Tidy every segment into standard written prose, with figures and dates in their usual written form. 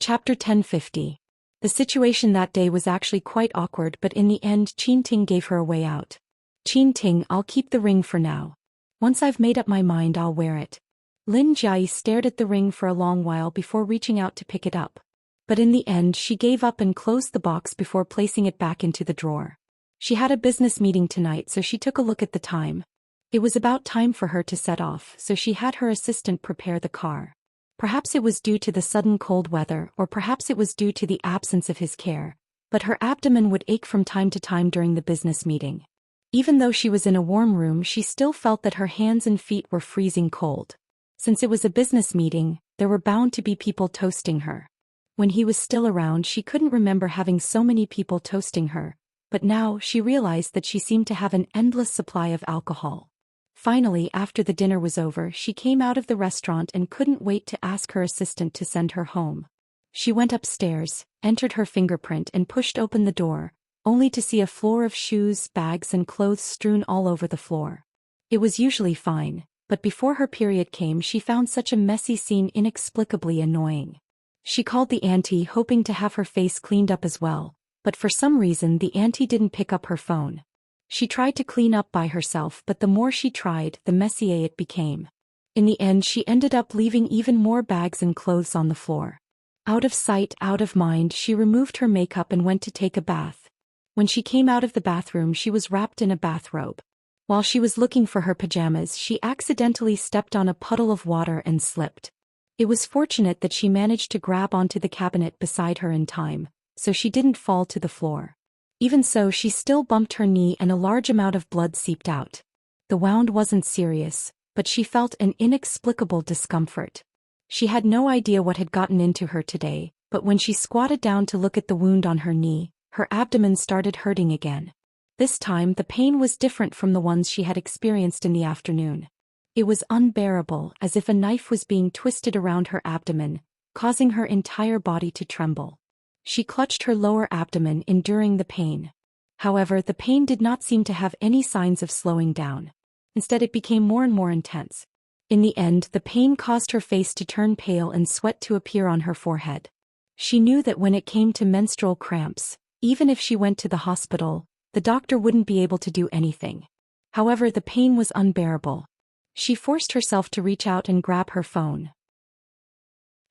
Chapter 1050. The situation that day was actually quite awkward, but in the end Enchanting gave her a way out. Enchanting, I'll keep the ring for now. Once I've made up my mind, I'll wear it. Lin Jai stared at the ring for a long while before reaching out to pick it up. But in the end she gave up and closed the box before placing it back into the drawer. She had a business meeting tonight, so she took a look at the time. It was about time for her to set off, so she had her assistant prepare the car. Perhaps it was due to the sudden cold weather, or perhaps it was due to the absence of his care, but her abdomen would ache from time to time during the business meeting. Even though she was in a warm room, she still felt that her hands and feet were freezing cold. Since it was a business meeting, there were bound to be people toasting her. When he was still around, she couldn't remember having so many people toasting her, but now she realized that she seemed to have an endless supply of alcohol. Finally, after the dinner was over, she came out of the restaurant and couldn't wait to ask her assistant to send her home. She went upstairs, entered her fingerprint and pushed open the door, only to see a floor of shoes, bags and clothes strewn all over the floor. It was usually fine, but before her period came she found such a messy scene inexplicably annoying. She called the auntie hoping to have her face cleaned up as well, but for some reason the auntie didn't pick up her phone. She tried to clean up by herself, but the more she tried, the messier it became. In the end she ended up leaving even more bags and clothes on the floor. Out of sight, out of mind, she removed her makeup and went to take a bath. When she came out of the bathroom she was wrapped in a bathrobe. While she was looking for her pajamas, she accidentally stepped on a puddle of water and slipped. It was fortunate that she managed to grab onto the cabinet beside her in time, so she didn't fall to the floor. Even so, she still bumped her knee and a large amount of blood seeped out. The wound wasn't serious, but she felt an inexplicable discomfort. She had no idea what had gotten into her today, but when she squatted down to look at the wound on her knee, her abdomen started hurting again. This time the pain was different from the ones she had experienced in the afternoon. It was unbearable, as if a knife was being twisted around her abdomen, causing her entire body to tremble. She clutched her lower abdomen, enduring the pain. However, the pain did not seem to have any signs of slowing down. Instead, it became more and more intense. In the end, the pain caused her face to turn pale and sweat to appear on her forehead. She knew that when it came to menstrual cramps, even if she went to the hospital, the doctor wouldn't be able to do anything. However, the pain was unbearable. She forced herself to reach out and grab her phone.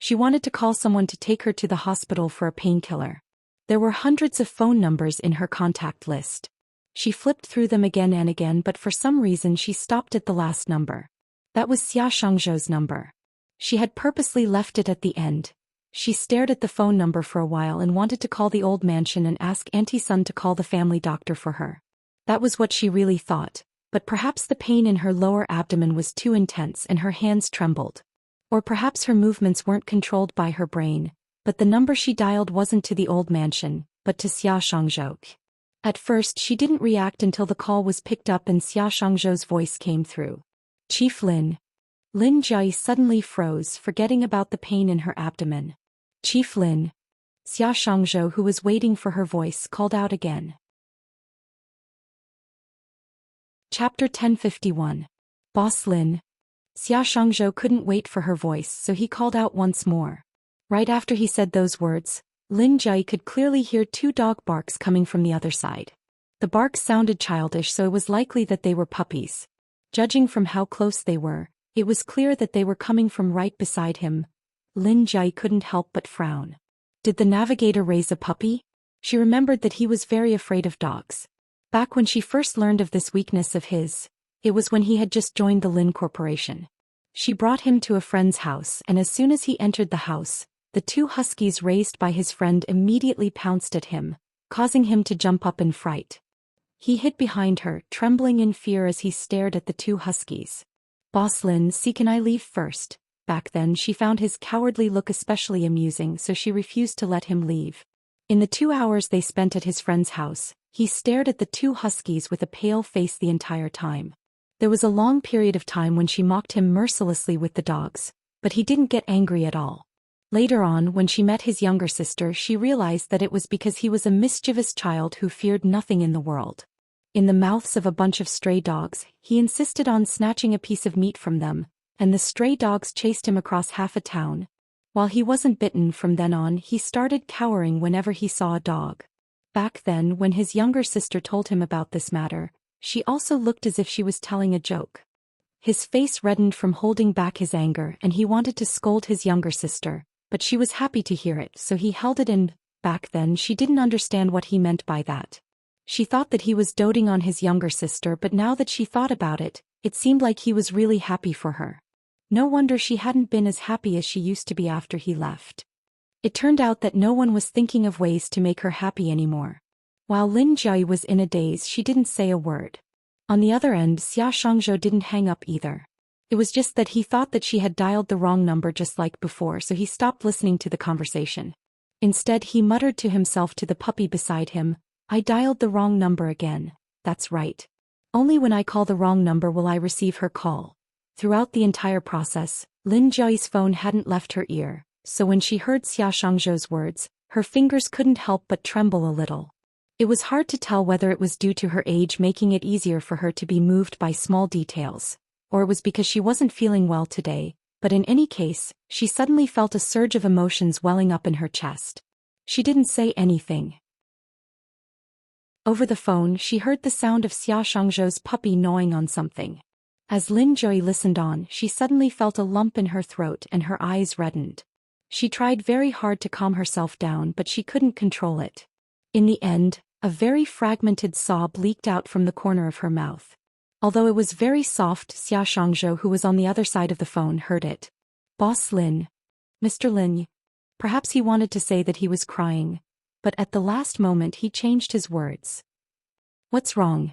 She wanted to call someone to take her to the hospital for a painkiller. There were hundreds of phone numbers in her contact list. She flipped through them again and again, but for some reason she stopped at the last number. That was Xia Shangzhou's number. She had purposely left it at the end. She stared at the phone number for a while and wanted to call the old mansion and ask Auntie Sun to call the family doctor for her. That was what she really thought, but perhaps the pain in her lower abdomen was too intense and her hands trembled. Or perhaps her movements weren't controlled by her brain, but the number she dialed wasn't to the old mansion, but to Xia Shangzhou. At first she didn't react until the call was picked up and Xia Shangzhou's voice came through. Chief Lin. Lin Jai suddenly froze, forgetting about the pain in her abdomen. Chief Lin. Xia Shangzhou, who was waiting for her voice, called out again. Chapter 1051. Boss Lin. Xia Shangzhou couldn't wait for her voice, so he called out once more. Right after he said those words, Lin Jai could clearly hear two dog barks coming from the other side. The barks sounded childish, so it was likely that they were puppies. Judging from how close they were, it was clear that they were coming from right beside him. Lin Jai couldn't help but frown. Did the navigator raise a puppy? She remembered that he was very afraid of dogs. Back when she first learned of this weakness of his, it was when he had just joined the Lin Corporation. She brought him to a friend's house, and as soon as he entered the house, the two huskies raised by his friend immediately pounced at him, causing him to jump up in fright. He hid behind her, trembling in fear as he stared at the two huskies. Boss Lin, can I leave first? Back then she found his cowardly look especially amusing, so she refused to let him leave. In the 2 hours they spent at his friend's house, he stared at the two huskies with a pale face the entire time. There was a long period of time when she mocked him mercilessly with the dogs, but he didn't get angry at all. Later on, when she met his younger sister, she realized that it was because he was a mischievous child who feared nothing in the world. In the mouths of a bunch of stray dogs, he insisted on snatching a piece of meat from them, and the stray dogs chased him across half a town. While he wasn't bitten from then on, he started cowering whenever he saw a dog. Back then, when his younger sister told him about this matter, she also looked as if she was telling a joke. His face reddened from holding back his anger and he wanted to scold his younger sister, but she was happy to hear it, so he held it in. Back then she didn't understand what he meant by that. She thought that he was doting on his younger sister, but now that she thought about it, it seemed like he was really happy for her. No wonder she hadn't been as happy as she used to be after he left. It turned out that no one was thinking of ways to make her happy anymore. While Lin Jiayi was in a daze, she didn't say a word. On the other end, Xia Shangzhou didn't hang up either. It was just that he thought that she had dialed the wrong number just like before, so he stopped listening to the conversation. Instead, he muttered to himself to the puppy beside him, "I dialed the wrong number again, that's right. Only when I call the wrong number will I receive her call." Throughout the entire process, Lin Jiayi's phone hadn't left her ear, so when she heard Xia Shangzhou's words, her fingers couldn't help but tremble a little. It was hard to tell whether it was due to her age making it easier for her to be moved by small details, or it was because she wasn't feeling well today, but in any case, she suddenly felt a surge of emotions welling up in her chest. She didn't say anything. Over the phone, she heard the sound of Xia Shangzhou's puppy gnawing on something. As Lin Jiayi listened on, she suddenly felt a lump in her throat and her eyes reddened. She tried very hard to calm herself down, but she couldn't control it. In the end, a very fragmented sob leaked out from the corner of her mouth. Although it was very soft, Xia Shangzhou, who was on the other side of the phone, heard it. "Boss Lin. Mr. Lin." Perhaps he wanted to say that he was crying, but at the last moment he changed his words. "What's wrong?"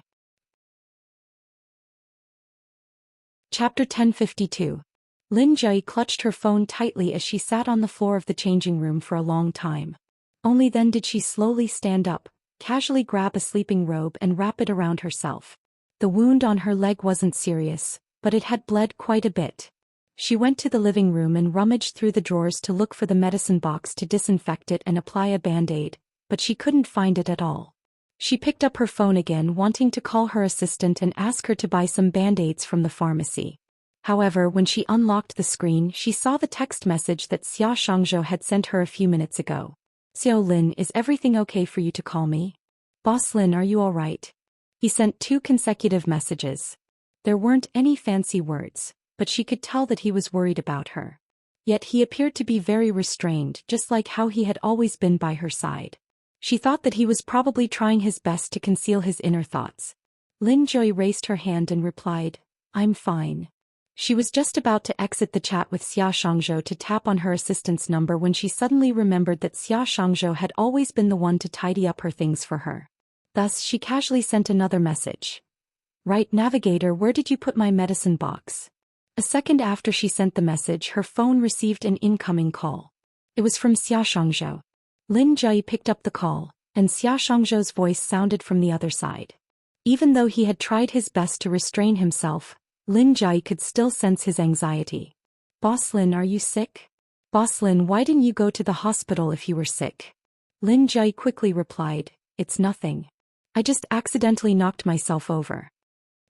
Chapter 1052. Lin Jiayi clutched her phone tightly as she sat on the floor of the changing room for a long time. Only then did she slowly stand up, casually grab a sleeping robe and wrap it around herself. The wound on her leg wasn't serious, but it had bled quite a bit. She went to the living room and rummaged through the drawers to look for the medicine box to disinfect it and apply a band-aid, but she couldn't find it at all. She picked up her phone again, wanting to call her assistant and ask her to buy some band-aids from the pharmacy. However, when she unlocked the screen, she saw the text message that Xia Shangzhou had sent her a few minutes ago. "Xiao Lin, is everything okay for you to call me? Boss Lin, are you alright?" He sent 2 consecutive messages. There weren't any fancy words, but she could tell that he was worried about her. Yet he appeared to be very restrained, just like how he had always been by her side. She thought that he was probably trying his best to conceal his inner thoughts. Lin Jiayi raised her hand and replied, "I'm fine." She was just about to exit the chat with Xia Shangzhou to tap on her assistant's number when she suddenly remembered that Xia Shangzhou had always been the one to tidy up her things for her. Thus, she casually sent another message. "Right, navigator, where did you put my medicine box?" A second after she sent the message, her phone received an incoming call. It was from Xia Shangzhou. Lin Jiayi picked up the call, and Xia Shangzhou's voice sounded from the other side. Even though he had tried his best to restrain himself, Lin Jiayi could still sense his anxiety. "Boss Lin, are you sick? Boss Lin, why didn't you go to the hospital if you were sick?" Lin Jiayi quickly replied, "It's nothing. I just accidentally knocked myself over."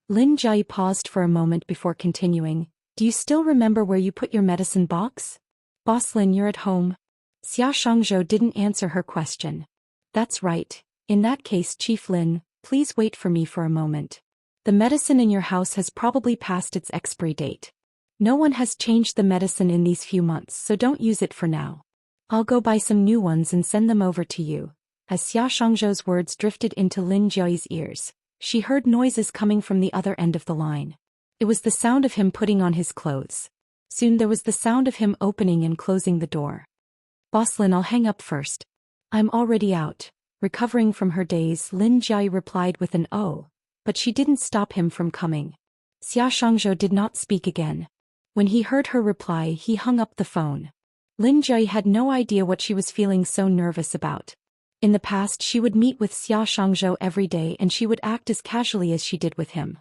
Lin Jiayi paused for a moment before continuing, "Do you still remember where you put your medicine box?" "Boss Lin, you're at home." Xia Shangzhou didn't answer her question. "That's right. In that case, Chief Lin, please wait for me for a moment. The medicine in your house has probably passed its expiry date. No one has changed the medicine in these few months, so don't use it for now. I'll go buy some new ones and send them over to you." As Xia Shangzhou's words drifted into Lin Jiayi's ears, she heard noises coming from the other end of the line. It was the sound of him putting on his clothes. Soon there was the sound of him opening and closing the door. "Boss Lin, I'll hang up first. I'm already out." Recovering from her daze, Lin Jiayi replied with an "oh," but she didn't stop him from coming. Xia Shangzhou did not speak again. When he heard her reply, he hung up the phone. Lin Jiayi had no idea what she was feeling so nervous about. In the past, she would meet with Xia Shangzhou every day and she would act as casually as she did with him.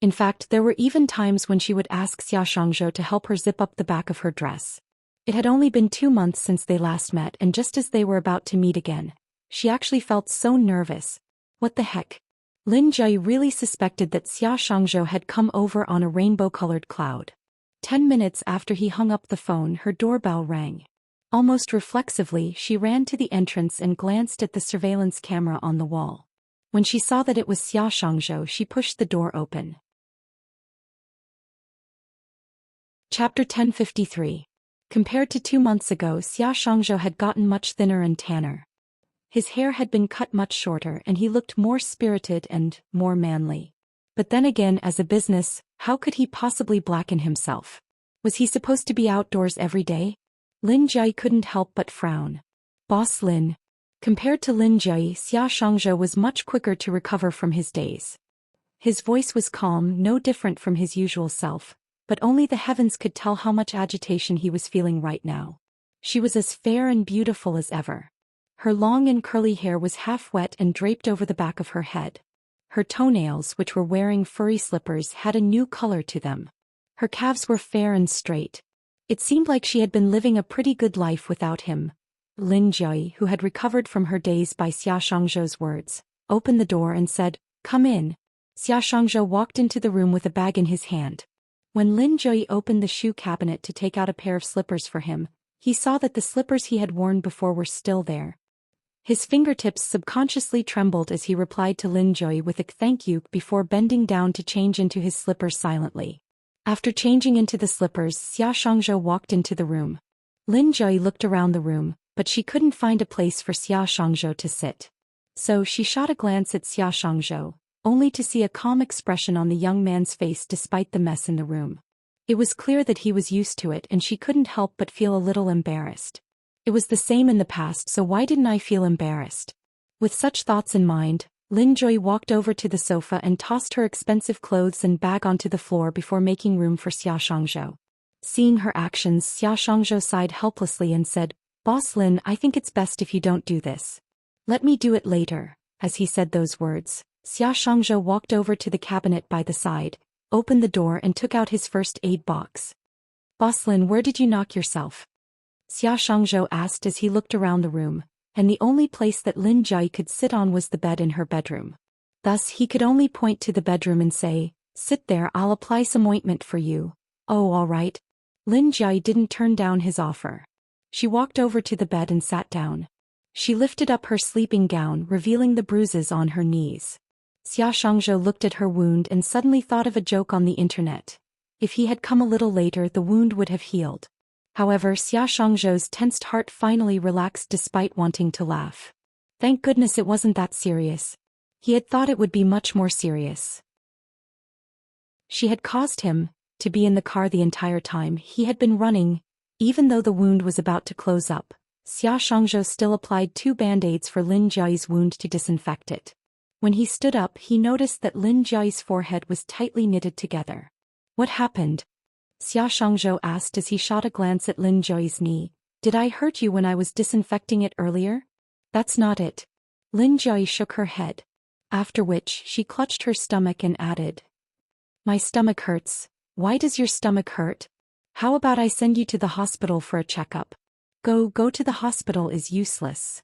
In fact, there were even times when she would ask Xia Shangzhou to help her zip up the back of her dress. It had only been 2 months since they last met, and just as they were about to meet again, she actually felt so nervous. What the heck? Lin Jiayi really suspected that Xia Shangzhou had come over on a rainbow-colored cloud. 10 minutes after he hung up the phone, her doorbell rang. Almost reflexively, she ran to the entrance and glanced at the surveillance camera on the wall. When she saw that it was Xia Shangzhou, she pushed the door open. Chapter 1053. Compared to 2 months ago, Xia Shangzhou had gotten much thinner and tanner. His hair had been cut much shorter and he looked more spirited and more manly. But then again, as a business, how could he possibly blacken himself? Was he supposed to be outdoors every day? Lin Jie couldn't help but frown. Boss Lin. Compared to Lin Jie, Xia Shangzhou was much quicker to recover from his daze. His voice was calm, no different from his usual self, but only the heavens could tell how much agitation he was feeling right now. She was as fair and beautiful as ever. Her long and curly hair was half wet and draped over the back of her head. Her toenails, which were wearing furry slippers, had a new color to them. Her calves were fair and straight. It seemed like she had been living a pretty good life without him. Lin Jie, who had recovered from her daze by Xia Shangzhou's words, opened the door and said, "Come in." Xia Shangzhou walked into the room with a bag in his hand. When Lin Jie opened the shoe cabinet to take out a pair of slippers for him, he saw that the slippers he had worn before were still there. His fingertips subconsciously trembled as he replied to Lin Jie with a thank you before bending down to change into his slippers silently. After changing into the slippers, Xia Shangzhou walked into the room. Lin Jie looked around the room, but she couldn't find a place for Xia Shangzhou to sit. So she shot a glance at Xia Shangzhou, only to see a calm expression on the young man's face despite the mess in the room. It was clear that he was used to it and she couldn't help but feel a little embarrassed. It was the same in the past, so why didn't I feel embarrassed? With such thoughts in mind, Lin Jie walked over to the sofa and tossed her expensive clothes and bag onto the floor before making room for Xia Shangzhou. Seeing her actions, Xia Shangzhou sighed helplessly and said, "Boss Lin, I think it's best if you don't do this. Let me do it later." As he said those words, Xia Shangzhou walked over to the cabinet by the side, opened the door and took out his first aid box. "Boss Lin, where did you knock yourself?" Xia Shangzhou asked as he looked around the room, and the only place that Lin Jie could sit on was the bed in her bedroom. Thus he could only point to the bedroom and say, "Sit there, I'll apply some ointment for you." "Oh, all right." Lin Jie didn't turn down his offer. She walked over to the bed and sat down. She lifted up her sleeping gown, revealing the bruises on her knees. Xia Shangzhou looked at her wound and suddenly thought of a joke on the internet. If he had come a little later, the wound would have healed. However, Xia Shangzhou's tensed heart finally relaxed despite wanting to laugh. Thank goodness it wasn't that serious. He had thought it would be much more serious. She had caused him to be in the car the entire time he had been running. Even though the wound was about to close up, Xia Shangzhou still applied 2 band-aids for Lin Jie's wound to disinfect it. When he stood up, he noticed that Lin Jie's forehead was tightly knitted together. "What happened?" Xia Shangzhou asked as he shot a glance at Lin Jie's knee. "Did I hurt you when I was disinfecting it earlier?" "That's not it." Lin Jie shook her head. After which, she clutched her stomach and added, "My stomach hurts." "Why does your stomach hurt?" "How about I send you to the hospital for a checkup?" Go to the hospital is useless.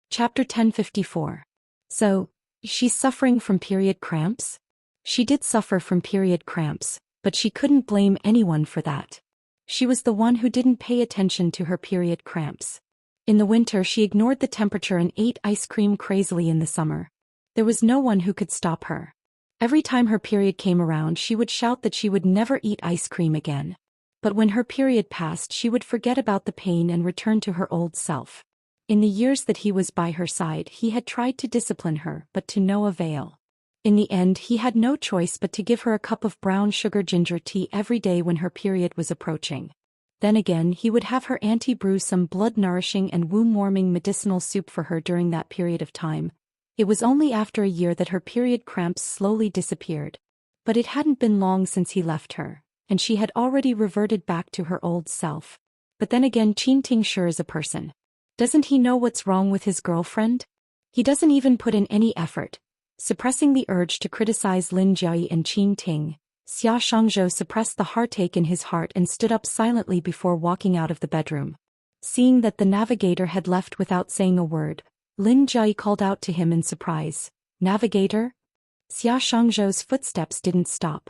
Chapter 1054. So, she's suffering from period cramps? She did suffer from period cramps, but she couldn't blame anyone for that. She was the one who didn't pay attention to her period cramps. In the winter she ignored the temperature and ate ice cream crazily in the summer. There was no one who could stop her. Every time her period came around she would shout that she would never eat ice cream again. But when her period passed she would forget about the pain and return to her old self. In the years that he was by her side he had tried to discipline her, but to no avail. In the end he had no choice but to give her a cup of brown sugar ginger tea every day when her period was approaching. Then again he would have her auntie brew some blood-nourishing and womb-warming medicinal soup for her during that period of time. It was only after a year that her period cramps slowly disappeared. But it hadn't been long since he left her, and she had already reverted back to her old self. But then again, Enchanting sure is a person. Doesn't he know what's wrong with his girlfriend? He doesn't even put in any effort. Suppressing the urge to criticize Lin Jie and Enchanting, Xia Shangzhou suppressed the heartache in his heart and stood up silently before walking out of the bedroom. Seeing that the navigator had left without saying a word, Lin Jie called out to him in surprise, "Navigator?" Xia Shangzhou's footsteps didn't stop.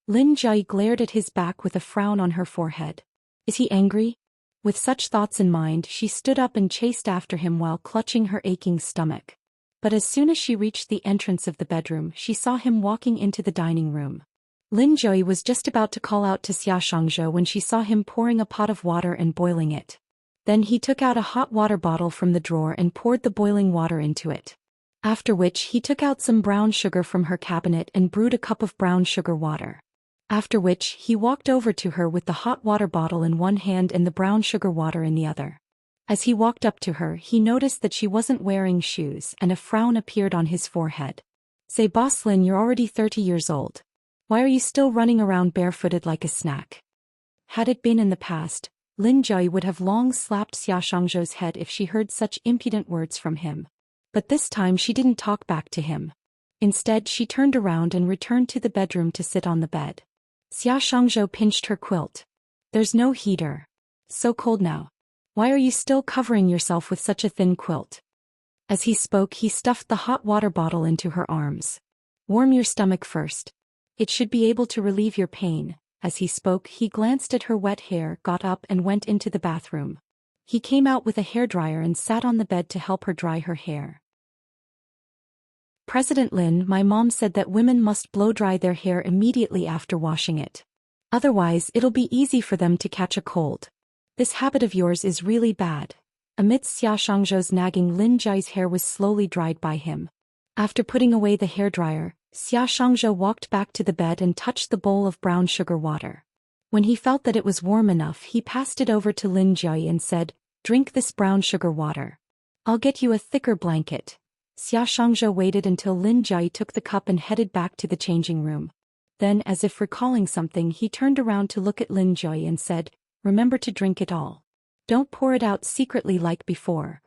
Lin Jai glared at his back with a frown on her forehead. Is he angry? With such thoughts in mind, she stood up and chased after him while clutching her aching stomach. But as soon as she reached the entrance of the bedroom, she saw him walking into the dining room. Lin Jai was just about to call out to Xia Shangzhou when she saw him pouring a pot of water and boiling it. Then he took out a hot water bottle from the drawer and poured the boiling water into it. After which he took out some brown sugar from her cabinet and brewed a cup of brown sugar water. After which he walked over to her with the hot water bottle in one hand and the brown sugar water in the other. As he walked up to her, he noticed that she wasn't wearing shoes and a frown appeared on his forehead. Say, Boss Lin, you're already 30 years old. Why are you still running around barefooted like a snack? Had it been in the past, Lin Jai would have long slapped Xia Shangzhou's head if she heard such impudent words from him. But this time she didn't talk back to him. Instead, she turned around and returned to the bedroom to sit on the bed. Xia Shangzhou pinched her quilt. There's no heater. So cold now. Why are you still covering yourself with such a thin quilt? As he spoke, he stuffed the hot water bottle into her arms. Warm your stomach first. It should be able to relieve your pain. As he spoke, he glanced at her wet hair, got up and went into the bathroom. He came out with a hairdryer and sat on the bed to help her dry her hair. President Lin, my mom said that women must blow-dry their hair immediately after washing it. Otherwise, it'll be easy for them to catch a cold. This habit of yours is really bad. Amidst Xia Shangzhou's nagging, Lin Jai's hair was slowly dried by him. After putting away the hairdryer, Xia Shangzhou walked back to the bed and touched the bowl of brown sugar water. When he felt that it was warm enough, he passed it over to Lin Jai and said, "Drink this brown sugar water. I'll get you a thicker blanket." Xia Shangzhou waited until Lin Jai took the cup and headed back to the changing room. Then, as if recalling something, he turned around to look at Lin Jai and said, "Remember to drink it all. Don't pour it out secretly like before."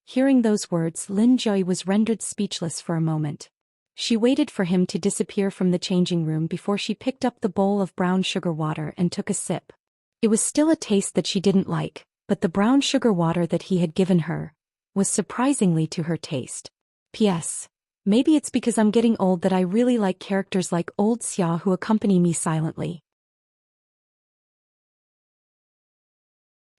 Hearing those words, Lin Jai was rendered speechless for a moment. She waited for him to disappear from the changing room before she picked up the bowl of brown sugar water and took a sip. It was still a taste that she didn't like, but the brown sugar water that he had given her was surprisingly to her taste. P.S. Maybe it's because I'm getting old that I really like characters like old Xia who accompany me silently.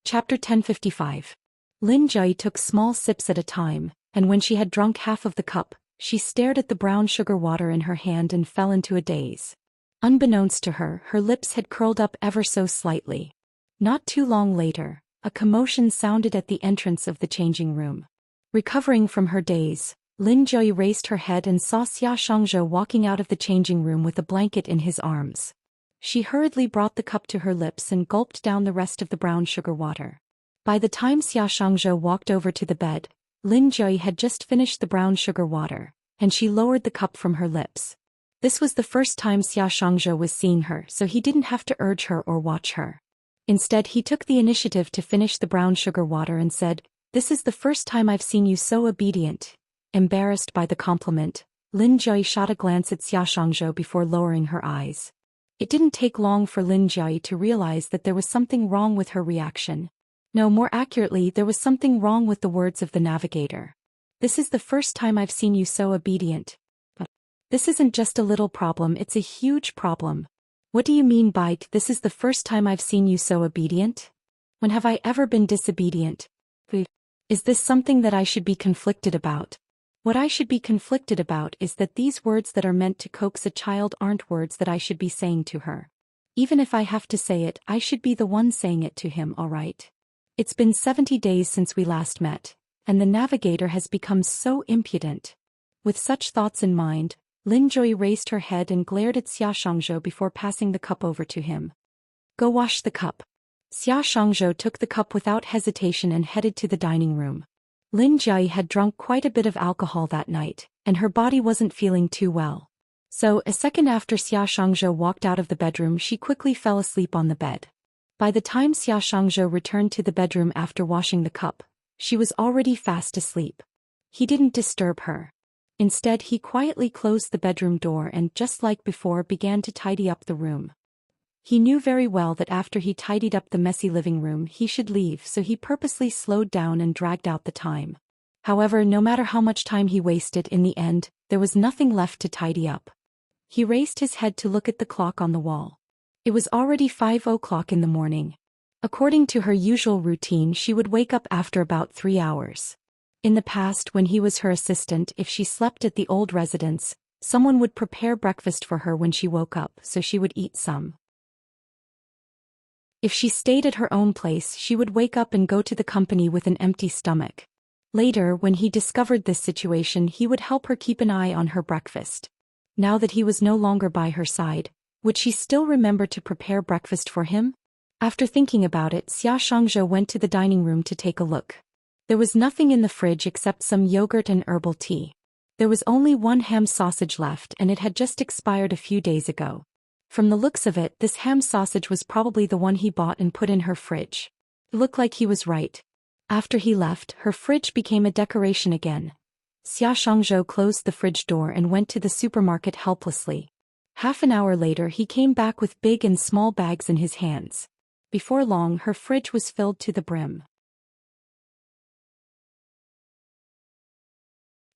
Chapter 1055. Lin Jai took small sips at a time, and when she had drunk half of the cup, she stared at the brown sugar water in her hand and fell into a daze. Unbeknownst to her, her lips had curled up ever so slightly. Not too long later, a commotion sounded at the entrance of the changing room. Recovering from her daze, Lin Jai raised her head and saw Xia Shangzhou walking out of the changing room with a blanket in his arms. She hurriedly brought the cup to her lips and gulped down the rest of the brown sugar water. By the time Xia Shangzhou walked over to the bed, Lin Jai had just finished the brown sugar water, and she lowered the cup from her lips. This was the first time Xia Shangzhou was seeing her, so he didn't have to urge her or watch her. Instead, he took the initiative to finish the brown sugar water and said, "This is the first time I've seen you so obedient." Embarrassed by the compliment, Lin Jai shot a glance at Xia Shangzhou before lowering her eyes. It didn't take long for Lin Jai to realize that there was something wrong with her reaction. No, more accurately, there was something wrong with the words of the navigator. "This is the first time I've seen you so obedient." But this isn't just a little problem, it's a huge problem. What do you mean by, "This is the first time I've seen you so obedient"? When have I ever been disobedient? Is this something that I should be conflicted about? What I should be conflicted about is that these words that are meant to coax a child aren't words that I should be saying to her. Even if I have to say it, I should be the one saying it to him, alright? It's been 70 days since we last met, and the navigator has become so impudent. With such thoughts in mind, Lin Jai raised her head and glared at Xia Shangzhou before passing the cup over to him. "Go wash the cup." Xia Shangzhou took the cup without hesitation and headed to the dining room. Lin Jai had drunk quite a bit of alcohol that night, and her body wasn't feeling too well. So, a second after Xia Shangzhou walked out of the bedroom, she quickly fell asleep on the bed. By the time Xia Shangzhou returned to the bedroom after washing the cup, she was already fast asleep. He didn't disturb her. Instead, he quietly closed the bedroom door and, just like before, began to tidy up the room. He knew very well that after he tidied up the messy living room he should leave, so he purposely slowed down and dragged out the time. However, no matter how much time he wasted, in the end, there was nothing left to tidy up. He raised his head to look at the clock on the wall. It was already 5 o'clock in the morning. According to her usual routine, she would wake up after about 3 hours. In the past, when he was her assistant, if she slept at the old residence, someone would prepare breakfast for her when she woke up, so she would eat some. If she stayed at her own place, she would wake up and go to the company with an empty stomach. Later, when he discovered this situation, he would help her keep an eye on her breakfast. Now that he was no longer by her side, would she still remember to prepare breakfast for him? After thinking about it, Xia Shangzhou went to the dining room to take a look. There was nothing in the fridge except some yogurt and herbal tea. There was only one ham sausage left, and it had just expired a few days ago. From the looks of it, this ham sausage was probably the one he bought and put in her fridge. It looked like he was right. After he left, her fridge became a decoration again. Xia Shangzhou closed the fridge door and went to the supermarket helplessly. Half an hour later, he came back with big and small bags in his hands. Before long, her fridge was filled to the brim.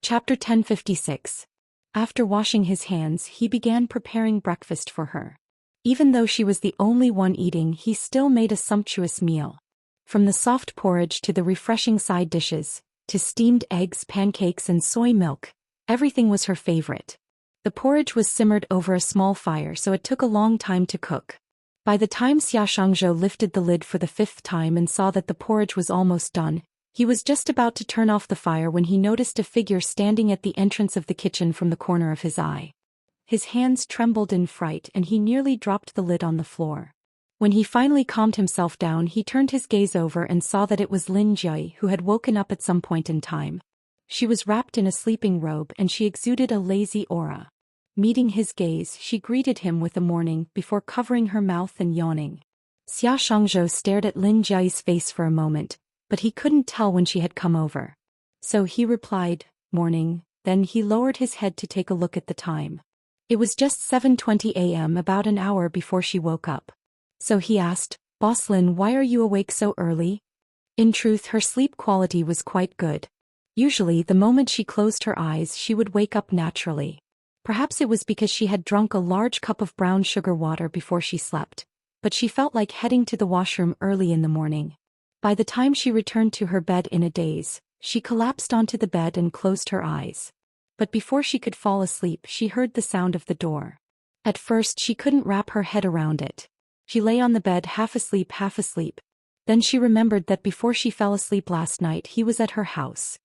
Chapter 1056. After washing his hands, he began preparing breakfast for her. Even though she was the only one eating, he still made a sumptuous meal. From the soft porridge to the refreshing side dishes, to steamed eggs, pancakes and soy milk, everything was her favorite. The porridge was simmered over a small fire, so it took a long time to cook. By the time Xia Shangzhou lifted the lid for the 5th time and saw that the porridge was almost done, he was just about to turn off the fire when he noticed a figure standing at the entrance of the kitchen from the corner of his eye. His hands trembled in fright and he nearly dropped the lid on the floor. When he finally calmed himself down, he turned his gaze over and saw that it was Lin Jie, who had woken up at some point in time. She was wrapped in a sleeping robe and she exuded a lazy aura. Meeting his gaze, she greeted him with a morning before covering her mouth and yawning. Xia Shangzhou stared at Lin Jie's face for a moment, but he couldn't tell when she had come over. So he replied, "Morning," then he lowered his head to take a look at the time. It was just 7:20 a.m., about an hour before she woke up. So he asked, "Boss Lin, why are you awake so early?" In truth, her sleep quality was quite good. Usually, the moment she closed her eyes, she would wake up naturally. Perhaps it was because she had drunk a large cup of brown sugar water before she slept, but she felt like heading to the washroom early in the morning. By the time she returned to her bed in a daze, she collapsed onto the bed and closed her eyes. But before she could fall asleep, she heard the sound of the door. At first, she couldn't wrap her head around it. She lay on the bed half asleep. Then she remembered that before she fell asleep last night, he was at her house.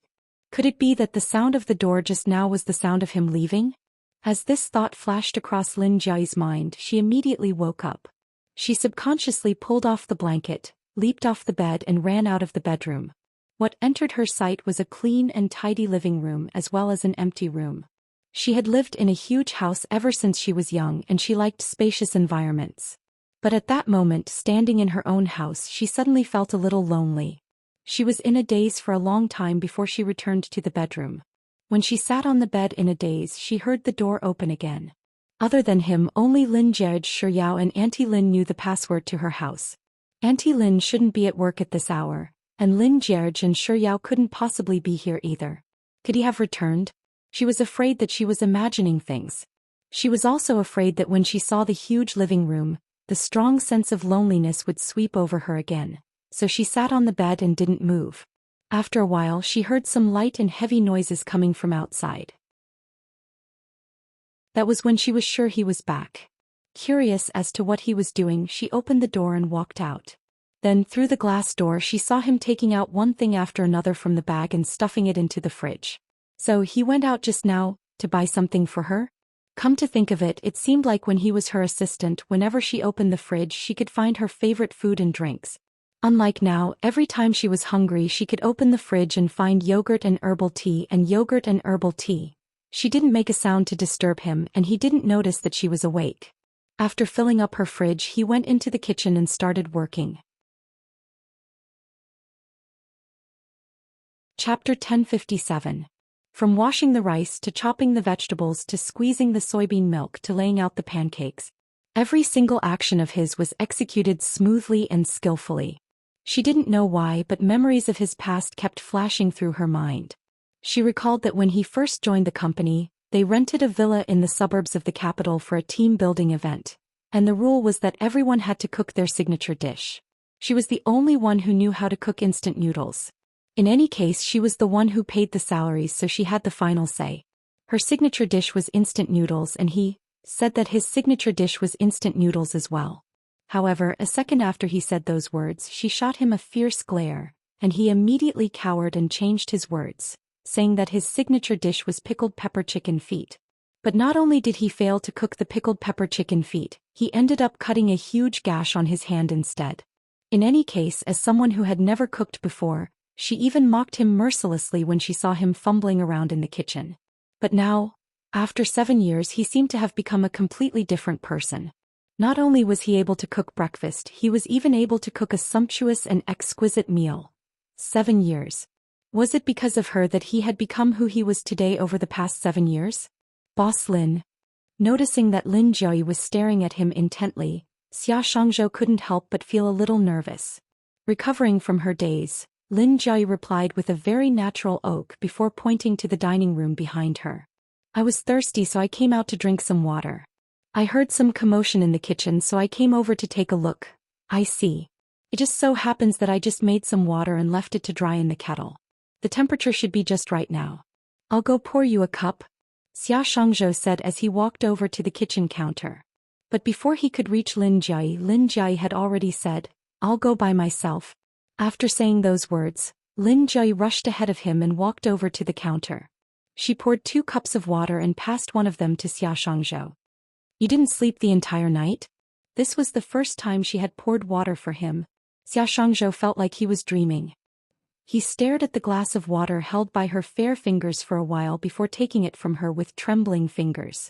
Could it be that the sound of the door just now was the sound of him leaving? As this thought flashed across Lin Jie's mind, she immediately woke up. She subconsciously pulled off the blanket, leaped off the bed and ran out of the bedroom. What entered her sight was a clean and tidy living room as well as an empty room. She had lived in a huge house ever since she was young and she liked spacious environments. But at that moment, standing in her own house, she suddenly felt a little lonely. She was in a daze for a long time before she returned to the bedroom. When she sat on the bed in a daze, she heard the door open again. Other than him, only Lin Jie, Shi Yao and Auntie Lin knew the password to her house. Auntie Lin shouldn't be at work at this hour, and Lin Jie and Shi Yao couldn't possibly be here either. Could he have returned? She was afraid that she was imagining things. She was also afraid that when she saw the huge living room, the strong sense of loneliness would sweep over her again, so she sat on the bed and didn't move. After a while, she heard some light and heavy noises coming from outside. That was when she was sure he was back. Curious as to what he was doing, she opened the door and walked out. Then, through the glass door, she saw him taking out one thing after another from the bag and stuffing it into the fridge. So he went out just now to buy something for her? Come to think of it, it seemed like when he was her assistant, whenever she opened the fridge, she could find her favorite food and drinks. Unlike now, every time she was hungry, she could open the fridge and find yogurt and herbal tea and yogurt and herbal tea. She didn't make a sound to disturb him, and he didn't notice that she was awake. After filling up her fridge, he went into the kitchen and started working. Chapter 1057. From washing the rice to chopping the vegetables to squeezing the soybean milk to laying out the pancakes, every single action of his was executed smoothly and skillfully. She didn't know why, but memories of his past kept flashing through her mind. She recalled that when he first joined the company, They rented a villa in the suburbs of the capital for a team-building event, and the rule was that everyone had to cook their signature dish. She was the only one who knew how to cook instant noodles. In any case, she was the one who paid the salaries, so she had the final say. Her signature dish was instant noodles, and he said that his signature dish was instant noodles as well. However, a second after he said those words, she shot him a fierce glare, and he immediately cowered and changed his words, saying that his signature dish was pickled pepper chicken feet. But not only did he fail to cook the pickled pepper chicken feet, he ended up cutting a huge gash on his hand instead. In any case, as someone who had never cooked before, she even mocked him mercilessly when she saw him fumbling around in the kitchen. But now, after 7 years, he seemed to have become a completely different person. Not only was he able to cook breakfast, he was even able to cook a sumptuous and exquisite meal. 7 years. Was it because of her that he had become who he was today over the past 7 years? Boss Lin. Noticing that Lin Jiayi was staring at him intently, Xia Shangzhou couldn't help but feel a little nervous. Recovering from her daze, Lin Jiayi replied with a very natural oak before pointing to the dining room behind her. I was thirsty, so I came out to drink some water. I heard some commotion in the kitchen, so I came over to take a look. I see. It just so happens that I just made some water and left it to dry in the kettle. The temperature should be just right now. I'll go pour you a cup, Xia Shangzhou said as he walked over to the kitchen counter. But before he could reach Lin Jiayi had already said, I'll go by myself. After saying those words, Lin Jiayi rushed ahead of him and walked over to the counter. She poured 2 cups of water and passed one of them to Xia Shangzhou. You didn't sleep the entire night? This was the first time she had poured water for him. Xia Shangzhou felt like he was dreaming. He stared at the glass of water held by her fair fingers for a while before taking it from her with trembling fingers.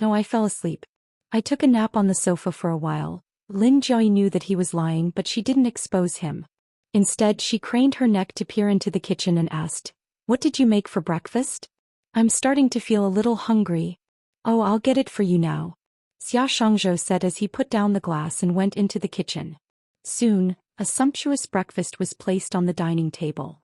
No, I fell asleep. I took a nap on the sofa for a while. Lin Jiayi knew that he was lying, but she didn't expose him. Instead, she craned her neck to peer into the kitchen and asked, What did you make for breakfast? I'm starting to feel a little hungry. Oh, I'll get it for you now, Xia Shangzhou said as he put down the glass and went into the kitchen. Soon, a sumptuous breakfast was placed on the dining table.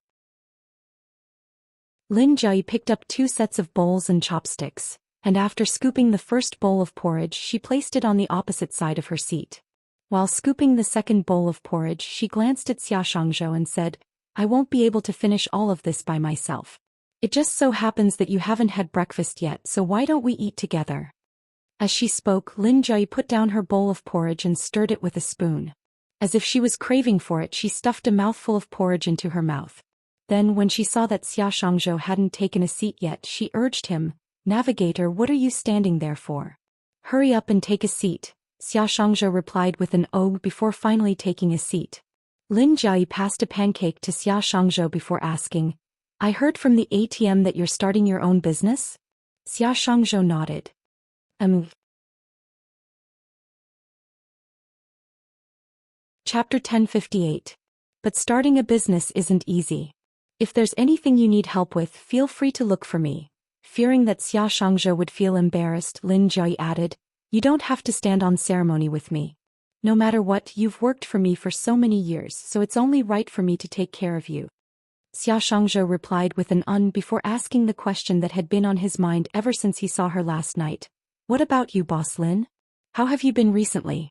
Lin Jiayi picked up 2 sets of bowls and chopsticks, and after scooping the first bowl of porridge, she placed it on the opposite side of her seat. While scooping the second bowl of porridge, she glanced at Xia Shangzhou and said, I won't be able to finish all of this by myself. It just so happens that you haven't had breakfast yet, so why don't we eat together? As she spoke, Lin Jiayi put down her bowl of porridge and stirred it with a spoon. As if she was craving for it, she stuffed a mouthful of porridge into her mouth. Then, when she saw that Xia Shangzhou hadn't taken a seat yet, she urged him, Navigator, what are you standing there for? Hurry up and take a seat, Xia Shangzhou replied with an oath before finally taking a seat. Lin Jiayi passed a pancake to Xia Shangzhou before asking, I heard from the ATM that you're starting your own business? Xia Shangzhou nodded. Chapter 1058. But starting a business isn't easy. If there's anything you need help with, feel free to look for me. Fearing that Xia Shangzhou would feel embarrassed, Lin Jiayi added, You don't have to stand on ceremony with me. No matter what, you've worked for me for so many years, so it's only right for me to take care of you. Xia Shangzhou replied with an before asking the question that had been on his mind ever since he saw her last night. What about you, Boss Lin? How have you been recently?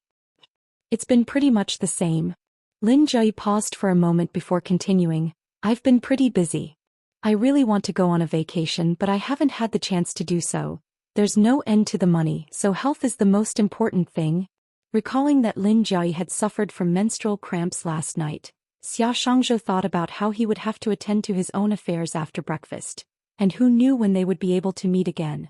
It's been pretty much the same. Lin Jiayi paused for a moment before continuing, I've been pretty busy. I really want to go on a vacation, but I haven't had the chance to do so. There's no end to the money, so health is the most important thing. Recalling that Lin Jiayi had suffered from menstrual cramps last night, Xia Shangzhou thought about how he would have to attend to his own affairs after breakfast, and who knew when they would be able to meet again.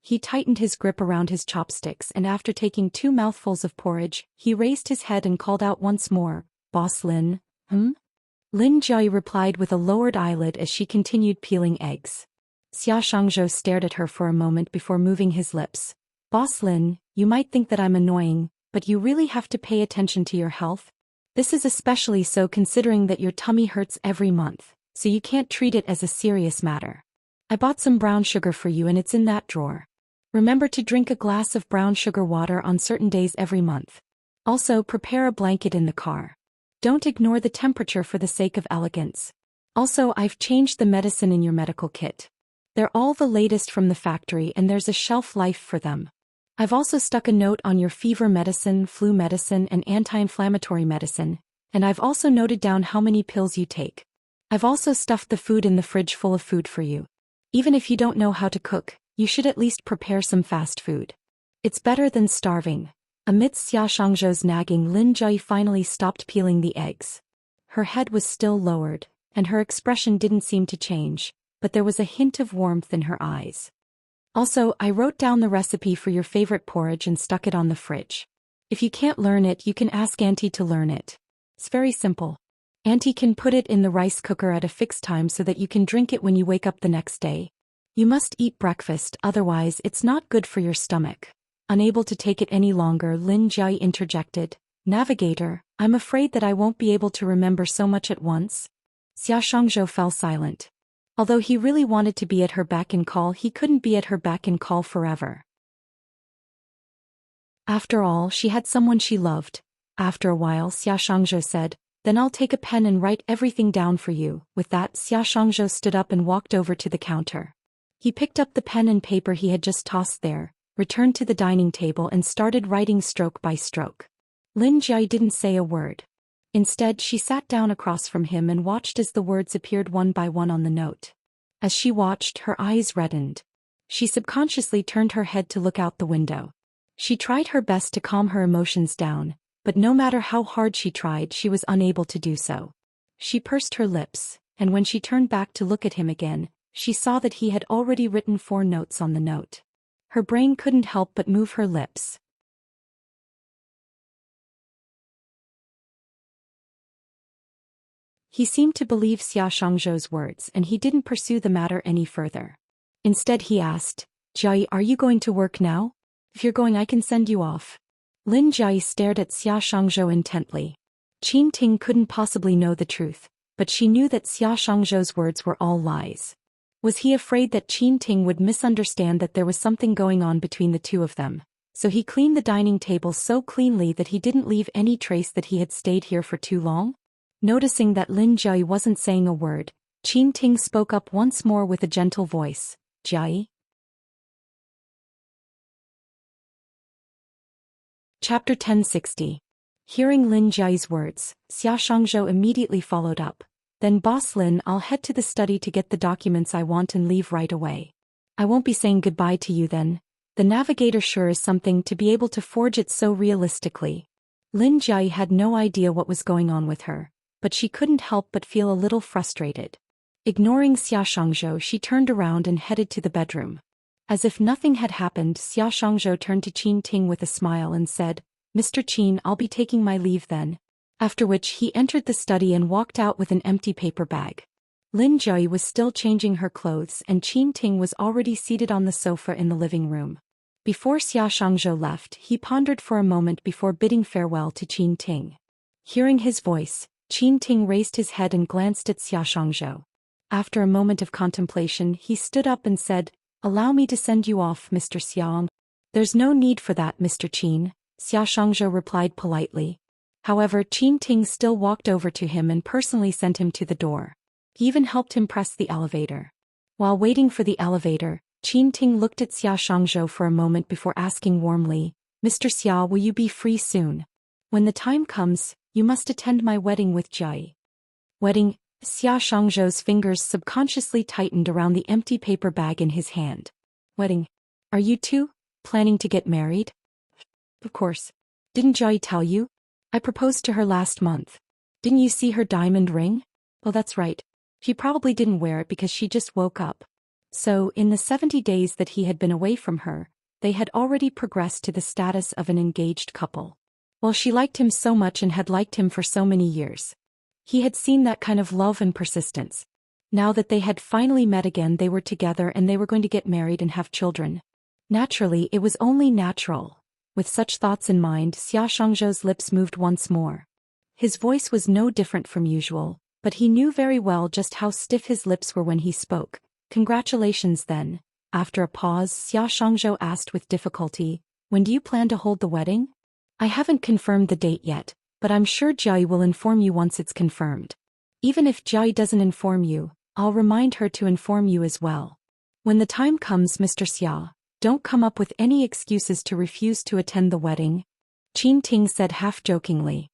He tightened his grip around his chopsticks, and after taking 2 mouthfuls of porridge, he raised his head and called out once more, Boss Lin, Lin Jiayi replied with a lowered eyelid as she continued peeling eggs. Xia Shangzhou stared at her for a moment before moving his lips. Boss Lin, you might think that I'm annoying, but you really have to pay attention to your health. This is especially so considering that your tummy hurts every month, so you can't treat it as a serious matter. I bought some brown sugar for you and it's in that drawer. Remember to drink a glass of brown sugar water on certain days every month. Also, prepare a blanket in the car. Don't ignore the temperature for the sake of elegance. Also, I've changed the medicine in your medical kit. They're all the latest from the factory and there's a shelf life for them. I've also stuck a note on your fever medicine, flu medicine and anti-inflammatory medicine, and I've also noted down how many pills you take. I've also stuffed the food in the fridge full of food for you. Even if you don't know how to cook, you should at least prepare some fast food. It's better than starving. Amidst Xia Shangzhou's nagging, Lin Jai finally stopped peeling the eggs. Her head was still lowered, and her expression didn't seem to change, but there was a hint of warmth in her eyes. Also, I wrote down the recipe for your favorite porridge and stuck it on the fridge. If you can't learn it, you can ask Auntie to learn it. It's very simple. Auntie can put it in the rice cooker at a fixed time so that you can drink it when you wake up the next day. You must eat breakfast, otherwise it's not good for your stomach. Unable to take it any longer, Lin Jai interjected, Navigator, I'm afraid that I won't be able to remember so much at once. Xia Shangzhou fell silent. Although he really wanted to be at her beck and call, he couldn't be at her beck and call forever. After all, she had someone she loved. After a while, Xia Shangzhou said, Then I'll take a pen and write everything down for you. With that, Xia Shangzhou stood up and walked over to the counter. He picked up the pen and paper he had just tossed there, returned to the dining table and started writing stroke by stroke. Lin Jai didn't say a word. Instead, she sat down across from him and watched as the words appeared one by one on the note. As she watched, her eyes reddened. She subconsciously turned her head to look out the window. She tried her best to calm her emotions down, but no matter how hard she tried, she was unable to do so. She pursed her lips, and when she turned back to look at him again, she saw that he had already written 4 notes on the note. Her brain couldn't help but move her lips. He seemed to believe Xia Shangzhou's words and he didn't pursue the matter any further. Instead he asked, Jai, are you going to work now? If you're going, I can send you off. Lin Jai stared at Xia Shangzhou intently. Enchanting couldn't possibly know the truth, but she knew that Xia Shangzhou's words were all lies. Was he afraid that Enchanting would misunderstand that there was something going on between the two of them? So he cleaned the dining table so cleanly that he didn't leave any trace that he had stayed here for too long? Noticing that Lin Jai wasn't saying a word, Enchanting spoke up once more with a gentle voice, Jai? Chapter 1060. Hearing Lin Jai's words, Xia Shangzhou immediately followed up. Then Boss Lin, I'll head to the study to get the documents I want and leave right away. I won't be saying goodbye to you then. The navigator sure is something to be able to forge it so realistically. Lin Jai had no idea what was going on with her, but she couldn't help but feel a little frustrated. Ignoring Xia Shangzhou, she turned around and headed to the bedroom. As if nothing had happened, Xia Shangzhou turned to Qin Ting with a smile and said, Mr. Qin, I'll be taking my leave then. After which he entered the study and walked out with an empty paper bag. Lin Jai was still changing her clothes and Qin Ting was already seated on the sofa in the living room. Before Xia Shangzhou left, he pondered for a moment before bidding farewell to Qin Ting. Hearing his voice, Qin Ting raised his head and glanced at Xia Shangzhou. After a moment of contemplation, he stood up and said, Allow me to send you off, Mr. Xiang. There's no need for that, Mr. Qin, Xia Shangzhou replied politely. However, Qin Ting still walked over to him and personally sent him to the door. He even helped him press the elevator. While waiting for the elevator, Qin Ting looked at Xia Shangzhou for a moment before asking warmly, Mr. Xia, will you be free soon? When the time comes, you must attend my wedding with Jai. Wedding? Xia Shangzhou's fingers subconsciously tightened around the empty paper bag in his hand. Wedding? Are you two planning to get married? Of course. Didn't Jai tell you? I proposed to her last month. Didn't you see her diamond ring? Oh, that's right. She probably didn't wear it because she just woke up. So, in the 70 days that he had been away from her, they had already progressed to the status of an engaged couple. Well, she liked him so much and had liked him for so many years. He had seen that kind of love and persistence. Now that they had finally met again, they were together and they were going to get married and have children. Naturally, it was only natural. With such thoughts in mind, Xia Shangzhou's lips moved once more. His voice was no different from usual, but he knew very well just how stiff his lips were when he spoke. Congratulations then. After a pause, Xia Shangzhou asked with difficulty, When do you plan to hold the wedding? I haven't confirmed the date yet, but I'm sure Jai will inform you once it's confirmed. Even if Jai doesn't inform you, I'll remind her to inform you as well. When the time comes, Mr. Xia, don't come up with any excuses to refuse to attend the wedding, Ting said half-jokingly.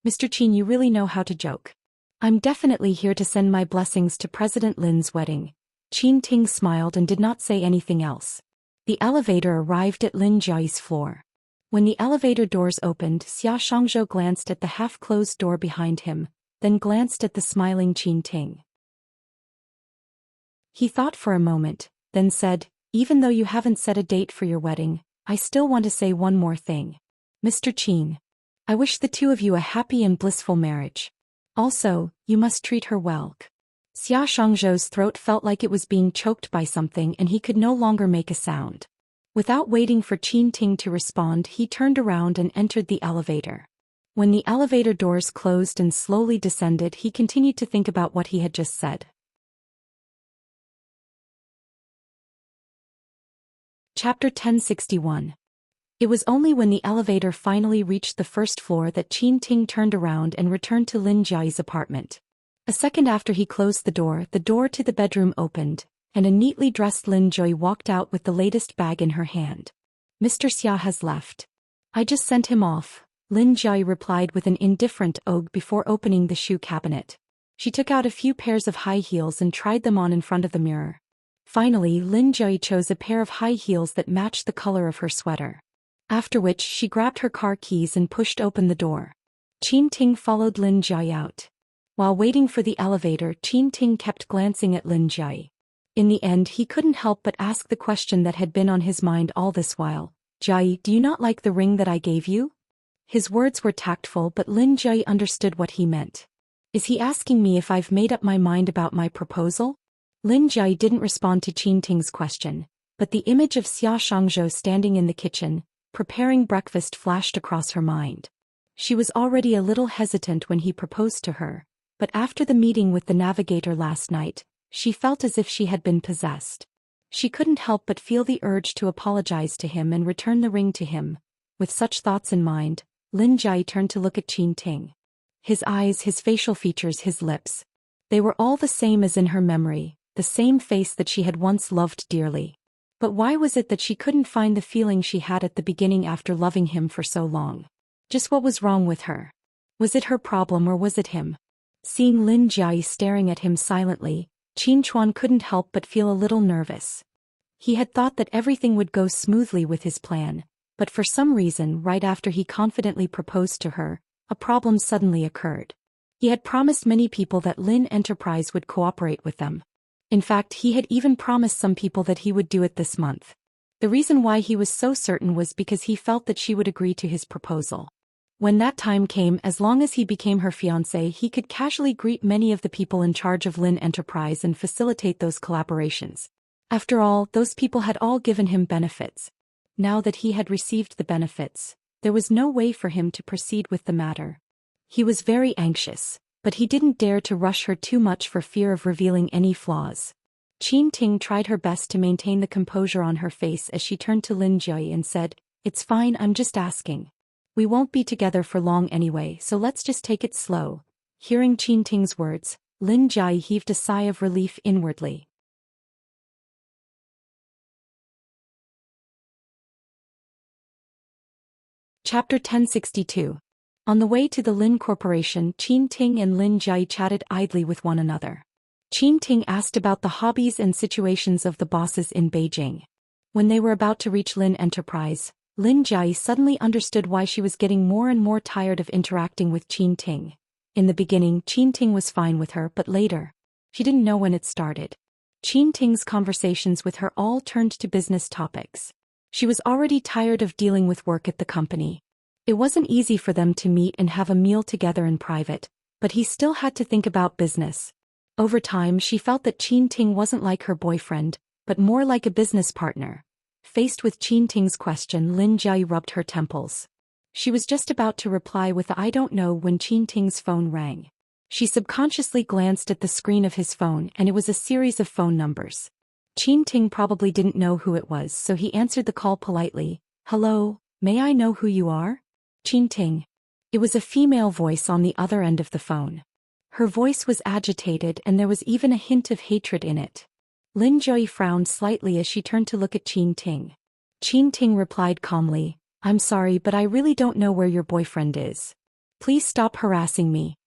Mr. Qin, you really know how to joke. I'm definitely here to send my blessings to President Lin's wedding. Ting smiled and did not say anything else. The elevator arrived at Lin Jiayi's floor. When the elevator doors opened, Xia Shangzhou glanced at the half-closed door behind him, then glanced at the smiling Ting. He thought for a moment, then said, even though you haven't set a date for your wedding, I still want to say one more thing. Mr. Qin, I wish the two of you a happy and blissful marriage. Also, you must treat her well. Xia Shangzhou's throat felt like it was being choked by something and he could no longer make a sound. Without waiting for Ting to respond, he turned around and entered the elevator. When the elevator doors closed and slowly descended, he continued to think about what he had just said. Chapter 1061. It was only when the elevator finally reached the first floor that Ting turned around and returned to Lin Jiayi's apartment. A second after he closed the door to the bedroom opened, and a neatly dressed Lin Jiayi walked out with the latest bag in her hand. Mr. Xia has left. I just sent him off, Lin Jiayi replied with an indifferent ogue before opening the shoe cabinet. She took out a few pairs of high heels and tried them on in front of the mirror. Finally, Lin Jiayi chose a pair of high heels that matched the color of her sweater. After which she grabbed her car keys and pushed open the door. Ting followed Lin Jiayi out. While waiting for the elevator, Ting kept glancing at Lin Jiayi. In the end, he couldn't help but ask the question that had been on his mind all this while. Jiayi, do you not like the ring that I gave you? His words were tactful, but Lin Jiayi understood what he meant. Is he asking me if I've made up my mind about my proposal? Lin Jiayi didn't respond to Ting's question, but the image of Xia Shangzhou standing in the kitchen, preparing breakfast flashed across her mind. She was already a little hesitant when he proposed to her, but after the meeting with the navigator last night, she felt as if she had been possessed. She couldn't help but feel the urge to apologize to him and return the ring to him. With such thoughts in mind, Lin Jiayi turned to look at Ting. His eyes, his facial features, his lips. They were all the same as in her memory, the same face that she had once loved dearly. But why was it that she couldn't find the feeling she had at the beginning after loving him for so long? Just what was wrong with her? Was it her problem or was it him? Seeing Lin Jiayi staring at him silently, Qin Chuan couldn't help but feel a little nervous. He had thought that everything would go smoothly with his plan, but for some reason right after he confidently proposed to her, a problem suddenly occurred. He had promised many people that Lin Enterprise would cooperate with them. In fact, he had even promised some people that he would do it this month. The reason why he was so certain was because he felt that she would agree to his proposal. When that time came, as long as he became her fiancé, he could casually greet many of the people in charge of Lin Enterprise and facilitate those collaborations. After all, those people had all given him benefits. Now that he had received the benefits, there was no way for him to proceed with the matter. He was very anxious, but he didn't dare to rush her too much for fear of revealing any flaws. Ting tried her best to maintain the composure on her face as she turned to Lin Jiayi and said, "It's fine, I'm just asking. We won't be together for long anyway, so let's just take it slow." Hearing Ting's words, Lin Jiayi heaved a sigh of relief inwardly. Chapter 1062. On the way to the Lin Corporation, Ting and Lin Jiayi chatted idly with one another. Ting asked about the hobbies and situations of the bosses in Beijing. When they were about to reach Lin Enterprise, Lin Jiayi suddenly understood why she was getting more and more tired of interacting with Ting. In the beginning, Ting was fine with her, but later, she didn't know when it started. Ting's conversations with her all turned to business topics. She was already tired of dealing with work at the company. It wasn't easy for them to meet and have a meal together in private, but he still had to think about business. Over time, she felt that Ting wasn't like her boyfriend, but more like a business partner. Faced with Ting's question, Lin Jiayi rubbed her temples. She was just about to reply with a "I don't know" when Ting's phone rang. She subconsciously glanced at the screen of his phone and it was a series of phone numbers. Ting probably didn't know who it was, so he answered the call politely. "Hello, may I know who you are?" Ting. It was a female voice on the other end of the phone. Her voice was agitated and there was even a hint of hatred in it. Lin Jui frowned slightly as she turned to look at Enchanting. Enchanting replied calmly, I'm sorry but I really don't know where your boyfriend is. Please stop harassing me.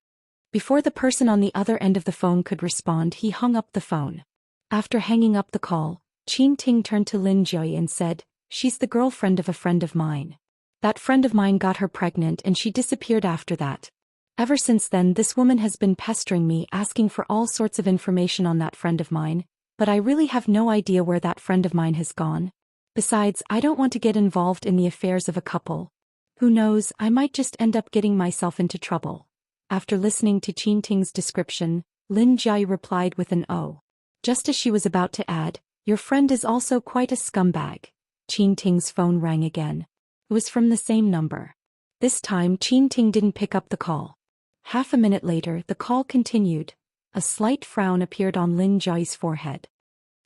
Before the person on the other end of the phone could respond, he hung up the phone. After hanging up the call, Enchanting turned to Lin Jui and said, she's the girlfriend of a friend of mine. That friend of mine got her pregnant and she disappeared after that. Ever since then this woman has been pestering me asking for all sorts of information on that friend of mine, but I really have no idea where that friend of mine has gone. Besides, I don't want to get involved in the affairs of a couple. Who knows, I might just end up getting myself into trouble. After listening to Enchanting's description, Lin Jui replied with an "oh." Just as she was about to add, your friend is also quite a scumbag. Enchanting's phone rang again. It was from the same number. This time Enchanting didn't pick up the call. Half a minute later the call continued. A slight frown appeared on Lin Jui's forehead.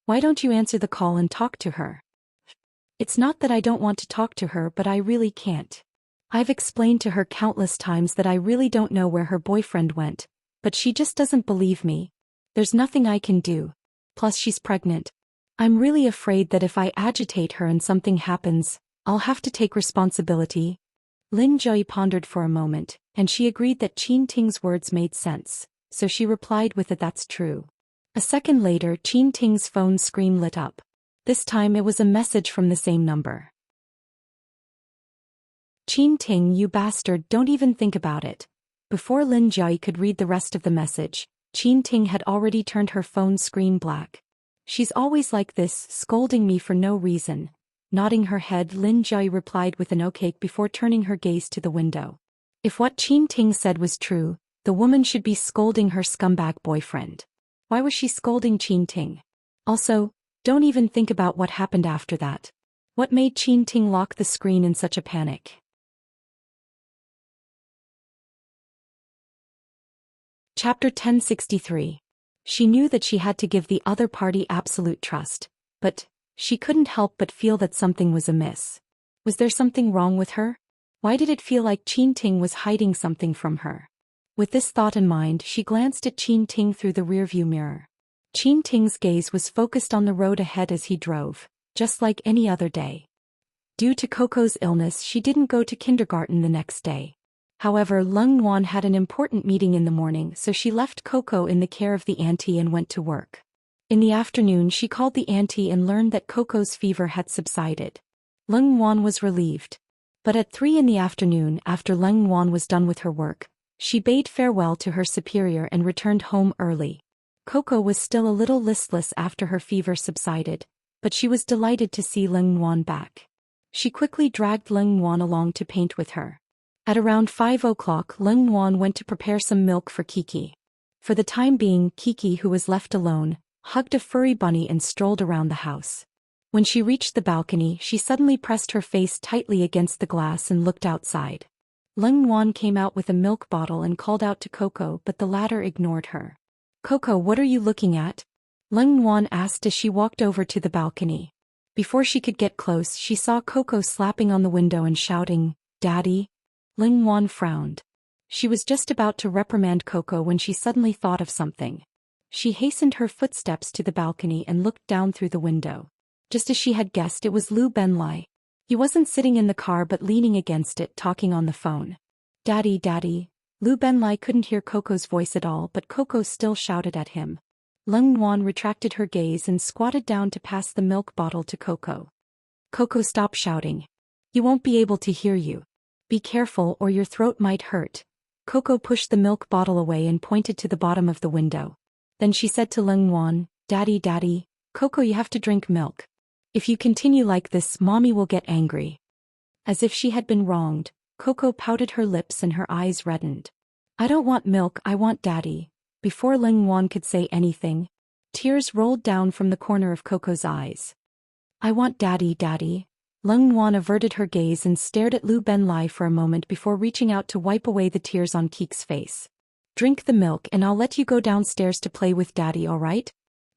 Why don't you answer the call and talk to her? It's not that I don't want to talk to her but I really can't. I've explained to her countless times that I really don't know where her boyfriend went, but she just doesn't believe me. There's nothing I can do. Plus she's pregnant. I'm really afraid that if I agitate her and something happens, I'll have to take responsibility. Lin Jui pondered for a moment, and she agreed that Enchanting's words made sense, so she replied with a "that's true." A second later Enchanting's phone screen lit up. This time it was a message from the same number. Enchanting, you bastard, don't even think about it. Before Lin Jui could read the rest of the message, Enchanting had already turned her phone screen black. She's always like this, scolding me for no reason. Nodding her head, Lin Jui replied with an okay before turning her gaze to the window. If what Enchanting said was true, the woman should be scolding her scumbag boyfriend. Why was she scolding Enchanting? Also, don't even think about what happened after that. What made Enchanting lock the screen in such a panic? Chapter 1063. She knew that she had to give the other party absolute trust, but she couldn't help but feel that something was amiss. Was there something wrong with her? Why did it feel like Enchanting was hiding something from her? With this thought in mind, she glanced at Enchanting through the rearview mirror. Enchanting's gaze was focused on the road ahead as he drove, just like any other day. Due to Coco's illness, she didn't go to kindergarten the next day. However, Lung Wan had an important meeting in the morning, so she left Coco in the care of the auntie and went to work. In the afternoon she called the auntie and learned that Coco's fever had subsided. Lung Wan was relieved. But at 3 in the afternoon, after Lung Wan was done with her work, she bade farewell to her superior and returned home early. Coco was still a little listless after her fever subsided, but she was delighted to see Lung Wan back. She quickly dragged Lung Wan along to paint with her. At around 5 o'clock, Lung Wan went to prepare some milk for Kiki. For the time being, Kiki, who was left alone, hugged a furry bunny and strolled around the house. When she reached the balcony, she suddenly pressed her face tightly against the glass and looked outside. Lung Wan came out with a milk bottle and called out to Coco, but the latter ignored her. Coco, what are you looking at? Lung Wan asked as she walked over to the balcony. Before she could get close, she saw Coco slapping on the window and shouting, "Daddy?" Lung Wan frowned. She was just about to reprimand Coco when she suddenly thought of something. She hastened her footsteps to the balcony and looked down through the window. Just as she had guessed, it was Lu Benlai. He wasn't sitting in the car but leaning against it, talking on the phone. "Daddy, Daddy." Lu Benlai couldn't hear Coco's voice at all, but Coco still shouted at him. Lung Wan retracted her gaze and squatted down to pass the milk bottle to Coco. "Coco, stop shouting. He won't be able to hear you. Be careful or your throat might hurt." Coco pushed the milk bottle away and pointed to the bottom of the window. Then she said to Lung Wan, "Daddy, Daddy, Coco, you have to drink milk. If you continue like this, Mommy will get angry." As if she had been wronged, Coco pouted her lips and her eyes reddened. "I don't want milk, I want Daddy." Before Lung Wan could say anything, tears rolled down from the corner of Coco's eyes. "I want Daddy, Daddy." Lung Wan averted her gaze and stared at Lu Benlai for a moment before reaching out to wipe away the tears on Keek's face. "Drink the milk and I'll let you go downstairs to play with Daddy, all right?"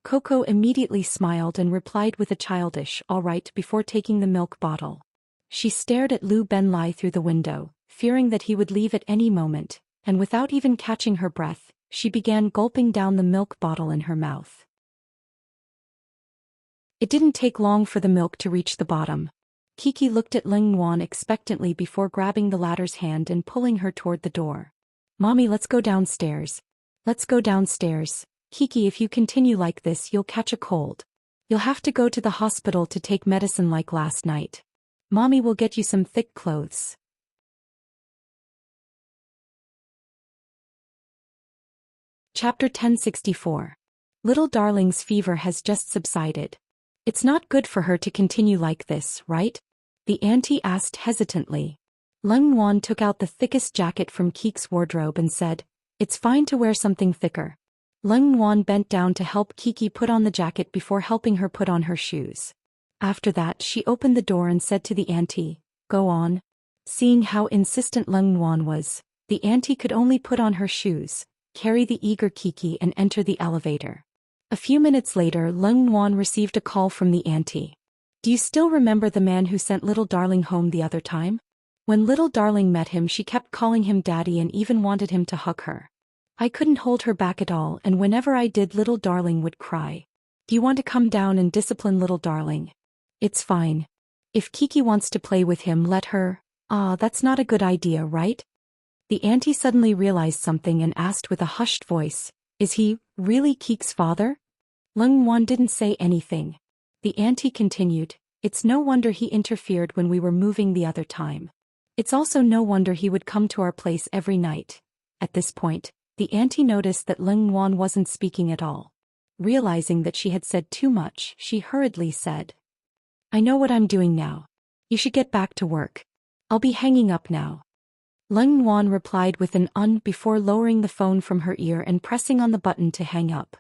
Coco immediately smiled and replied with a childish "all right" before taking the milk bottle. She stared at Lu Benlai through the window, fearing that he would leave at any moment, and without even catching her breath, she began gulping down the milk bottle in her mouth. It didn't take long for the milk to reach the bottom. Kiki looked at Ling Wan expectantly before grabbing the latter's hand and pulling her toward the door. Mommy, let's go downstairs. Let's go downstairs. Kiki, if you continue like this, you'll catch a cold. You'll have to go to the hospital to take medicine like last night. Mommy will get you some thick clothes. Chapter 1064. Little darling's fever has just subsided. It's not good for her to continue like this, right? The auntie asked hesitantly. Ling Wan took out the thickest jacket from Kiki's wardrobe and said, "It's fine to wear something thicker." Ling Wan bent down to help Kiki put on the jacket before helping her put on her shoes. After that, she opened the door and said to the auntie, "Go on." Seeing how insistent Ling Wan was, the auntie could only put on her shoes, carry the eager Kiki and enter the elevator. A few minutes later, Ling Wan received a call from the auntie. "Do you still remember the man who sent little darling home the other time? When little darling met him, she kept calling him daddy and even wanted him to hug her. I couldn't hold her back at all, and whenever I did, little darling would cry. Do you want to come down and discipline little darling? It's fine. If Kiki wants to play with him, let her." "Ah, that's not a good idea, right?" The auntie suddenly realized something and asked with a hushed voice, "Is he really Kiki's father?" Ling Wan didn't say anything. The auntie continued, "It's no wonder he interfered when we were moving the other time. It's also no wonder he would come to our place every night." At this point, the auntie noticed that Ling Wan wasn't speaking at all. Realizing that she had said too much, she hurriedly said, "I know what I'm doing now. You should get back to work. I'll be hanging up now." Ling Wan replied with an before lowering the phone from her ear and pressing on the button to hang up.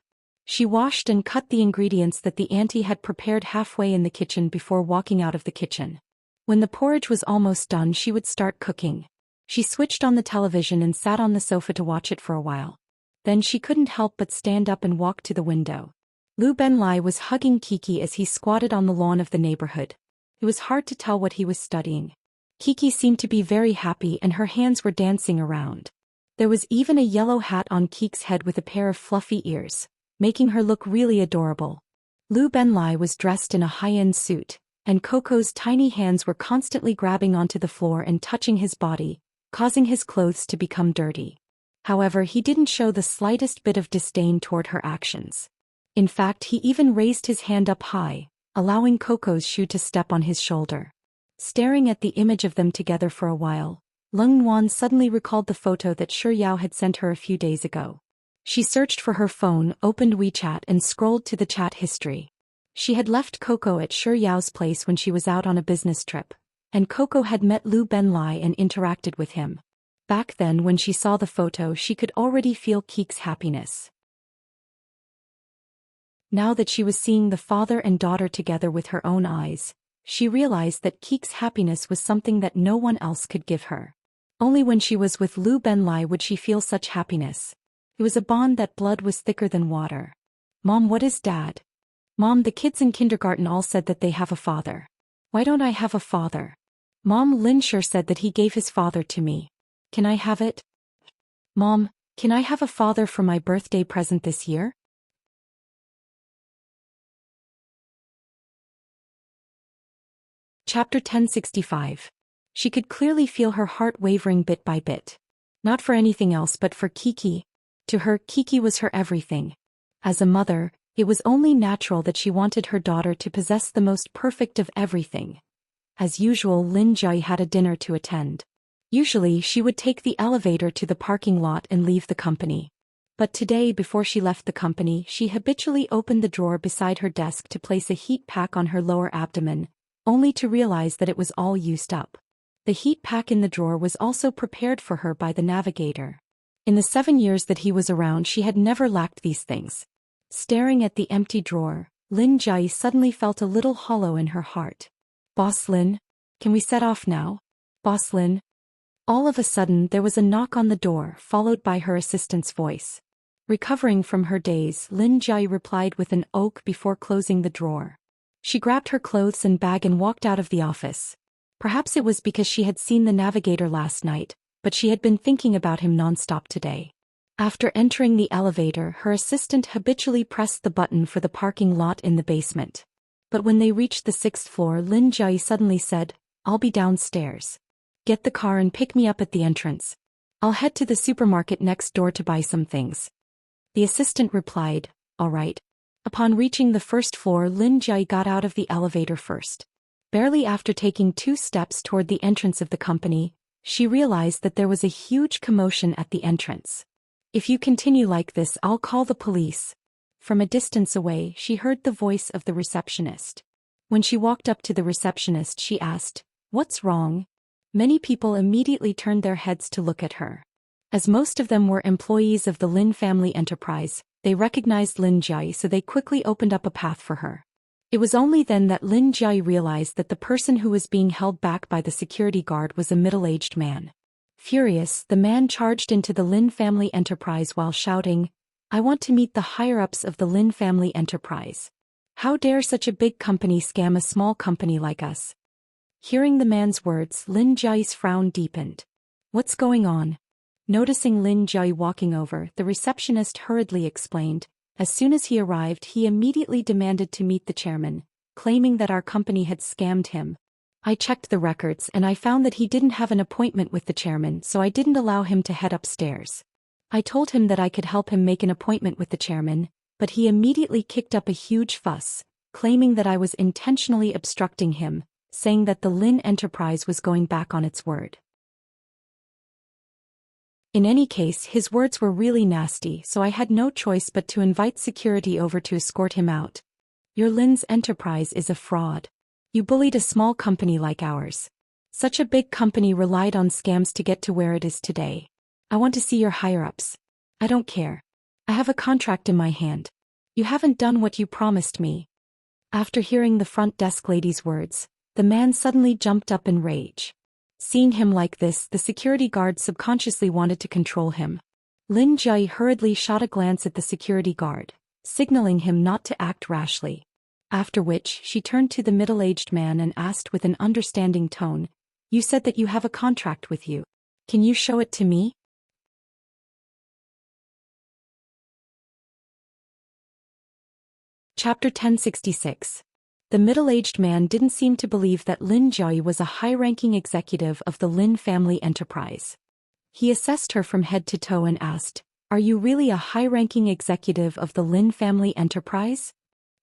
She washed and cut the ingredients that the auntie had prepared halfway in the kitchen before walking out of the kitchen. When the porridge was almost done, she would start cooking. She switched on the television and sat on the sofa to watch it for a while. Then she couldn't help but stand up and walk to the window. Lu Benlai was hugging Kiki as he squatted on the lawn of the neighborhood. It was hard to tell what he was studying. Kiki seemed to be very happy and her hands were dancing around. There was even a yellow hat on Kiki's head with a pair of fluffy ears, making her look really adorable. Lu Benlai was dressed in a high-end suit, and Coco's tiny hands were constantly grabbing onto the floor and touching his body, causing his clothes to become dirty. However, he didn't show the slightest bit of disdain toward her actions. In fact, he even raised his hand up high, allowing Coco's shoe to step on his shoulder. Staring at the image of them together for a while, Ling Wan suddenly recalled the photo that Shi Yao had sent her a few days ago. She searched for her phone, opened WeChat and scrolled to the chat history. She had left Coco at Shi Yao's place when she was out on a business trip, and Coco had met Lu Benlai and interacted with him. Back then, when she saw the photo, she could already feel Kiki's happiness. Now that she was seeing the father and daughter together with her own eyes, she realized that Kiki's happiness was something that no one else could give her. Only when she was with Lu Benlai would she feel such happiness. It was a bond that blood was thicker than water. "Mom, what is Dad?" "Mom, the kids in kindergarten all said that they have a father. Why don't I have a father?" "Mom, Lin sure said that he gave his father to me. Can I have it?" "Mom, can I have a father for my birthday present this year?" Chapter 1065. She could clearly feel her heart wavering bit by bit. Not for anything else but for Kiki. To her, Kiki was her everything. As a mother, it was only natural that she wanted her daughter to possess the most perfect of everything. As usual, Lin Jai had a dinner to attend. Usually, she would take the elevator to the parking lot and leave the company. But today, before she left the company, she habitually opened the drawer beside her desk to place a heat pack on her lower abdomen, only to realize that it was all used up. The heat pack in the drawer was also prepared for her by the navigator. In the 7 years that he was around, she had never lacked these things. Staring at the empty drawer, Lin Jai suddenly felt a little hollow in her heart. "Boss Lin? Can we set off now? Boss Lin?" All of a sudden, there was a knock on the door, followed by her assistant's voice. Recovering from her daze, Lin Jai replied with an oak before closing the drawer. She grabbed her clothes and bag and walked out of the office. Perhaps it was because she had seen the navigator last night, but she had been thinking about him nonstop today. After entering the elevator, her assistant habitually pressed the button for the parking lot in the basement. But when they reached the 6th floor, Lin Jai suddenly said, "I'll be downstairs. Get the car and pick me up at the entrance. I'll head to the supermarket next door to buy some things." The assistant replied, "All right." Upon reaching the 1st floor, Lin Jai got out of the elevator first. Barely after taking 2 steps toward the entrance of the company, she realized that there was a huge commotion at the entrance. "If you continue like this, I'll call the police." From a distance away, she heard the voice of the receptionist. When she walked up to the receptionist, she asked, "What's wrong?" Many people immediately turned their heads to look at her. As most of them were employees of the Lin family enterprise, they recognized Lin Jai, so they quickly opened up a path for her. It was only then that Lin Jai realized that the person who was being held back by the security guard was a middle-aged man. Furious, the man charged into the Lin family enterprise while shouting, "I want to meet the higher-ups of the Lin family enterprise. How dare such a big company scam a small company like us?" Hearing the man's words, Lin Jai's frown deepened. "What's going on?" Noticing Lin Jai walking over, the receptionist hurriedly explained. As soon as he arrived, he immediately demanded to meet the chairman, claiming that our company had scammed him. I checked the records and I found that he didn't have an appointment with the chairman, so I didn't allow him to head upstairs. I told him that I could help him make an appointment with the chairman, but he immediately kicked up a huge fuss, claiming that I was intentionally obstructing him, saying that the Lin enterprise was going back on its word. In any case, his words were really nasty, so I had no choice but to invite security over to escort him out. "Your Lin's enterprise is a fraud. You bullied a small company like ours. Such a big company relied on scams to get to where it is today. I want to see your higher-ups. I don't care. I have a contract in my hand. You haven't done what you promised me." After hearing the front desk lady's words, the man suddenly jumped up in rage. Seeing him like this, the security guard subconsciously wanted to control him. Lin Jai hurriedly shot a glance at the security guard, signaling him not to act rashly. After which, she turned to the middle-aged man and asked with an understanding tone, "You said that you have a contract with you. Can you show it to me?" Chapter 1066. The middle-aged man didn't seem to believe that Lin Jai was a high-ranking executive of the Lin family enterprise. He assessed her from head to toe and asked, "Are you really a high-ranking executive of the Lin family enterprise?"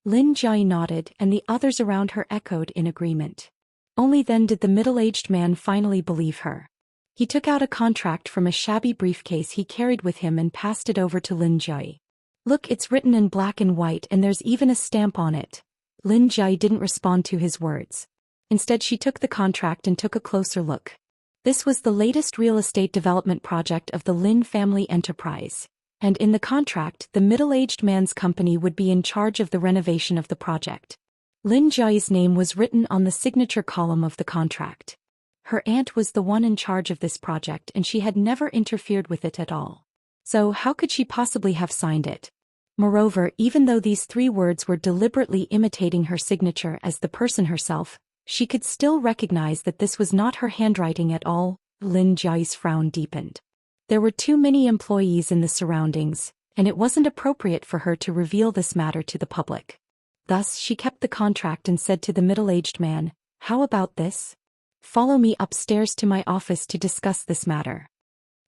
Lin Jai nodded and the others around her echoed in agreement. Only then did the middle-aged man finally believe her. He took out a contract from a shabby briefcase he carried with him and passed it over to Lin Jai. "Look, it's written in black and white and there's even a stamp on it." Lin Jai didn't respond to his words. Instead, she took the contract and took a closer look. This was the latest real estate development project of the Lin family enterprise, and in the contract, the middle-aged man's company would be in charge of the renovation of the project. Lin Jai's name was written on the signature column of the contract. Her aunt was the one in charge of this project and she had never interfered with it at all. So how could she possibly have signed it? Moreover, even though these 3 words were deliberately imitating her signature as the person herself, she could still recognize that this was not her handwriting at all. Lin Jai's frown deepened. There were too many employees in the surroundings, and it wasn't appropriate for her to reveal this matter to the public. Thus, she kept the contract and said to the middle-aged man, "How about this? Follow me upstairs to my office to discuss this matter."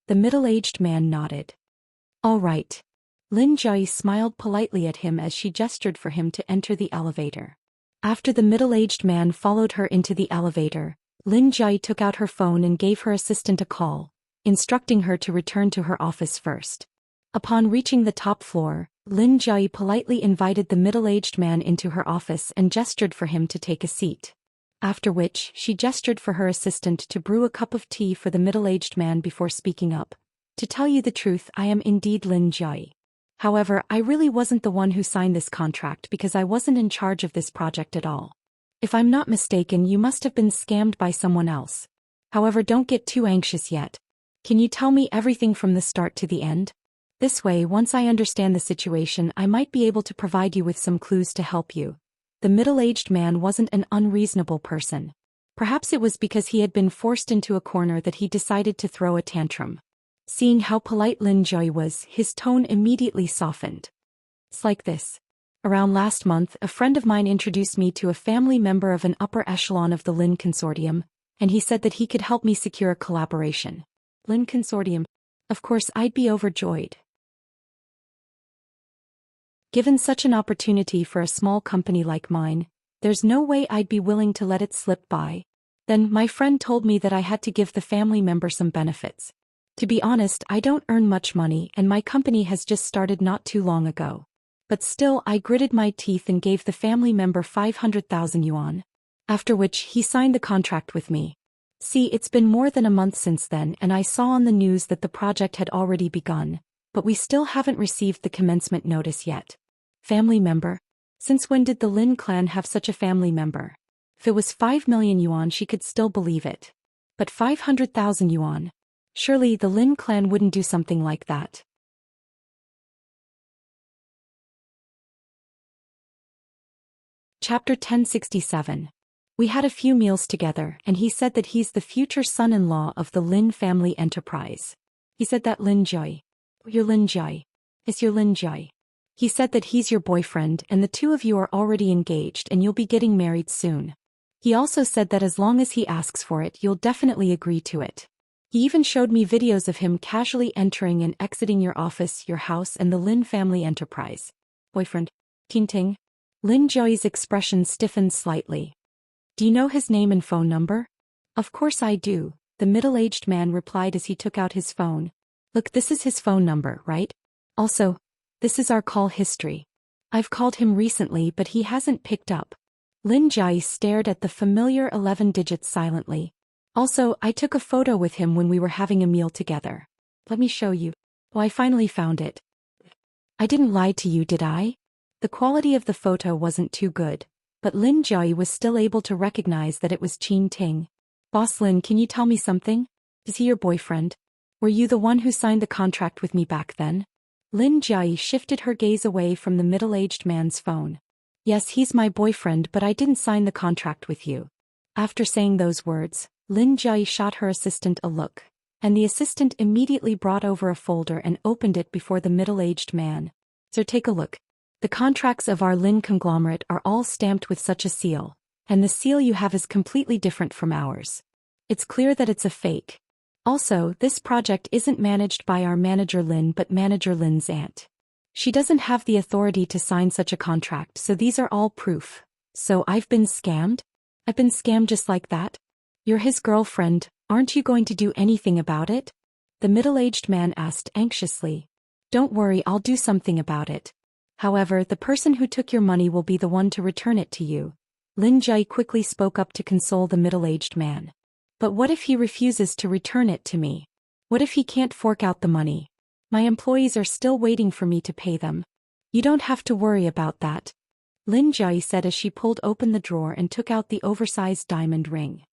The middle-aged man nodded. "All right." Lin Jai smiled politely at him as she gestured for him to enter the elevator. After the middle-aged man followed her into the elevator, Lin Jai took out her phone and gave her assistant a call, instructing her to return to her office first. Upon reaching the top floor, Lin Jai politely invited the middle-aged man into her office and gestured for him to take a seat. After which, she gestured for her assistant to brew a cup of tea for the middle-aged man before speaking up. "To tell you the truth, I am indeed Lin Jai. However, I really wasn't the one who signed this contract because I wasn't in charge of this project at all. If I'm not mistaken, you must have been scammed by someone else. However, don't get too anxious yet. Can you tell me everything from the start to the end? This way, once I understand the situation, I might be able to provide you with some clues to help you." The middle-aged man wasn't an unreasonable person. Perhaps it was because he had been forced into a corner that he decided to throw a tantrum. Seeing how polite Lin Jai was, his tone immediately softened. "It's like this. Around last month, a friend of mine introduced me to a family member of an upper echelon of the Lin Consortium, and he said that he could help me secure a collaboration. Lin Consortium. Of course, I'd be overjoyed. Given such an opportunity for a small company like mine, there's no way I'd be willing to let it slip by. Then, my friend told me that I had to give the family member some benefits. To be honest, I don't earn much money and my company has just started not too long ago. But still, I gritted my teeth and gave the family member 500,000 yuan. After which, he signed the contract with me. See, it's been more than a month since then and I saw on the news that the project had already begun, but we still haven't received the commencement notice yet. Family member? Since when did the Lin clan have such a family member? If it was 5 million yuan, she could still believe it. But 500,000 yuan? Surely the Lin clan wouldn't do something like that. Chapter 1067. We had a few meals together and he said that he's the future son-in-law of the Lin family enterprise. He said that Lin Joy. You're Lin Joy. It's your Lin Joy. He said that he's your boyfriend and the two of you are already engaged and you'll be getting married soon. He also said that as long as he asks for it, you'll definitely agree to it. He even showed me videos of him casually entering and exiting your office, your house, and the Lin family enterprise. Boyfriend. Enchanting. Lin Joy's expression stiffened slightly. Do you know his name and phone number? Of course I do, the middle-aged man replied as he took out his phone. Look, this is his phone number, right? Also, this is our call history. I've called him recently but he hasn't picked up. Lin Jai stared at the familiar 11 digits silently. Also, I took a photo with him when we were having a meal together. Let me show you. Oh, I finally found it. I didn't lie to you, did I? The quality of the photo wasn't too good, but Lin Jai was still able to recognize that it was Enchanting. Boss Lin, can you tell me something? Is he your boyfriend? Were you the one who signed the contract with me back then? Lin Jai shifted her gaze away from the middle-aged man's phone. Yes, he's my boyfriend, but I didn't sign the contract with you. After saying those words, Lin Jai shot her assistant a look, and the assistant immediately brought over a folder and opened it before the middle-aged man. So take a look. The contracts of our Lin conglomerate are all stamped with such a seal, and the seal you have is completely different from ours. It's clear that it's a fake. Also, this project isn't managed by our manager Lin but manager Lin's aunt. She doesn't have the authority to sign such a contract, so these are all proof. So I've been scammed? I've been scammed just like that? You're his girlfriend, aren't you going to do anything about it? The middle-aged man asked anxiously. Don't worry, I'll do something about it. However, the person who took your money will be the one to return it to you. Lin Jai quickly spoke up to console the middle-aged man. But what if he refuses to return it to me? What if he can't fork out the money? My employees are still waiting for me to pay them. You don't have to worry about that. Lin Jai said as she pulled open the drawer and took out the oversized diamond ring.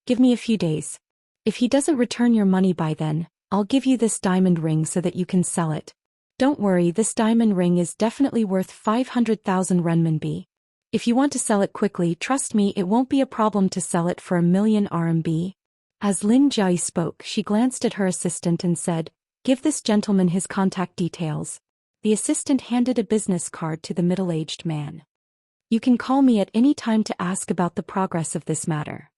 Give me a few days. If he doesn't return your money by then, I'll give you this diamond ring so that you can sell it. Don't worry, this diamond ring is definitely worth 500,000 renminbi. If you want to sell it quickly, trust me, it won't be a problem to sell it for 1,000,000 RMB. As Lin Jai spoke, she glanced at her assistant and said, Give this gentleman his contact details. The assistant handed a business card to the middle-aged man. You can call me at any time to ask about the progress of this matter.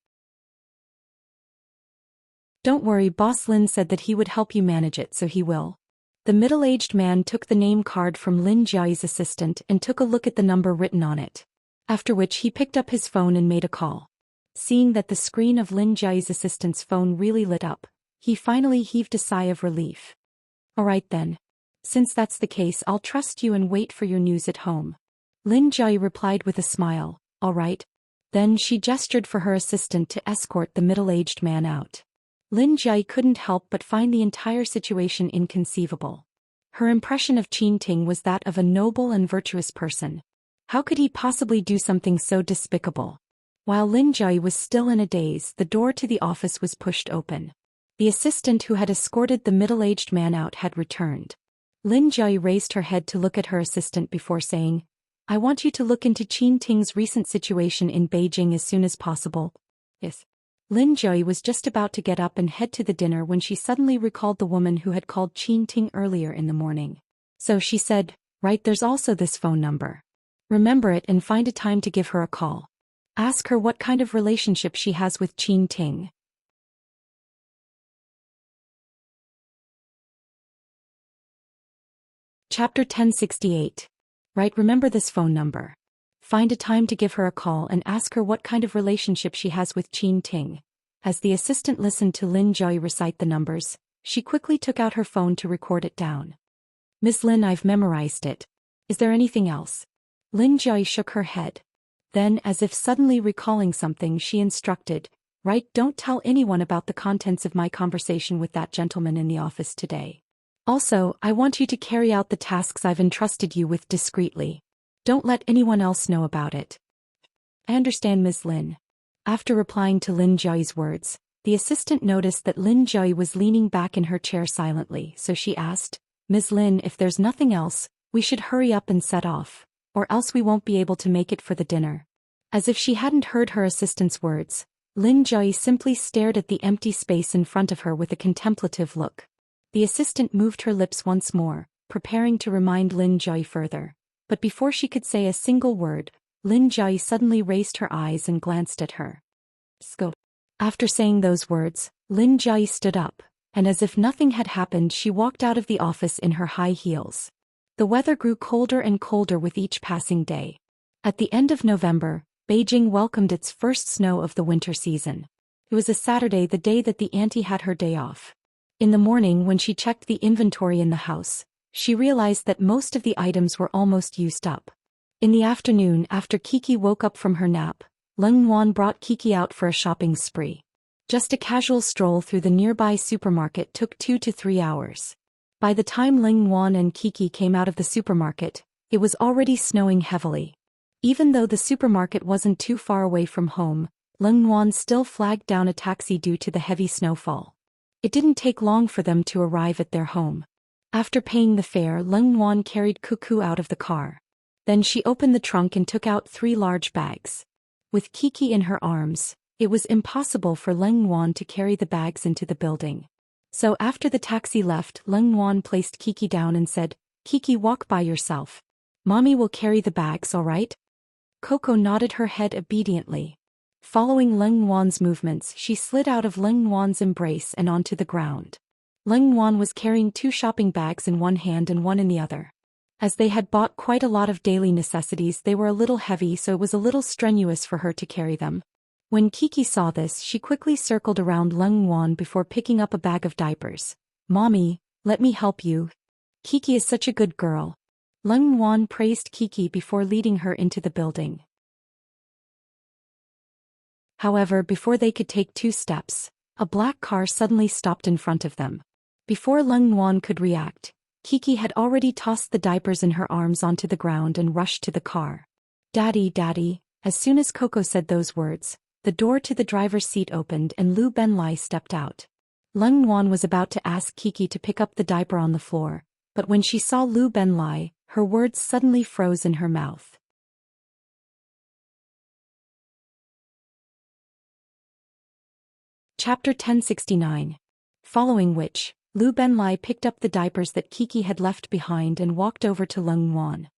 Don't worry, Boss Lin said that he would help you manage it, so he will. The middle-aged man took the name card from Lin Jai's assistant and took a look at the number written on it. After which he picked up his phone and made a call. Seeing that the screen of Lin Jai's assistant's phone really lit up, he finally heaved a sigh of relief. Alright then. Since that's the case, I'll trust you and wait for your news at home. Lin Jai replied with a smile. Alright. Then she gestured for her assistant to escort the middle-aged man out. Lin Jai couldn't help but find the entire situation inconceivable. Her impression of Enchanting was that of a noble and virtuous person. How could he possibly do something so despicable? While Lin Jai was still in a daze, the door to the office was pushed open. The assistant who had escorted the middle-aged man out had returned. Lin Jai raised her head to look at her assistant before saying, I want you to look into Enchanting's recent situation in Beijing as soon as possible. Yes. Lin Jai was just about to get up and head to the dinner when she suddenly recalled the woman who had called Enchanting earlier in the morning. So she said, Right, there's also this phone number. Remember it and find a time to give her a call. Ask her what kind of relationship she has with Enchanting. Chapter 1068. Right, remember this phone number. Find a time to give her a call and ask her what kind of relationship she has with Enchanting. As the assistant listened to Lin Joy recite the numbers, she quickly took out her phone to record it down. Miss Lin, I've memorized it. Is there anything else? Lin Joy shook her head. Then, as if suddenly recalling something, she instructed, right, don't tell anyone about the contents of my conversation with that gentleman in the office today. Also, I want you to carry out the tasks I've entrusted you with discreetly. Don't let anyone else know about it. I understand, Ms. Lin. After replying to Lin Joy's words, the assistant noticed that Lin Joy was leaning back in her chair silently, so she asked, Ms. Lin, if there's nothing else, we should hurry up and set off, or else we won't be able to make it for the dinner. As if she hadn't heard her assistant's words, Lin Joy simply stared at the empty space in front of her with a contemplative look. The assistant moved her lips once more, preparing to remind Lin Joy further. But before she could say a single word, Lin Joy suddenly raised her eyes and glanced at her. Scope. After saying those words, Lin Joy stood up, and as if nothing had happened, she walked out of the office in her high heels. The weather grew colder and colder with each passing day. At the end of November, Beijing welcomed its first snow of the winter season. It was a Saturday, the day that the auntie had her day off. In the morning, when she checked the inventory in the house, she realized that most of the items were almost used up. In the afternoon, after Kiki woke up from her nap, Leng Wan brought Kiki out for a shopping spree. Just a casual stroll through the nearby supermarket took 2 to 3 hours. By the time Leng Wan and Kiki came out of the supermarket, it was already snowing heavily. Even though the supermarket wasn't too far away from home, Leng Wan still flagged down a taxi due to the heavy snowfall. It didn't take long for them to arrive at their home. After paying the fare, Leng Wan carried Cuckoo out of the car. Then she opened the trunk and took out 3 large bags. With Kiki in her arms, it was impossible for Leng Wan to carry the bags into the building. So after the taxi left, Leng Wan placed Kiki down and said, Kiki, walk by yourself. Mommy will carry the bags, all right? Coco nodded her head obediently. Following Leng Wan's movements, she slid out of Leng Wan's embrace and onto the ground. Leng Wan was carrying 2 shopping bags in one hand and one in the other. As they had bought quite a lot of daily necessities, they were a little heavy, so it was a little strenuous for her to carry them. When Kiki saw this, she quickly circled around Leng Wan before picking up a bag of diapers. Mommy, let me help you. Kiki is such a good girl. Leng Wan praised Kiki before leading her into the building. However, before they could take 2 steps, a black car suddenly stopped in front of them. Before Leng Wan could react, Kiki had already tossed the diapers in her arms onto the ground and rushed to the car. Daddy, Daddy, as soon as Coco said those words, the door to the driver's seat opened and Lu Benlai stepped out. Leng Wan was about to ask Kiki to pick up the diaper on the floor, but when she saw Lu Benlai, her words suddenly froze in her mouth. Chapter 1069. Following which, Lu Benlai picked up the diapers that Kiki had left behind and walked over to Leng Wan.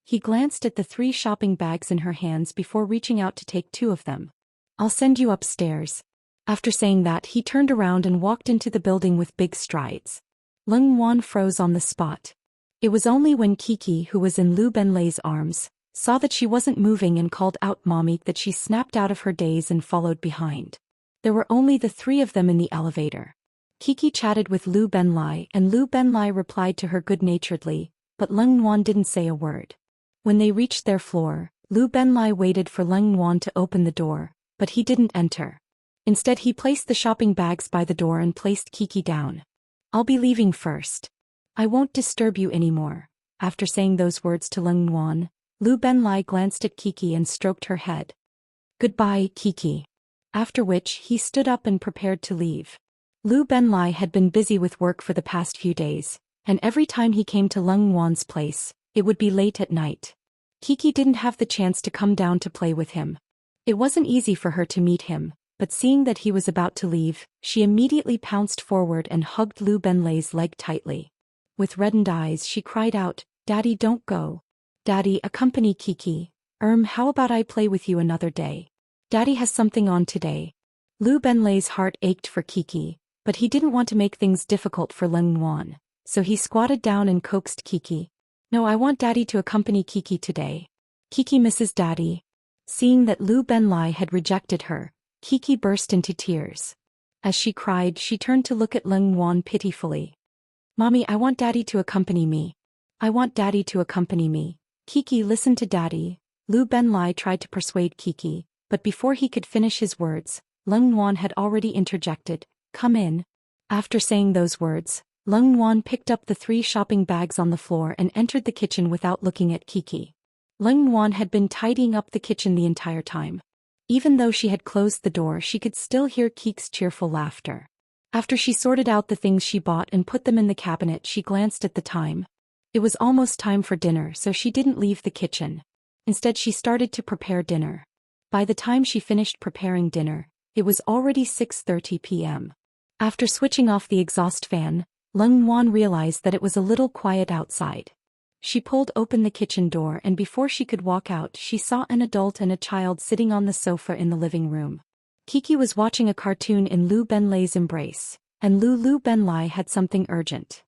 He glanced at the 3 shopping bags in her hands before reaching out to take 2 of them. I'll send you upstairs. After saying that, he turned around and walked into the building with big strides. Leng Wan froze on the spot. It was only when Kiki, who was in Lu Benlai's arms, saw that she wasn't moving and called out Mommy that she snapped out of her daze and followed behind. There were only the 3 of them in the elevator. Kiki chatted with Lu Benlai and Lu Benlai replied to her good-naturedly, but Leng Wan didn't say a word. When they reached their floor, Lu Benlai waited for Leng Wan to open the door, but he didn't enter. Instead, he placed the shopping bags by the door and placed Kiki down. I'll be leaving first. I won't disturb you anymore. After saying those words to Leng Wan, Lu Benlai glanced at Kiki and stroked her head. Goodbye, Kiki. After which, he stood up and prepared to leave. Lu Benlai had been busy with work for the past few days, and every time he came to Leng Wan's place, it would be late at night. Kiki didn't have the chance to come down to play with him. It wasn't easy for her to meet him, but seeing that he was about to leave, she immediately pounced forward and hugged Lu Benlai's leg tightly. With reddened eyes, she cried out, Daddy, don't go. Daddy, accompany Kiki. How about I play with you another day? Daddy has something on today. Lu Benlei's heart ached for Kiki, but he didn't want to make things difficult for Leng Yuan, so he squatted down and coaxed Kiki. No, I want Daddy to accompany Kiki today. Kiki misses Daddy. Seeing that Lu Benlei had rejected her, Kiki burst into tears. As she cried, she turned to look at Leng Yuan pitifully. Mommy, I want Daddy to accompany me. I want Daddy to accompany me. Kiki, listen to Daddy. Lu Benlei tried to persuade Kiki, but before he could finish his words, Leng Yuan had already interjected, come in. After saying those words, Leng Yuan picked up the 3 shopping bags on the floor and entered the kitchen without looking at Kiki. Leng Yuan had been tidying up the kitchen the entire time. Even though she had closed the door, she could still hear Kiki's cheerful laughter. After she sorted out the things she bought and put them in the cabinet, she glanced at the time. It was almost time for dinner, so she didn't leave the kitchen. Instead, she started to prepare dinner. By the time she finished preparing dinner, it was already 6:30 p.m. After switching off the exhaust fan, Leng Yuan realized that it was a little quiet outside. She pulled open the kitchen door, and before she could walk out, she saw an adult and a child sitting on the sofa in the living room. Kiki was watching a cartoon in Lu Benlei's embrace, and Lu Benlei had something urgent.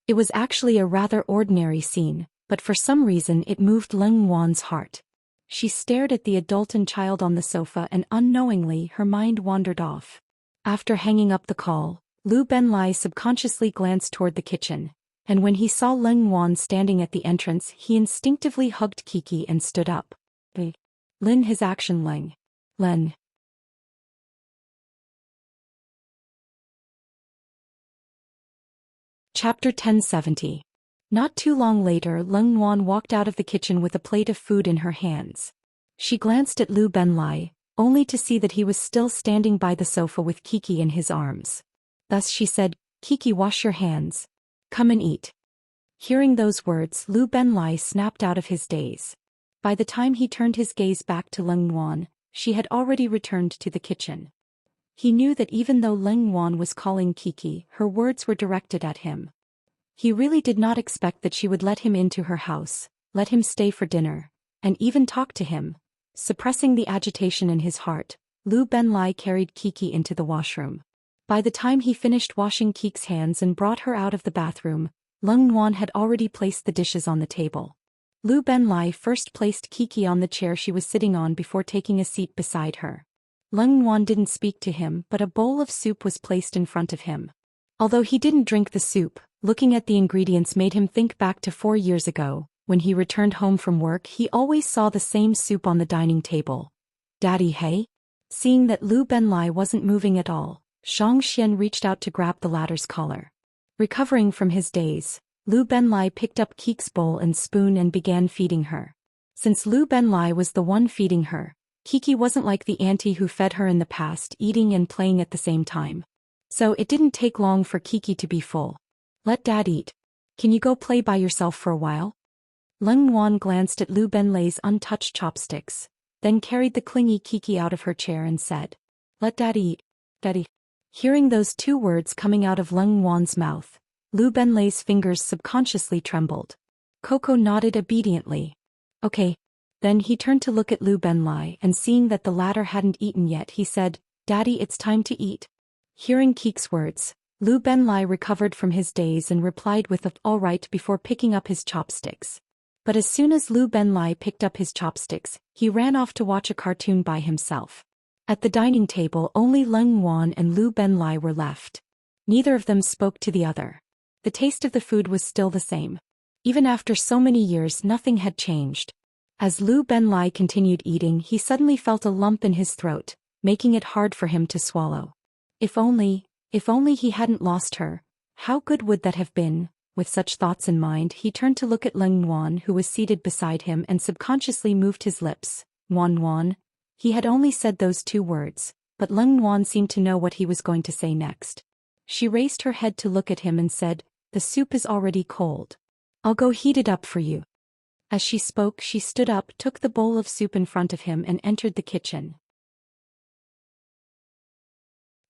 It was actually a rather ordinary scene, but for some reason it moved Leng Yuan's heart. She stared at the adult and child on the sofa, and unknowingly her mind wandered off. After hanging up the call, Lu Benlei subconsciously glanced toward the kitchen, and when he saw Leng Yuan standing at the entrance, he instinctively hugged Kiki and stood up. Lin his action Leng. Len. Chapter 1070. Not too long later, Leng Yuan walked out of the kitchen with a plate of food in her hands. She glanced at Lu Benlei, only to see that he was still standing by the sofa with Kiki in his arms. Thus she said, Kiki, wash your hands. Come and eat. Hearing those words, Lu Benlei snapped out of his daze. By the time he turned his gaze back to Leng Yuan, she had already returned to the kitchen. He knew that even though Leng Yuan was calling Kiki, her words were directed at him. He really did not expect that she would let him into her house, let him stay for dinner, and even talk to him. Suppressing the agitation in his heart, Lu Benlei carried Kiki into the washroom. By the time he finished washing Kiki's hands and brought her out of the bathroom, Leng Yuan had already placed the dishes on the table. Lu Benlei first placed Kiki on the chair she was sitting on before taking a seat beside her. Leng Yuan didn't speak to him, but a bowl of soup was placed in front of him. Although he didn't drink the soup, looking at the ingredients made him think back to 4 years ago. When he returned home from work, he always saw the same soup on the dining table. Daddy, hey? Seeing that Lu Benlei wasn't moving at all, Zhang Xian reached out to grab the latter's collar. Recovering from his daze, Lu Benlei picked up Kiki's bowl and spoon and began feeding her. Since Lu Benlei was the one feeding her, Kiki wasn't like the auntie who fed her in the past, eating and playing at the same time. So it didn't take long for Kiki to be full. Let Dad eat. Can you go play by yourself for a while? Leng Yuan glanced at Lu Benlei's untouched chopsticks, then carried the clingy Kiki out of her chair and said, Let Dad eat. Daddy. Hearing those 2 words coming out of Leng Yuan's mouth, Lu Benlei's fingers subconsciously trembled. Coco nodded obediently. Okay. Then he turned to look at Lu Benlei, and seeing that the latter hadn't eaten yet, he said, Daddy, it's time to eat. Hearing Kiki's words, Lu Benlei recovered from his daze and replied with a all right before picking up his chopsticks. But as soon as Lu Benlei picked up his chopsticks, he ran off to watch a cartoon by himself. At the dining table, only Leng Yuan and Lu Benlei were left. Neither of them spoke to the other. The taste of the food was still the same. Even after so many years, nothing had changed. As Lu Benlei continued eating, he suddenly felt a lump in his throat, making it hard for him to swallow. If only he hadn't lost her, how good would that have been? With such thoughts in mind, he turned to look at Leng Yuan, who was seated beside him, and subconsciously moved his lips. Yuan. He had only said those 2 words, but Leng Yuan seemed to know what he was going to say next. She raised her head to look at him and said, The soup is already cold. I'll go heat it up for you. As she spoke, she stood up, took the bowl of soup in front of him, and entered the kitchen.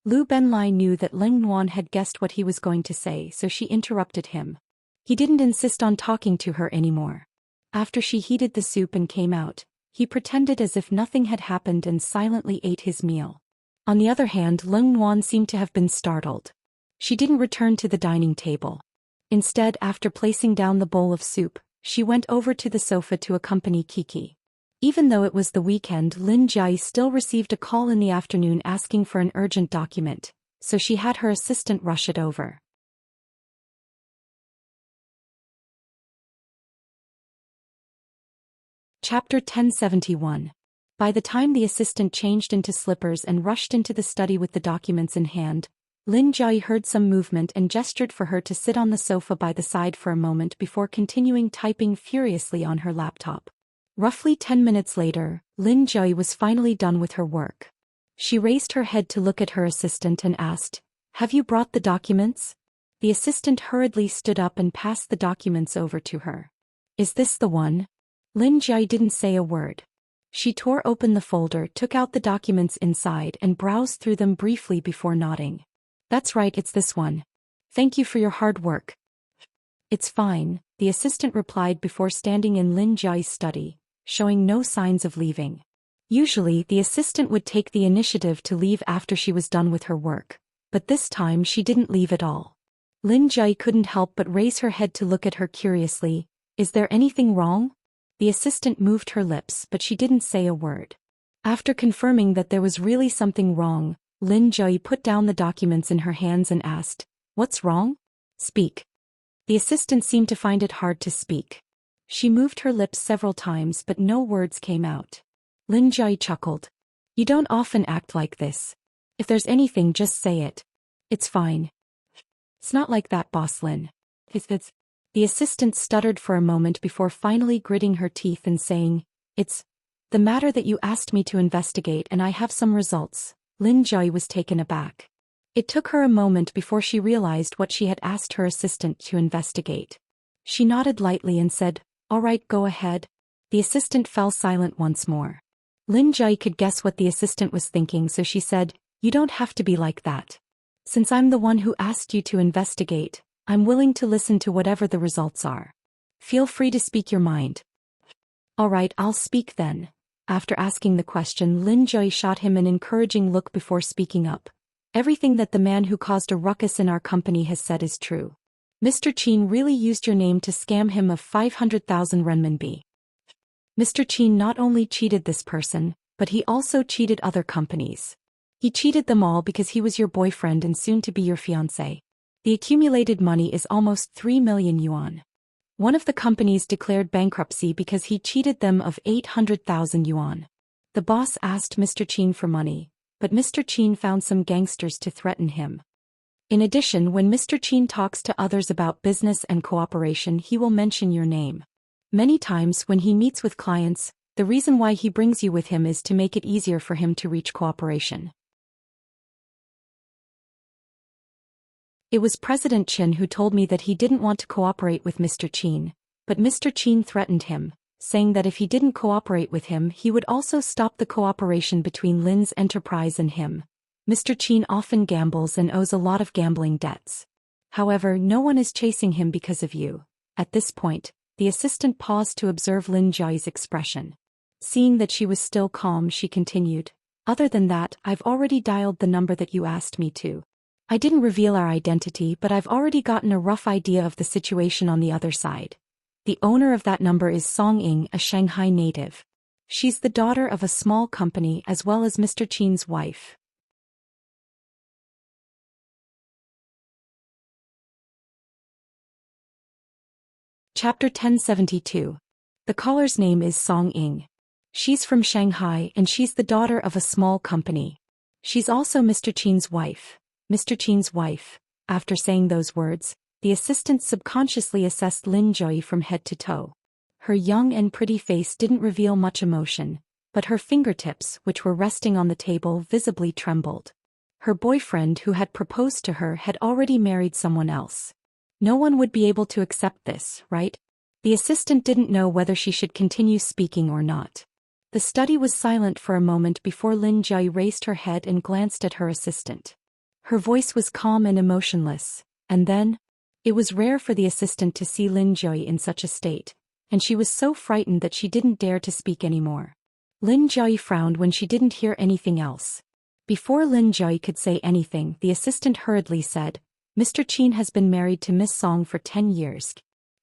Lu Benlei knew that Leng Yuan had guessed what he was going to say, so she interrupted him. He didn't insist on talking to her anymore. After she heated the soup and came out, he pretended as if nothing had happened and silently ate his meal. On the other hand, Lung Wan seemed to have been startled. She didn't return to the dining table. Instead, after placing down the bowl of soup, she went over to the sofa to accompany Kiki. Even though it was the weekend, Lin Jai still received a call in the afternoon asking for an urgent document, so she had her assistant rush it over. Chapter 1071. By the time the assistant changed into slippers and rushed into the study with the documents in hand, Lin Jai heard some movement and gestured for her to sit on the sofa by the side for a moment before continuing typing furiously on her laptop. Roughly 10 minutes later, Lin Jai was finally done with her work. She raised her head to look at her assistant and asked, "Have you brought the documents?" The assistant hurriedly stood up and passed the documents over to her. "Is this the one?" Lin Jai didn't say a word. She tore open the folder, took out the documents inside and browsed through them briefly before nodding. "That's right, it's this one. Thank you for your hard work." "It's fine," the assistant replied before standing in Lin Jai's study, showing no signs of leaving. Usually, the assistant would take the initiative to leave after she was done with her work, but this time she didn't leave at all. Lin Jai couldn't help but raise her head to look at her curiously. "Is there anything wrong?" The assistant moved her lips, but she didn't say a word. After confirming that there was really something wrong, Lin Jai put down the documents in her hands and asked, "What's wrong? Speak." The assistant seemed to find it hard to speak. She moved her lips several times but no words came out. Lin Jai chuckled. "You don't often act like this. If there's anything, just say it. It's fine." "It's not like that, Boss Lin. It's. The assistant stuttered for a moment before finally gritting her teeth and saying, "It's the matter that you asked me to investigate and I have some results." Lin Jai was taken aback. It took her a moment before she realized what she had asked her assistant to investigate. She nodded lightly and said, "All right, go ahead." The assistant fell silent once more. Lin Jai could guess what the assistant was thinking, so she said, "You don't have to be like that. Since I'm the one who asked you to investigate, I'm willing to listen to whatever the results are. Feel free to speak your mind." "All right, I'll speak then." After asking the question, Lin Jai shot him an encouraging look before speaking up. "Everything that the man who caused a ruckus in our company has said is true. Mr. Qin really used your name to scam him of 500,000 renminbi. Mr. Qin not only cheated this person, but he also cheated other companies. He cheated them all because he was your boyfriend and soon to be your fiancé. The accumulated money is almost 3 million yuan. One of the companies declared bankruptcy because he cheated them of 800,000 yuan. The boss asked Mr. Qin for money, but Mr. Qin found some gangsters to threaten him. In addition, when Mr. Qin talks to others about business and cooperation, he will mention your name. Many times when he meets with clients, the reason why he brings you with him is to make it easier for him to reach cooperation. It was President Chen who told me that he didn't want to cooperate with Mr. Qin, but Mr. Qin threatened him, saying that if he didn't cooperate with him, he would also stop the cooperation between Lin's enterprise and him. Mr. Qin often gambles and owes a lot of gambling debts. However, no one is chasing him because of you." At this point, the assistant paused to observe Lin Jai's expression. Seeing that she was still calm, she continued, "Other than that, I've already dialed the number that you asked me to. I didn't reveal our identity, but I've already gotten a rough idea of the situation on the other side. The owner of that number is Song Ying, a Shanghai native. She's the daughter of a small company as well as Mr. Qin's wife." Chapter 1072. The caller's name is Song Ying. She's from Shanghai and she's the daughter of a small company. She's also Mr. Qin's wife. Mr. Qin's wife. After saying those words, the assistant subconsciously assessed Lin Jai from head to toe. Her young and pretty face didn't reveal much emotion, but her fingertips, which were resting on the table, visibly trembled. Her boyfriend who had proposed to her had already married someone else. No one would be able to accept this, right? The assistant didn't know whether she should continue speaking or not. The study was silent for a moment before Lin Jai raised her head and glanced at her assistant. Her voice was calm and emotionless, and then, It was rare for the assistant to see Lin Jui in such a state, and she was so frightened that she didn't dare to speak anymore. Lin Jui frowned when she didn't hear anything else. Before Lin Jui could say anything, the assistant hurriedly said, Mr. Qin has been married to Miss Song for 10 years.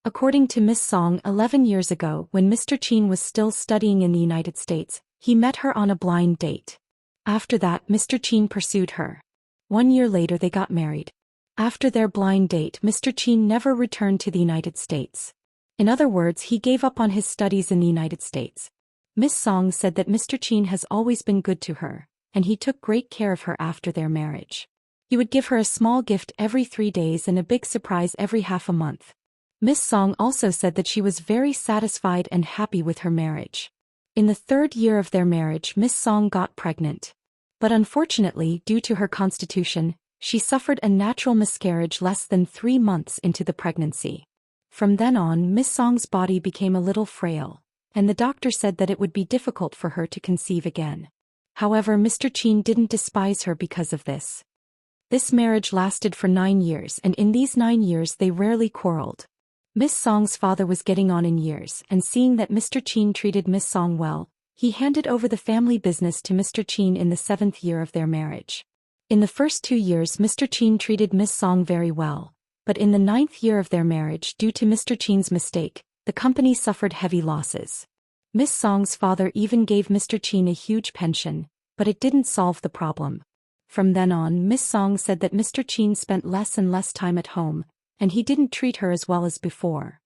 According to Miss Song, 11 years ago, when Mr. Qin was still studying in the United States, he met her on a blind date. After that, Mr. Qin pursued her. 1 year later they got married. After their blind date, Mr. Qin never returned to the United States. In other words, he gave up on his studies in the United States. Miss Song said that Mr. Qin has always been good to her, and he took great care of her after their marriage. He would give her a small gift every 3 days and a big surprise every half a month. Miss Song also said that she was very satisfied and happy with her marriage. In the 3rd year of their marriage, Miss Song got pregnant. But unfortunately, due to her constitution, she suffered a natural miscarriage less than 3 months into the pregnancy. From then on, Miss Song's body became a little frail, and the doctor said that it would be difficult for her to conceive again. However, Mr. Qin didn't despise her because of this. This marriage lasted for 9 years, and in these 9 years they rarely quarreled. Miss Song's father was getting on in years, and seeing that Mr. Qin treated Miss Song well, he handed over the family business to Mr. Qin in the 7th year of their marriage. In the first 2 years, Mr. Qin treated Miss Song very well, but in the 9th year of their marriage, due to Mr. Qin's mistake, the company suffered heavy losses. Miss Song's father even gave Mr. Qin a huge pension, but it didn't solve the problem. From then on, Miss Song said that Mr. Qin spent less and less time at home, and he didn't treat her as well as before.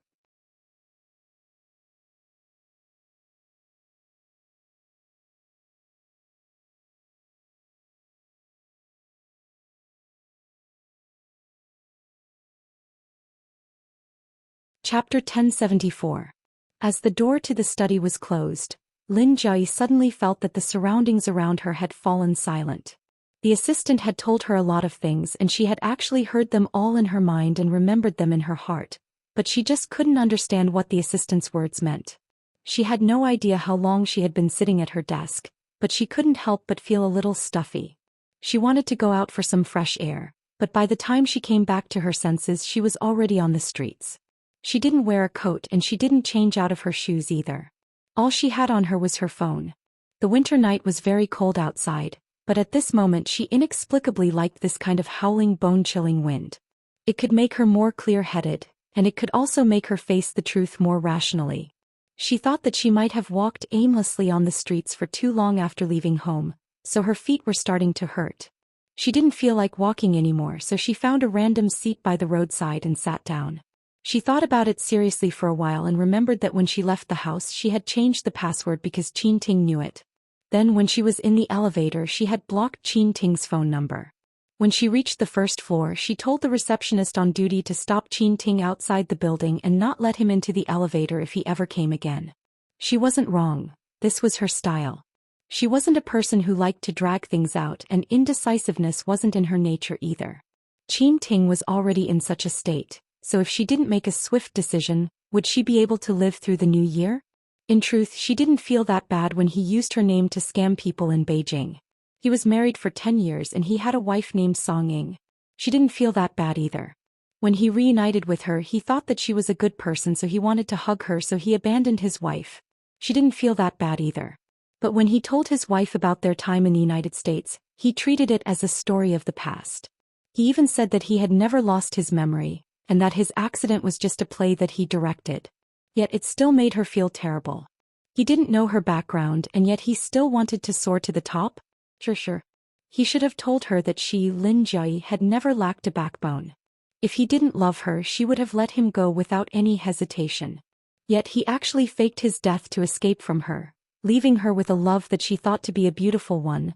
Chapter 1074. As the door to the study was closed, Lin Jui suddenly felt that the surroundings around her had fallen silent. The assistant had told her a lot of things and she had actually heard them all in her mind and remembered them in her heart, but she just couldn't understand what the assistant's words meant. She had no idea how long she had been sitting at her desk, but she couldn't help but feel a little stuffy. She wanted to go out for some fresh air, but by the time she came back to her senses, she was already on the streets. She didn't wear a coat and she didn't change out of her shoes either. All she had on her was her phone. The winter night was very cold outside, but at this moment she inexplicably liked this kind of howling, bone-chilling wind. It could make her more clear-headed, and it could also make her face the truth more rationally. She thought that she might have walked aimlessly on the streets for too long after leaving home, so her feet were starting to hurt. She didn't feel like walking anymore, so she found a random seat by the roadside and sat down. She thought about it seriously for a while and remembered that when she left the house she had changed the password because Enchanting knew it. Then when she was in the elevator she had blocked Enchanting's phone number. When she reached the first floor she told the receptionist on duty to stop Enchanting outside the building and not let him into the elevator if he ever came again. She wasn't wrong, this was her style. She wasn't a person who liked to drag things out, and indecisiveness wasn't in her nature either. Enchanting was already in such a state. So if she didn't make a swift decision, would she be able to live through the new year? In truth, she didn't feel that bad when he used her name to scam people in Beijing. He was married for 10 years and he had a wife named Song Ying. She didn't feel that bad either. When he reunited with her, he thought that she was a good person, so he wanted to hug her, so he abandoned his wife. She didn't feel that bad either. But when he told his wife about their time in the United States, he treated it as a story of the past. He even said that he had never lost his memory, and that his accident was just a play that he directed. Yet it still made her feel terrible. He didn't know her background and yet he still wanted to soar to the top? Sure. He should have told her that she, Lin Jui, had never lacked a backbone. If he didn't love her she would have let him go without any hesitation. Yet he actually faked his death to escape from her, leaving her with a love that she thought to be a beautiful one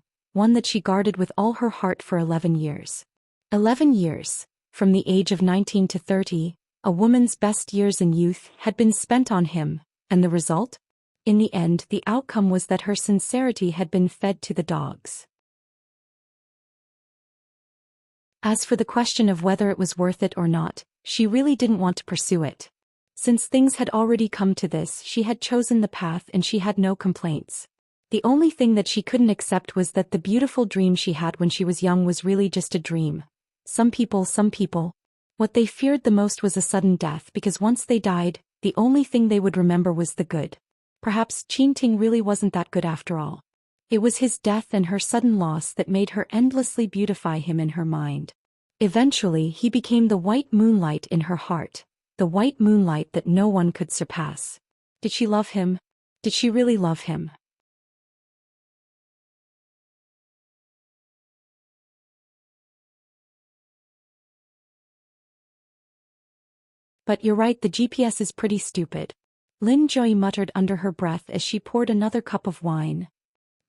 that she guarded with all her heart for 11 years. 11 years. From the age of 19 to 30, a woman's best years in youth had been spent on him, and the result? In the end, the outcome was that her sincerity had been fed to the dogs. As for the question of whether it was worth it or not, she really didn't want to pursue it. Since things had already come to this, she had chosen the path and she had no complaints. The only thing that she couldn't accept was that the beautiful dream she had when she was young was really just a dream. Some people. What they feared the most was a sudden death because once they died, the only thing they would remember was the good. Perhaps Enchanting really wasn't that good after all. It was his death and her sudden loss that made her endlessly beautify him in her mind. Eventually he became the white moonlight in her heart, the white moonlight that no one could surpass. Did she love him? Did she really love him? But you're right, the GPS is pretty stupid. Lin Joy muttered under her breath as she poured another cup of wine.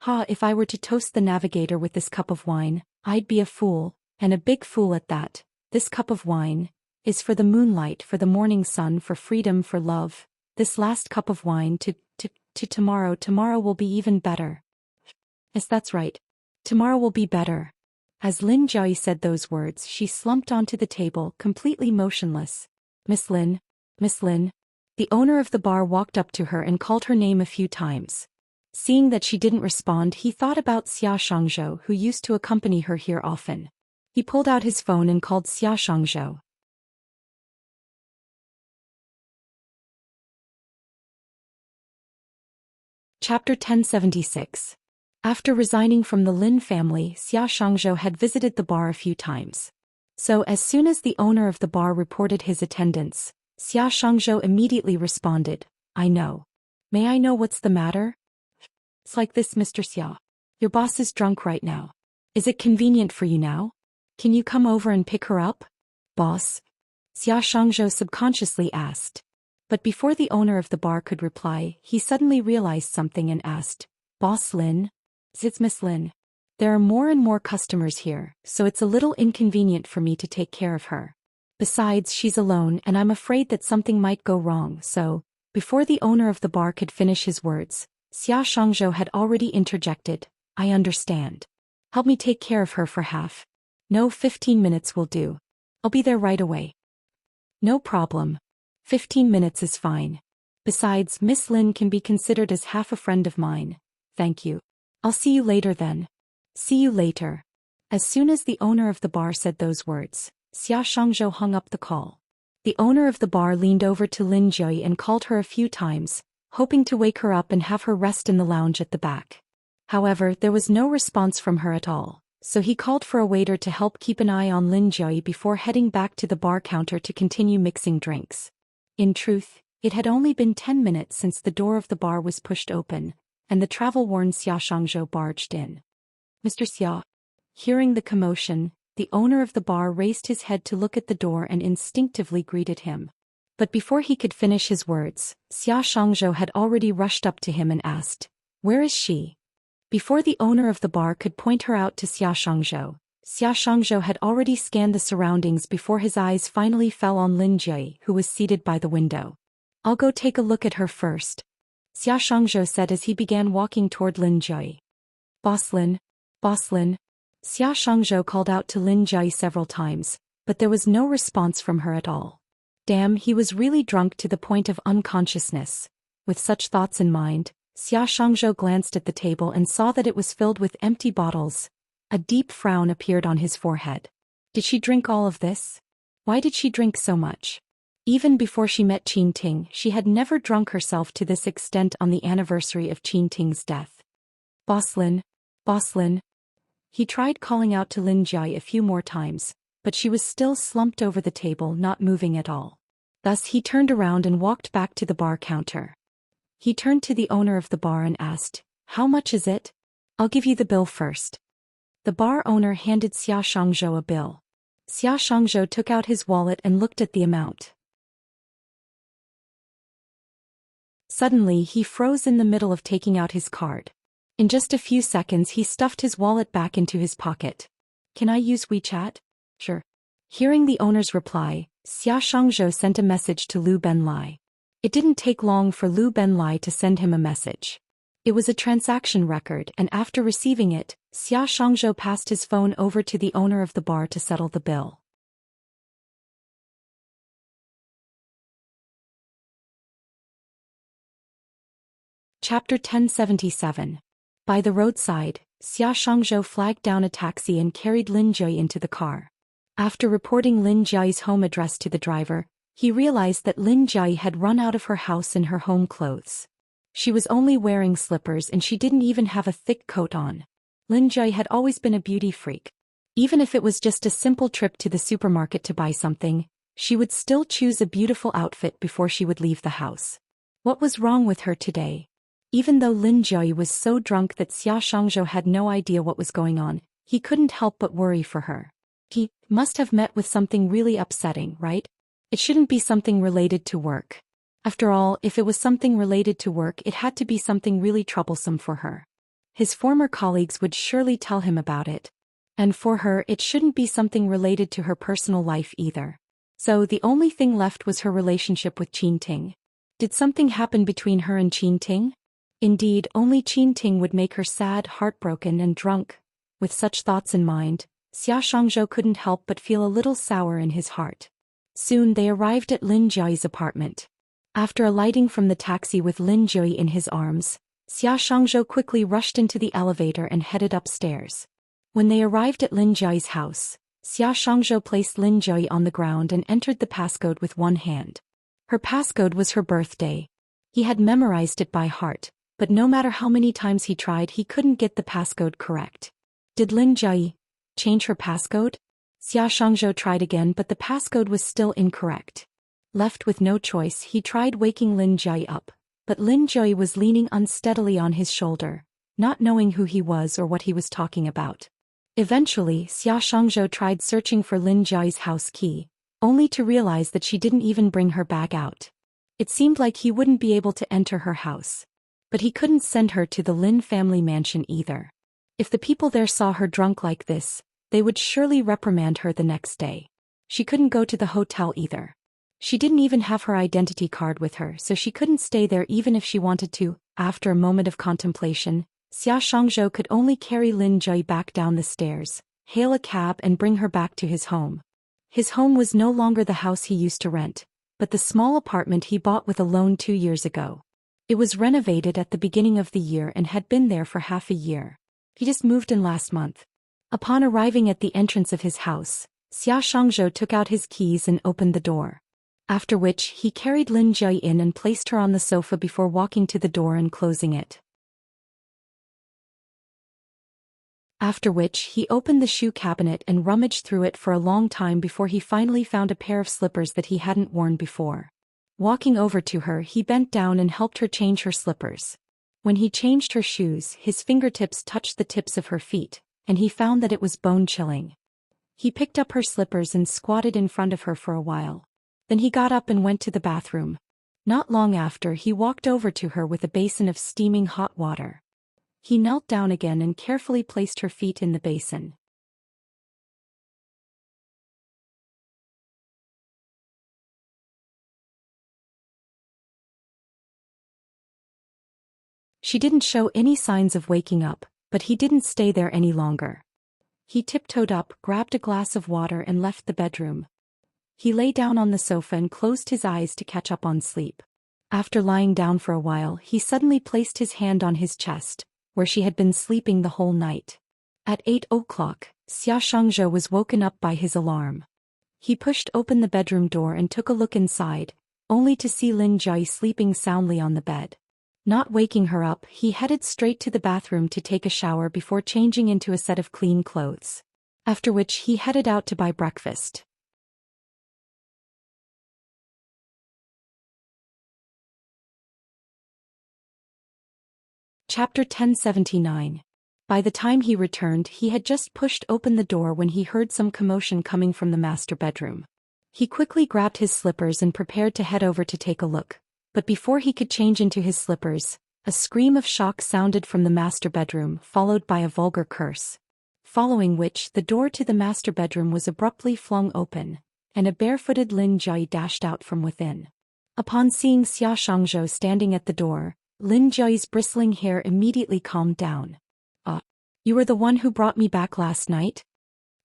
If I were to toast the navigator with this cup of wine, I'd be a fool, and a big fool at that. This cup of wine is for the moonlight, for the morning sun, for freedom, for love. This last cup of wine to tomorrow. Tomorrow will be even better. Yes, that's right. Tomorrow will be better. As Lin Joy said those words, she slumped onto the table, completely motionless. Miss Lin, Miss Lin. The owner of the bar walked up to her and called her name a few times. Seeing that she didn't respond, he thought about Xia Shangzhou, who used to accompany her here often. He pulled out his phone and called Xia Shangzhou. Chapter 1076. After resigning from the Lin family, Xia Shangzhou had visited the bar a few times. So as soon as the owner of the bar reported his attendance, Xia Shangzhou immediately responded, I know. May I know what's the matter? It's like this, Mr. Xia. Your boss is drunk right now. Is it convenient for you now? Can you come over and pick her up? Boss? Xia Shangzhou subconsciously asked. But before the owner of the bar could reply, he suddenly realized something and asked, Boss Lin? It's Miss Lin. There are more and more customers here, so it's a little inconvenient for me to take care of her. Besides, she's alone and I'm afraid that something might go wrong, so, before the owner of the bar could finish his words, Xia Shangzhou had already interjected, I understand. Help me take care of her for half. No, 15 minutes will do. I'll be there right away. No problem. 15 minutes is fine. Besides, Miss Lin can be considered as half a friend of mine. Thank you. I'll see you later then. See you later. As soon as the owner of the bar said those words, Xia Shangzhou hung up the call. The owner of the bar leaned over to Lin Joy and called her a few times, hoping to wake her up and have her rest in the lounge at the back. However, there was no response from her at all, so he called for a waiter to help keep an eye on Lin Joy before heading back to the bar counter to continue mixing drinks. In truth, it had only been 10 minutes since the door of the bar was pushed open, and the travel-worn Xia Shangzhou barged in. Mr. Xia. Hearing the commotion, the owner of the bar raised his head to look at the door and instinctively greeted him. But before he could finish his words, Xia Shangzhou had already rushed up to him and asked, Where is she? Before the owner of the bar could point her out to Xia Shangzhou had already scanned the surroundings before his eyes finally fell on Lin Jie, who was seated by the window. I'll go take a look at her first, Xia Shangzhou said as he began walking toward Lin Jie. Boss Lin. Xia Shangzhou called out to Lin Jie several times, but there was no response from her at all. Damn, he was really drunk to the point of unconsciousness. With such thoughts in mind, Xia Shangzhou glanced at the table and saw that it was filled with empty bottles. A deep frown appeared on his forehead. Did she drink all of this? Why did she drink so much? Even before she met Enchanting, she had never drunk herself to this extent on the anniversary of Enchanting's death. Boss Lin. He tried calling out to Lin Jie a few more times, but she was still slumped over the table, not moving at all. Thus he turned around and walked back to the bar counter. He turned to the owner of the bar and asked, How much is it? I'll give you the bill first. The bar owner handed Xia Shangzhou a bill. Xia Shangzhou took out his wallet and looked at the amount. Suddenly he froze in the middle of taking out his card. In just a few seconds he stuffed his wallet back into his pocket. Can I use WeChat? Sure. Hearing the owner's reply, Xia Shangzhou sent a message to Lu Benlai. It didn't take long for Lu Benlai to send him a message. It was a transaction record, and after receiving it, Xia Shangzhou passed his phone over to the owner of the bar to settle the bill. Chapter 1077. By the roadside, Xia Shangzhou flagged down a taxi and carried Lin Jie into the car. After reporting Lin Jia's home address to the driver, he realized that Lin Jia had run out of her house in her home clothes. She was only wearing slippers and she didn't even have a thick coat on. Lin Jia had always been a beauty freak. Even if it was just a simple trip to the supermarket to buy something, she would still choose a beautiful outfit before she would leave the house. What was wrong with her today? Even though Lin Jia was so drunk that Xia Shangzhou had no idea what was going on, he couldn't help but worry for her. He must have met with something really upsetting, right? It shouldn't be something related to work. After all, if it was something related to work, it had to be something really troublesome for her. His former colleagues would surely tell him about it. And for her, it shouldn't be something related to her personal life either. So the only thing left was her relationship with Enchanting. Did something happen between her and Enchanting? Indeed, only Enchanting would make her sad, heartbroken, and drunk. With such thoughts in mind, Xia Shangzhou couldn't help but feel a little sour in his heart. Soon they arrived at Lin Jia's apartment. After alighting from the taxi with Lin Jia in his arms, Xia Shangzhou quickly rushed into the elevator and headed upstairs. When they arrived at Lin Jia's house, Xia Shangzhou placed Lin Jia on the ground and entered the passcode with one hand. Her passcode was her birthday. He had memorized it by heart, but no matter how many times he tried, he couldn't get the passcode correct. Did Lin Jia change her passcode? Xia Shangzhou tried again, but the passcode was still incorrect. Left with no choice, he tried waking Lin Jia up, but Lin Jia was leaning unsteadily on his shoulder, not knowing who he was or what he was talking about. Eventually, Xia Shangzhou tried searching for Lin Jia's house key, only to realize that she didn't even bring her bag out. It seemed like he wouldn't be able to enter her house. But he couldn't send her to the Lin family mansion either. If the people there saw her drunk like this, they would surely reprimand her the next day. She couldn't go to the hotel either. She didn't even have her identity card with her, so she couldn't stay there even if she wanted to. After a moment of contemplation, Xia Shangzhou could only carry Lin Jia back down the stairs, hail a cab and bring her back to his home. His home was no longer the house he used to rent, but the small apartment he bought with a loan 2 years ago. It was renovated at the beginning of the year and had been there for half a year. He just moved in last month. Upon arriving at the entrance of his house, Xia Shangzhou took out his keys and opened the door. After which, he carried Lin Jia in and placed her on the sofa before walking to the door and closing it. After which, he opened the shoe cabinet and rummaged through it for a long time before he finally found a pair of slippers that he hadn't worn before. Walking over to her, he bent down and helped her change her slippers. When he changed her shoes, his fingertips touched the tips of her feet, and he found that it was bone-chilling. He picked up her slippers and squatted in front of her for a while. Then he got up and went to the bathroom. Not long after, he walked over to her with a basin of steaming hot water. He knelt down again and carefully placed her feet in the basin. She didn't show any signs of waking up, but he didn't stay there any longer. He tiptoed up, grabbed a glass of water and left the bedroom. He lay down on the sofa and closed his eyes to catch up on sleep. After lying down for a while, he suddenly placed his hand on his chest, where she had been sleeping the whole night. At 8 o'clock, Xia Shangzhou was woken up by his alarm. He pushed open the bedroom door and took a look inside, only to see Lin Jia sleeping soundly on the bed. Not waking her up, he headed straight to the bathroom to take a shower before changing into a set of clean clothes. After which he headed out to buy breakfast. Chapter 1079. By the time he returned, he had just pushed open the door when he heard some commotion coming from the master bedroom. He quickly grabbed his slippers and prepared to head over to take a look. But before he could change into his slippers, a scream of shock sounded from the master bedroom, followed by a vulgar curse. Following which, the door to the master bedroom was abruptly flung open, and a barefooted Lin Jia dashed out from within. Upon seeing Xia Shangzhou standing at the door, Lin Jia's bristling hair immediately calmed down. You were the one who brought me back last night?"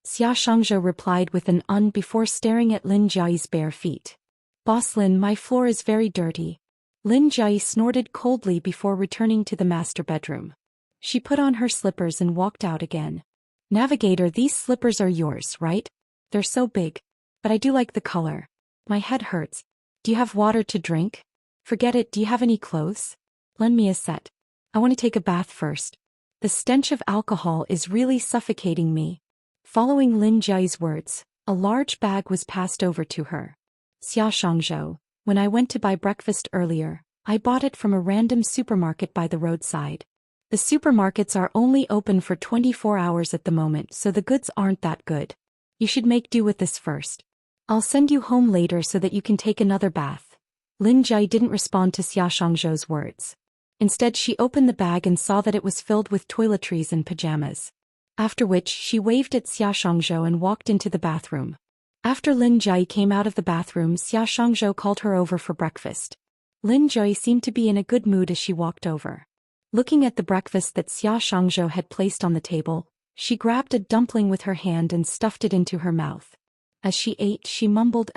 Xia Shangzhou replied with an before staring at Lin Jia's bare feet. "Boss Lin, my floor is very dirty." Lin Jia snorted coldly before returning to the master bedroom. She put on her slippers and walked out again. "Navigator, these slippers are yours, right?" They're so big. But I do like the color. My head hurts. Do you have water to drink? Forget it, do you have any clothes? Lend me a set. I want to take a bath first. The stench of alcohol is really suffocating me. Following Lin Jia's words, a large bag was passed over to her. Xia Shangzhou, when I went to buy breakfast earlier, I bought it from a random supermarket by the roadside. The supermarkets are only open for 24 hours at the moment, so the goods aren't that good. You should make do with this first. I'll send you home later so that you can take another bath. Lin Jia didn't respond to Xia Shangzhou's words. Instead, she opened the bag and saw that it was filled with toiletries and pajamas. After which, she waved at Xia Shangzhou and walked into the bathroom. After Lin Jia came out of the bathroom, Xia Shangzhou called her over for breakfast. Lin Jia seemed to be in a good mood as she walked over. Looking at the breakfast that Xia Shangzhou had placed on the table, she grabbed a dumpling with her hand and stuffed it into her mouth. As she ate, she mumbled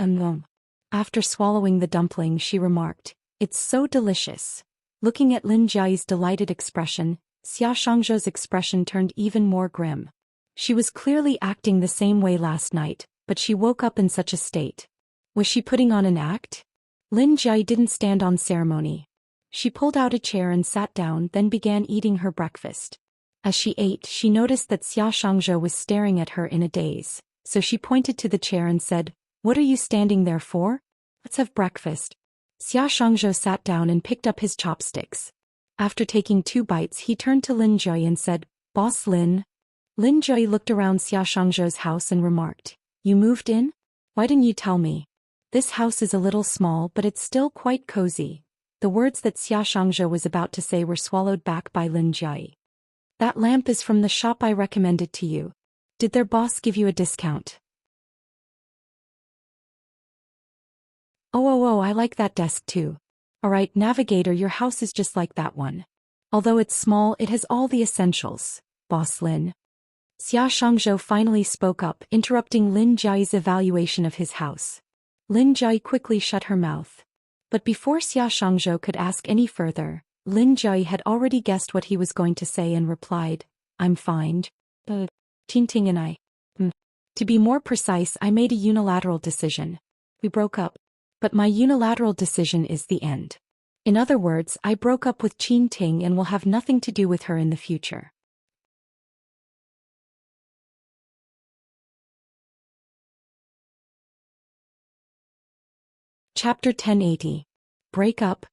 After swallowing the dumpling, she remarked, "It's so delicious." Looking at Lin Jia's delighted expression, Xia Shangzhou's expression turned even more grim. She was clearly acting the same way last night, but she woke up in such a state. Was she putting on an act? Lin Jia didn't stand on ceremony. She pulled out a chair and sat down, then began eating her breakfast. As she ate, she noticed that Xia Shangzhou was staring at her in a daze, so she pointed to the chair and said, "What are you standing there for? Let's have breakfast." Xia Shangzhou sat down and picked up his chopsticks. After taking 2 bites, he turned to Lin Jia and said, "Boss Lin." Lin Jia looked around Xia Shangzhou's house and remarked, "You moved in? Why didn't you tell me? This house is a little small, but it's still quite cozy." The words that Xia Shangzhou was about to say were swallowed back by Lin Jia. "That lamp is from the shop I recommended to you. Did their boss give you a discount?" Oh, I like that desk too. Alright, Navigator, your house is just like that one. Although it's small, it has all the essentials, Boss Lin. Xia Shangzhou finally spoke up, interrupting Lin Jia's evaluation of his house. Lin Jia quickly shut her mouth. But before Xia Shangzhou could ask any further, Lin Jia had already guessed what he was going to say and replied, "I'm fine. Enchanting and I. To be more precise, I made a unilateral decision. We broke up. But my unilateral decision is the end. In other words, I broke up with Enchanting and will have nothing to do with her in the future." Chapter 1080. Break up?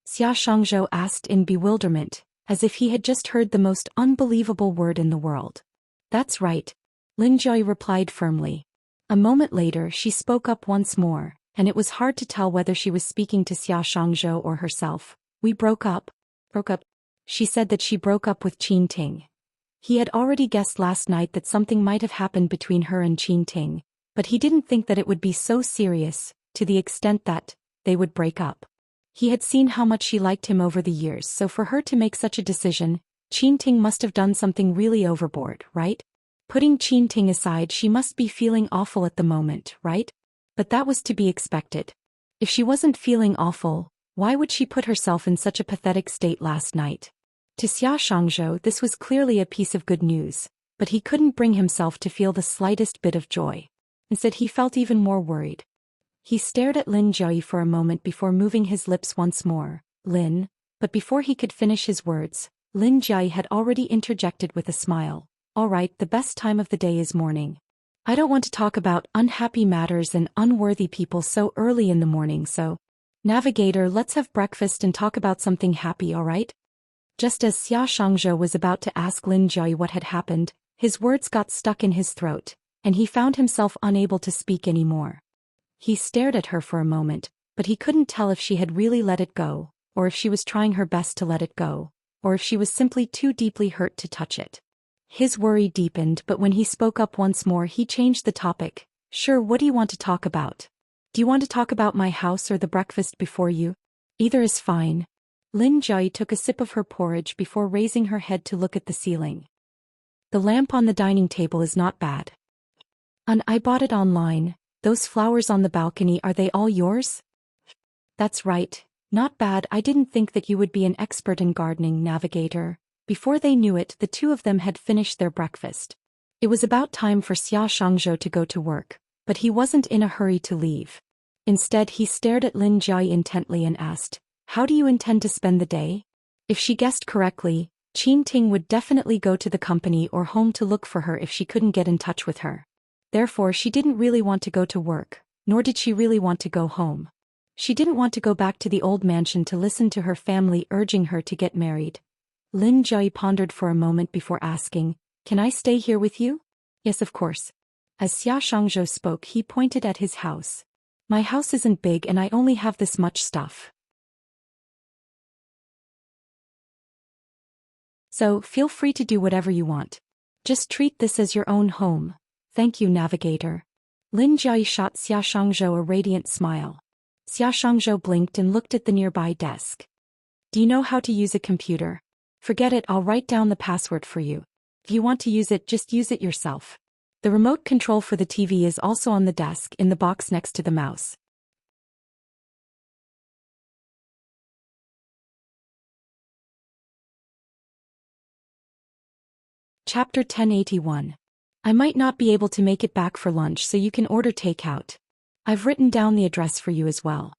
Xia Shangzhou asked in bewilderment, as if he had just heard the most unbelievable word in the world. "That's right," Lin Jia replied firmly. A moment later, she spoke up once more, and it was hard to tell whether she was speaking to Xia Shangzhou or herself. "We broke up." Broke up? She said that she broke up with Enchanting. He had already guessed last night that something might have happened between her and Enchanting, but he didn't think that it would be so serious, to the extent that they would break up. He had seen how much she liked him over the years, so for her to make such a decision, Enchanting must have done something really overboard, right? Putting Enchanting aside, she must be feeling awful at the moment, right? But that was to be expected. If she wasn't feeling awful, why would she put herself in such a pathetic state last night? To Xia Shangzhou, this was clearly a piece of good news, but he couldn't bring himself to feel the slightest bit of joy. Instead, he felt even more worried. He stared at Lin Jia for a moment before moving his lips once more, "Lin," but before he could finish his words, Lin Jia had already interjected with a smile, "All right, the best time of the day is morning. I don't want to talk about unhappy matters and unworthy people so early in the morning, so, Navigator, let's have breakfast and talk about something happy, alright?" Just as Xia Shangzhou was about to ask Lin Jia what had happened, his words got stuck in his throat, and he found himself unable to speak anymore. He stared at her for a moment, but he couldn't tell if she had really let it go, or if she was trying her best to let it go, or if she was simply too deeply hurt to touch it. His worry deepened, but when he spoke up once more, he changed the topic. "Sure, what do you want to talk about? Do you want to talk about my house or the breakfast before you? Either is fine." Lin Jia took a sip of her porridge before raising her head to look at the ceiling. "The lamp on the dining table is not bad. And I bought it online. Those flowers on the balcony, are they all yours?" "That's right. Not bad. I didn't think that you would be an expert in gardening, Navigator." Before they knew it, the two of them had finished their breakfast. It was about time for Xia Shangzhou to go to work, But he wasn't in a hurry to leave. Instead, he stared at Lin Jiayi intently and asked, "How do you intend to spend the day?" If she guessed correctly, Enchanting would definitely go to the company or home to look for her if she couldn't get in touch with her. Therefore, she didn't really want to go to work, nor did she really want to go home. She didn't want to go back to the old mansion to listen to her family urging her to get married. Lin Jiayi pondered for a moment before asking, "Can I stay here with you?" "Yes, of course." As Xia Shangzhou spoke, he pointed at his house. "My house isn't big and I only have this much stuff. So, feel free to do whatever you want. Just treat this as your own home. Thank you, navigator." Lin Jiayi shot Xia Shangzhou a radiant smile. Xia Shangzhou blinked and looked at the nearby desk. "Do you know how to use a computer?" "Forget it, I'll write down the password for you. If you want to use it, just use it yourself. The remote control for the TV is also on the desk in the box next to the mouse." Chapter 1081. I might not be able to make it back for lunch, so you can order takeout. I've written down the address for you as well.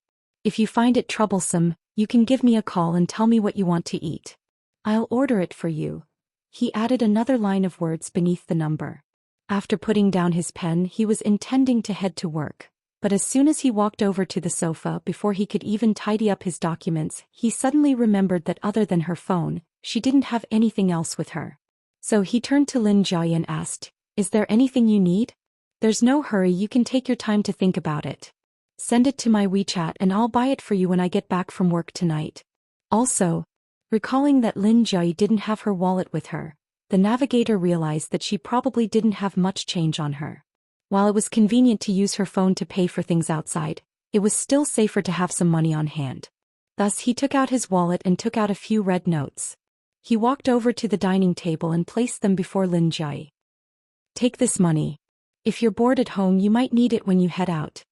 If you find it troublesome, you can give me a call and tell me what you want to eat. I'll order it for you. He added another line of words beneath the number. After putting down his pen, he was intending to head to work. But as soon as he walked over to the sofa, before he could even tidy up his documents, he suddenly remembered that other than her phone, she didn't have anything else with her. So he turned to Lin Jiayi and asked, "Is there anything you need?" "There's no hurry, you can take your time to think about it. Send it to my WeChat and I'll buy it for you when I get back from work tonight." Also, recalling that Lin Jiayi didn't have her wallet with her, the navigator realized that she probably didn't have much change on her. While it was convenient to use her phone to pay for things outside, it was still safer to have some money on hand. Thus he took out his wallet and took out a few red notes. He walked over to the dining table and placed them before Lin Jiayi. "Take this money. If you're bored at home, you might need it when you head out."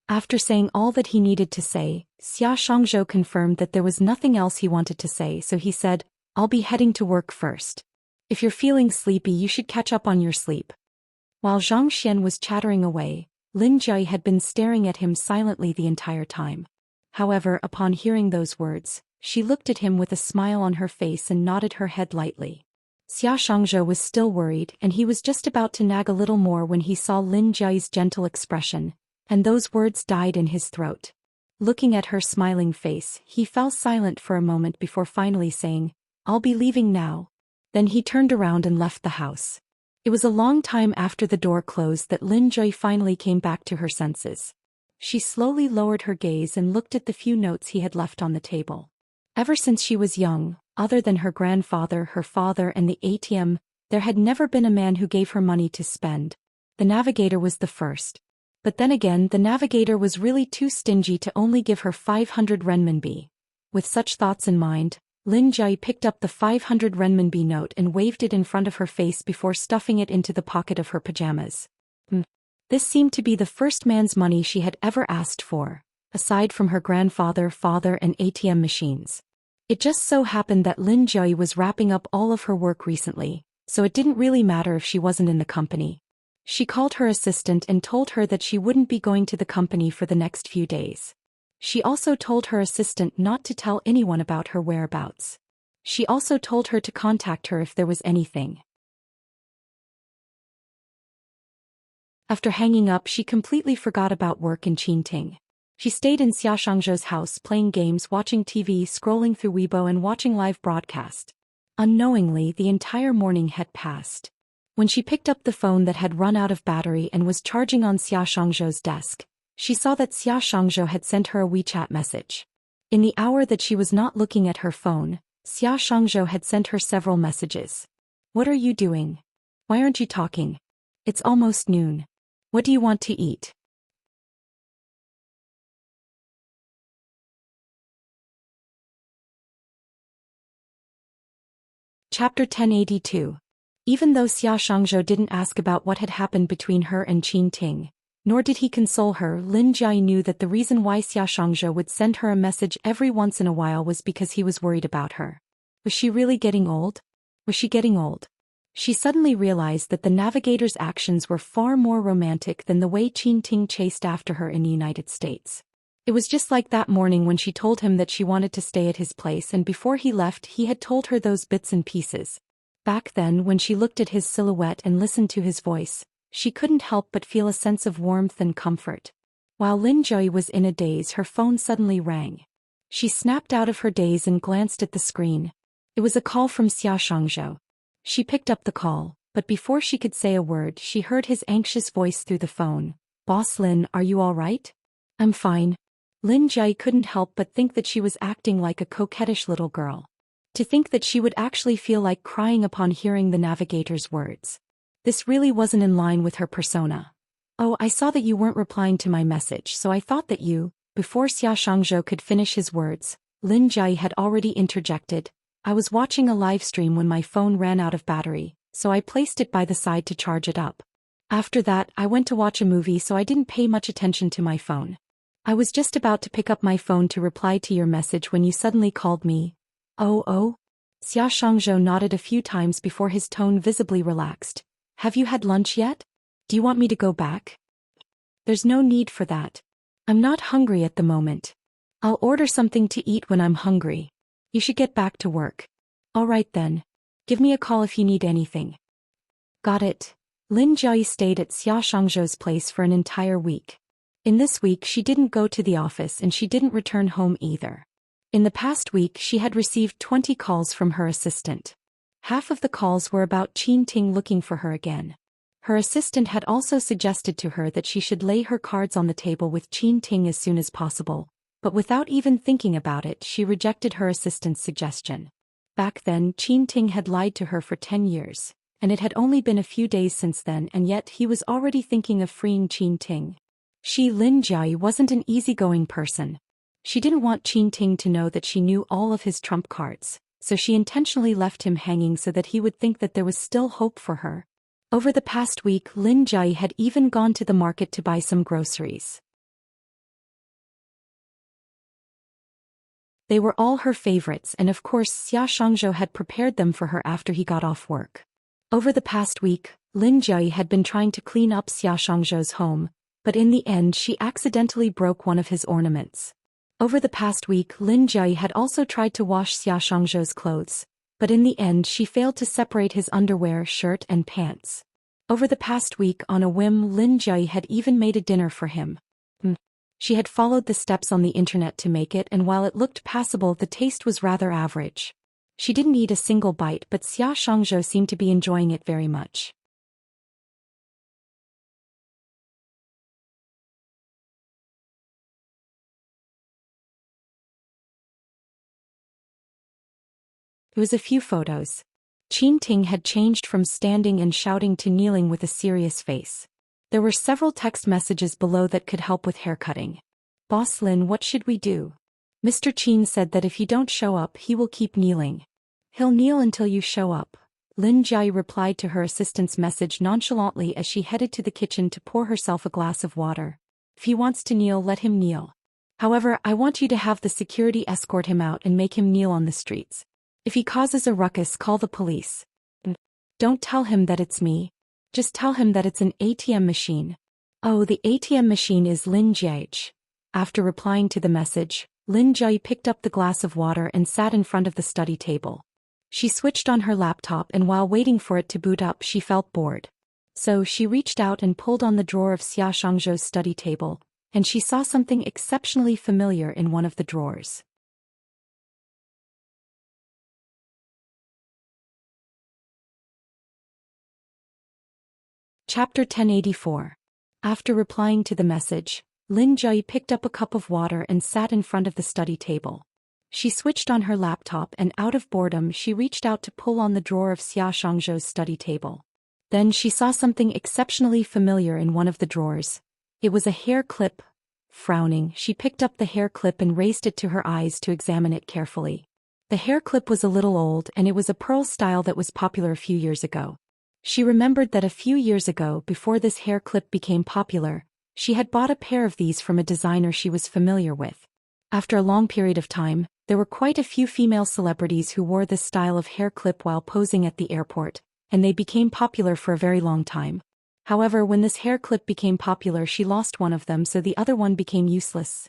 After saying all that he needed to say, Xia Shangzhou confirmed that there was nothing else he wanted to say, so he said, "I'll be heading to work first. If you're feeling sleepy, you should catch up on your sleep." While Zhang Xian was chattering away, Lin Jiayi had been staring at him silently the entire time. However, upon hearing those words, she looked at him with a smile on her face and nodded her head lightly. Xia Shangzhou was still worried, and he was just about to nag a little more when he saw Lin Jiayi's gentle expression, and those words died in his throat. Looking at her smiling face, he fell silent for a moment before finally saying, "I'll be leaving now." Then he turned around and left the house. It was a long time after the door closed that Lin Jiayi finally came back to her senses. She slowly lowered her gaze and looked at the few notes he had left on the table. Ever since she was young, other than her grandfather, her father, and the ATM, there had never been a man who gave her money to spend. The navigator was the first. But then again, the navigator was really too stingy to only give her 500 renminbi. With such thoughts in mind, Lin Jiayi picked up the 500 renminbi note and waved it in front of her face before stuffing it into the pocket of her pajamas. This seemed to be the first man's money she had ever asked for, aside from her grandfather, father, and ATM machines. It just so happened that Lin Jiayi was wrapping up all of her work recently, so it didn't really matter if she wasn't in the company. She called her assistant and told her that she wouldn't be going to the company for the next few days. She also told her assistant not to tell anyone about her whereabouts. She also told her to contact her if there was anything. After hanging up, she completely forgot about work in Enchanting. She stayed in Xia Shangzhou's house playing games, watching TV, scrolling through Weibo and watching live broadcast. Unknowingly, the entire morning had passed. When she picked up the phone that had run out of battery and was charging on Xia Shangzhou's desk, she saw that Xia Shangzhou had sent her a WeChat message. In the hour that she was not looking at her phone, Xia Shangzhou had sent her several messages. "What are you doing? Why aren't you talking? It's almost noon. What do you want to eat?" Chapter 1082. Even though Xia Shangzhou didn't ask about what had happened between her and Enchanting, nor did he console her, Lin Jiayi knew that the reason why Xia Shangzhou would send her a message every once in a while was because he was worried about her. Was she really getting old? Was she getting old? She suddenly realized that the navigator's actions were far more romantic than the way Enchanting chased after her in the United States. It was just like that morning when she told him that she wanted to stay at his place, and before he left he had told her those bits and pieces. Back then, when she looked at his silhouette and listened to his voice, she couldn't help but feel a sense of warmth and comfort. While Lin Jui was in a daze, her phone suddenly rang. She snapped out of her daze and glanced at the screen. It was a call from Xia Shangzhou. She picked up the call, but before she could say a word she heard his anxious voice through the phone. "Boss Lin, are you all right?" "I'm fine." Lin Jui couldn't help but think that she was acting like a coquettish little girl. To think that she would actually feel like crying upon hearing the navigator's words. This really wasn't in line with her persona. "Oh, I saw that you weren't replying to my message, so I thought that you..." Before Xia Shangzhou could finish his words, Lin Jui had already interjected. "I was watching a live stream when my phone ran out of battery, so I placed it by the side to charge it up. After that, I went to watch a movie, so I didn't pay much attention to my phone. I was just about to pick up my phone to reply to your message when you suddenly called me." Oh. Xia Shangzhou nodded a few times before his tone visibly relaxed. "Have you had lunch yet? Do you want me to go back?" "There's no need for that. I'm not hungry at the moment. I'll order something to eat when I'm hungry. You should get back to work." "All right then. Give me a call if you need anything." "Got it." Lin Jui stayed at Xia Shangzhou's place for an entire week. In this week she didn't go to the office and she didn't return home either. In the past week she had received 20 calls from her assistant. Half of the calls were about Enchanting looking for her again. Her assistant had also suggested to her that she should lay her cards on the table with Enchanting as soon as possible, but without even thinking about it she rejected her assistant's suggestion. Back then Enchanting had lied to her for 10 years, and it had only been a few days since then, and yet he was already thinking of freeing Enchanting. She, Lin Jui, wasn't an easygoing person. She didn't want Enchanting to know that she knew all of his trump cards, so she intentionally left him hanging so that he would think that there was still hope for her. Over the past week Lin Jui had even gone to the market to buy some groceries. They were all her favorites, and of course Xia Shangzhou had prepared them for her after he got off work. Over the past week, Lin Jui had been trying to clean up Xia Shangzhou's home, but in the end she accidentally broke one of his ornaments. Over the past week Lin Jui had also tried to wash Xia Shangzhou's clothes, but in the end she failed to separate his underwear, shirt and pants. Over the past week on a whim Lin Jui had even made a dinner for him. She had followed the steps on the internet to make it, and while it looked passable the taste was rather average. She didn't eat a single bite, but Xia Shangzhou seemed to be enjoying it very much. It was a few photos. Enchanting had changed from standing and shouting to kneeling with a serious face. There were several text messages below that could help with haircutting. "Boss Lin, what should we do? Mr. Chen said that if you don't show up he will keep kneeling." "He'll kneel until you show up." Lin Jui replied to her assistant's message nonchalantly as she headed to the kitchen to pour herself a glass of water. "If he wants to kneel, let him kneel. However, I want you to have the security escort him out and make him kneel on the streets. If he causes a ruckus, call the police. Don't tell him that it's me. Just tell him that it's an ATM machine." "Oh, the ATM machine is Lin Jui." After replying to the message, Lin Jui picked up the glass of water and sat in front of the study table. She switched on her laptop, and while waiting for it to boot up she felt bored. So she reached out and pulled on the drawer of Xia Shangzhou's study table, and she saw something exceptionally familiar in one of the drawers. Chapter 1084. After replying to the message, Lin Jui picked up a cup of water and sat in front of the study table. She switched on her laptop and out of boredom she reached out to pull on the drawer of Xia Shangzhou's study table. Then she saw something exceptionally familiar in one of the drawers. It was a hair clip. Frowning, she picked up the hair clip and raised it to her eyes to examine it carefully. The hair clip was a little old, and it was a pearl style that was popular a few years ago. She remembered that a few years ago, before this hair clip became popular, she had bought a pair of these from a designer she was familiar with. After a long period of time, there were quite a few female celebrities who wore this style of hair clip while posing at the airport, and they became popular for a very long time. However, when this hair clip became popular, she lost one of them, so the other one became useless.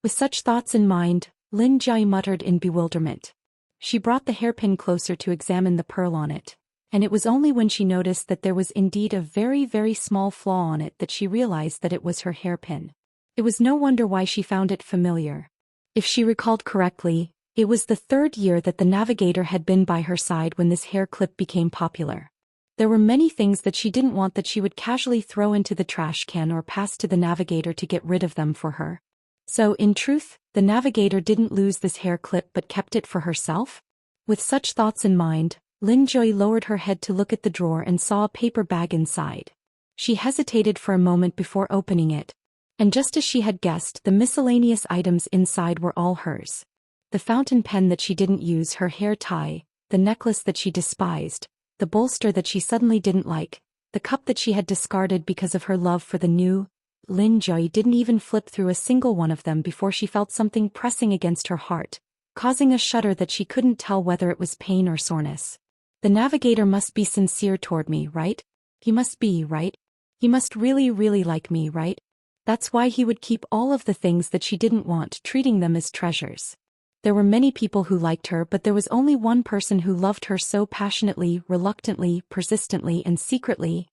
With such thoughts in mind, Lin Jai muttered in bewilderment. She brought the hairpin closer to examine the pearl on it, and it was only when she noticed that there was indeed a very, very small flaw on it that she realized that it was her hairpin. It was no wonder why she found it familiar. If she recalled correctly, it was the third year that the navigator had been by her side when this hair clip became popular. There were many things that she didn't want that she would casually throw into the trash can or pass to the navigator to get rid of them for her. So, in truth, the navigator didn't lose this hair clip but kept it for herself? With such thoughts in mind, Lin Joy lowered her head to look at the drawer and saw a paper bag inside. She hesitated for a moment before opening it, and just as she had guessed, the miscellaneous items inside were all hers. The fountain pen that she didn't use, her hair tie, the necklace that she despised, the bolster that she suddenly didn't like, the cup that she had discarded because of her love for the new. Lin Joy didn't even flip through a single one of them before she felt something pressing against her heart, causing a shudder that she couldn't tell whether it was pain or soreness. The navigator must be sincere toward me, right? He must be, right? He must really, really like me, right? That's why he would keep all of the things that she didn't want, treating them as treasures. There were many people who liked her, but there was only one person who loved her so passionately, reluctantly, persistently, and secretly.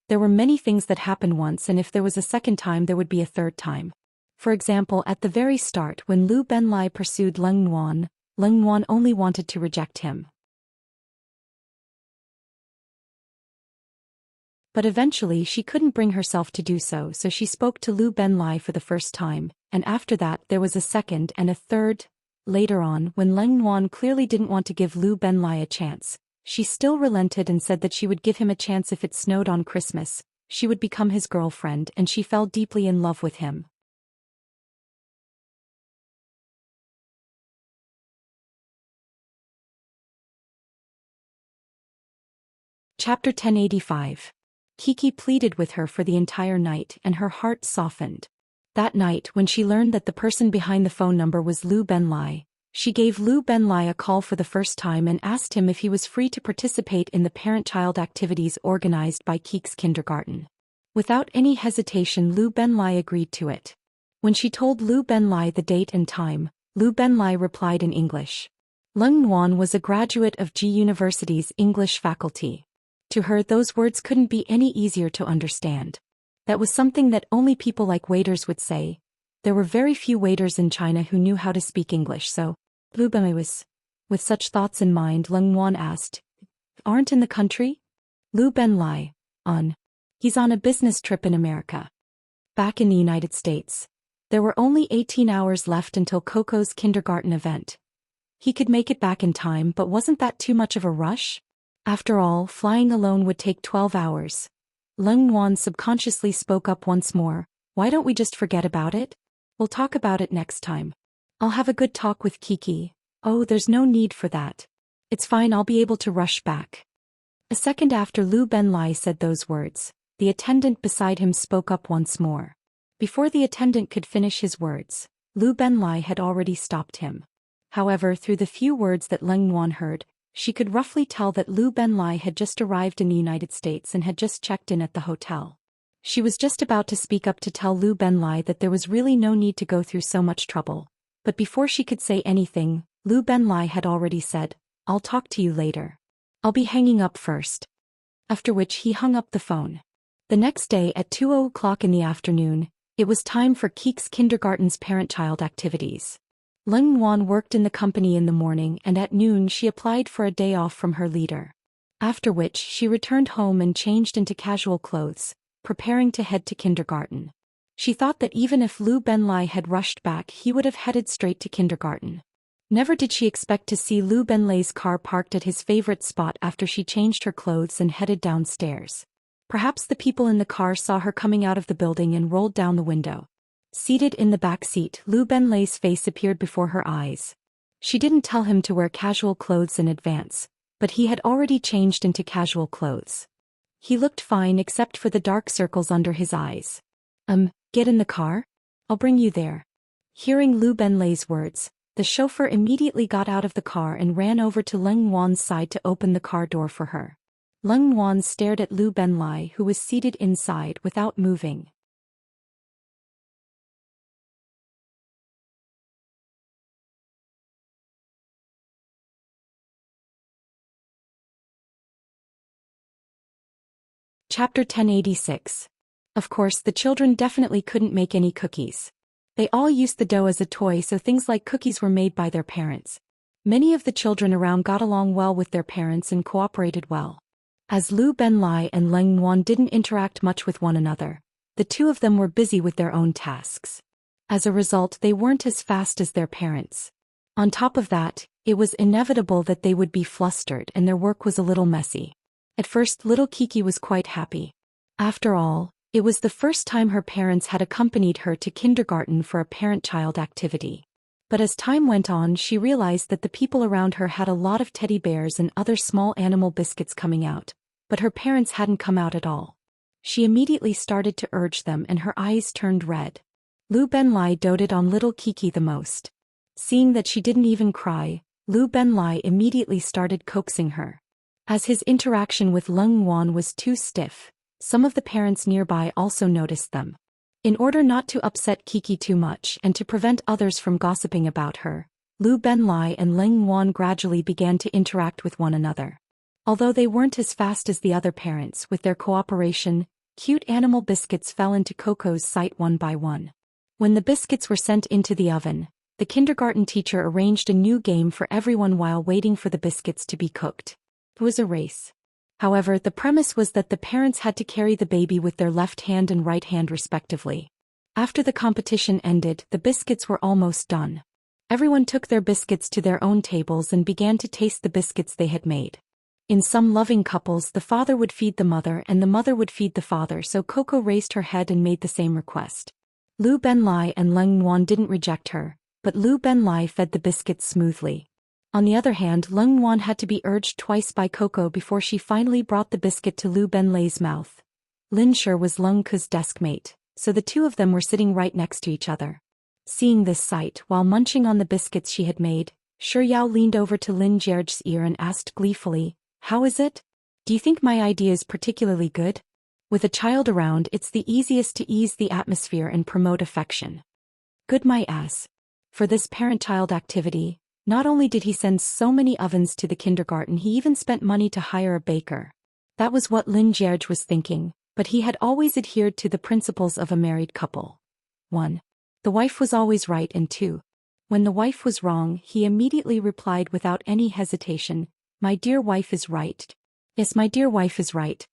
There were many things that happened once, and if there was a second time, there would be a third time. For example, at the very start, when Lu Benlai pursued Leng Nuan only wanted to reject him. But eventually she couldn't bring herself to do so, so she spoke to Lu Benlai for the first time, and after that there was a second and a third. Later on, when Leng Nuan clearly didn't want to give Lu Benlai a chance, she still relented and said that she would give him a chance if it snowed on Christmas. She would become his girlfriend, and she fell deeply in love with him. Chapter 1085. Kiki pleaded with her for the entire night, and her heart softened. That night, when she learned that the person behind the phone number was Lu Benlai, she gave Lu Benlai a call for the first time and asked him if he was free to participate in the parent-child activities organized by Kiki's kindergarten. Without any hesitation, Lu Benlai agreed to it. When she told Lu Benlai the date and time, Lu Benlai replied in English. Leng Nuan was a graduate of Ji University's English faculty. To her, those words couldn't be any easier to understand. That was something that only people like waiters would say. There were very few waiters in China who knew how to speak English, so Lu Benlai was. With such thoughts in mind, Leng Nuan asked, "Aren't in the country?" Lu Benlai, He's on a business trip in America. Back in the United States. There were only 18 hours left until Coco's kindergarten event. He could make it back in time, but wasn't that too much of a rush? After all, flying alone would take 12 hours. Leng Nuan subconsciously spoke up once more. "Why don't we just forget about it? We'll talk about it next time. I'll have a good talk with Kiki." "Oh, there's no need for that. It's fine, I'll be able to rush back." A second after Lu Benlai said those words, the attendant beside him spoke up once more. Before the attendant could finish his words, Lu Benlai had already stopped him. However, through the few words that Leng Nuan heard, she could roughly tell that Lu Benlai had just arrived in the United States and had just checked in at the hotel. She was just about to speak up to tell Lu Benlai that there was really no need to go through so much trouble. But before she could say anything, Lu Benlai had already said, "I'll talk to you later. I'll be hanging up first." After which he hung up the phone. The next day at 2:00 in the afternoon, it was time for Kiki's kindergarten's parent-child activities. Leng Nuan worked in the company in the morning, and at noon she applied for a day off from her leader. After which she returned home and changed into casual clothes, preparing to head to kindergarten. She thought that even if Lu Benlai had rushed back, he would have headed straight to kindergarten. Never did she expect to see Lu Benlai's car parked at his favorite spot after she changed her clothes and headed downstairs. Perhaps the people in the car saw her coming out of the building and rolled down the window. Seated in the back seat, Lu Benlai's face appeared before her eyes. She didn't tell him to wear casual clothes in advance, but he had already changed into casual clothes. He looked fine except for the dark circles under his eyes. Get in the car? I'll bring you there." Hearing Lu Benlai's words, the chauffeur immediately got out of the car and ran over to Leng Nuan's side to open the car door for her. Leng Wan stared at Lu Benlai, who was seated inside without moving. Chapter 1086. Of course, the children definitely couldn't make any cookies. They all used the dough as a toy, so things like cookies were made by their parents. Many of the children around got along well with their parents and cooperated well. As Lu Benlai and Leng Wan didn't interact much with one another, the two of them were busy with their own tasks. As a result, they weren't as fast as their parents. On top of that, it was inevitable that they would be flustered and their work was a little messy. At first, little Kiki was quite happy. After all, it was the first time her parents had accompanied her to kindergarten for a parent-child activity. But as time went on, she realized that the people around her had a lot of teddy bears and other small animal biscuits coming out, but her parents hadn't come out at all. She immediately started to urge them and her eyes turned red. Lu Benlai doted on little Kiki the most. Seeing that she didn't even cry, Lu Benlai immediately started coaxing her. As his interaction with Leng Wan was too stiff, some of the parents nearby also noticed them. In order not to upset Kiki too much and to prevent others from gossiping about her, Lu Benlai and Leng Wan gradually began to interact with one another. Although they weren't as fast as the other parents, with their cooperation, cute animal biscuits fell into Coco's sight one by one. When the biscuits were sent into the oven, the kindergarten teacher arranged a new game for everyone while waiting for the biscuits to be cooked. It was a race. However, the premise was that the parents had to carry the baby with their left hand and right hand respectively. After the competition ended, the biscuits were almost done. Everyone took their biscuits to their own tables and began to taste the biscuits they had made. In some loving couples, the father would feed the mother and the mother would feed the father, so Coco raised her head and made the same request. Lu Benlai and Leng Wan didn't reject her, but Lu Benlai fed the biscuits smoothly. On the other hand, Leng Wan had to be urged twice by Coco before she finally brought the biscuit to Lu Benlai's mouth. Lin Shi was Leng Ke's desk mate, so the two of them were sitting right next to each other. Seeing this sight, while munching on the biscuits she had made, Shi Yao leaned over to Lin Jie's ear and asked gleefully, "How is it? Do you think my idea is particularly good? With a child around, it's the easiest to ease the atmosphere and promote affection." Good my ass. For this parent-child activity, not only did he send so many ovens to the kindergarten, he even spent money to hire a baker. That was what Lin Jie was thinking, but he had always adhered to the principles of a married couple. 1. The wife was always right, and 2. When the wife was wrong, he immediately replied without any hesitation, "My dear wife is right. Yes, my dear wife is right."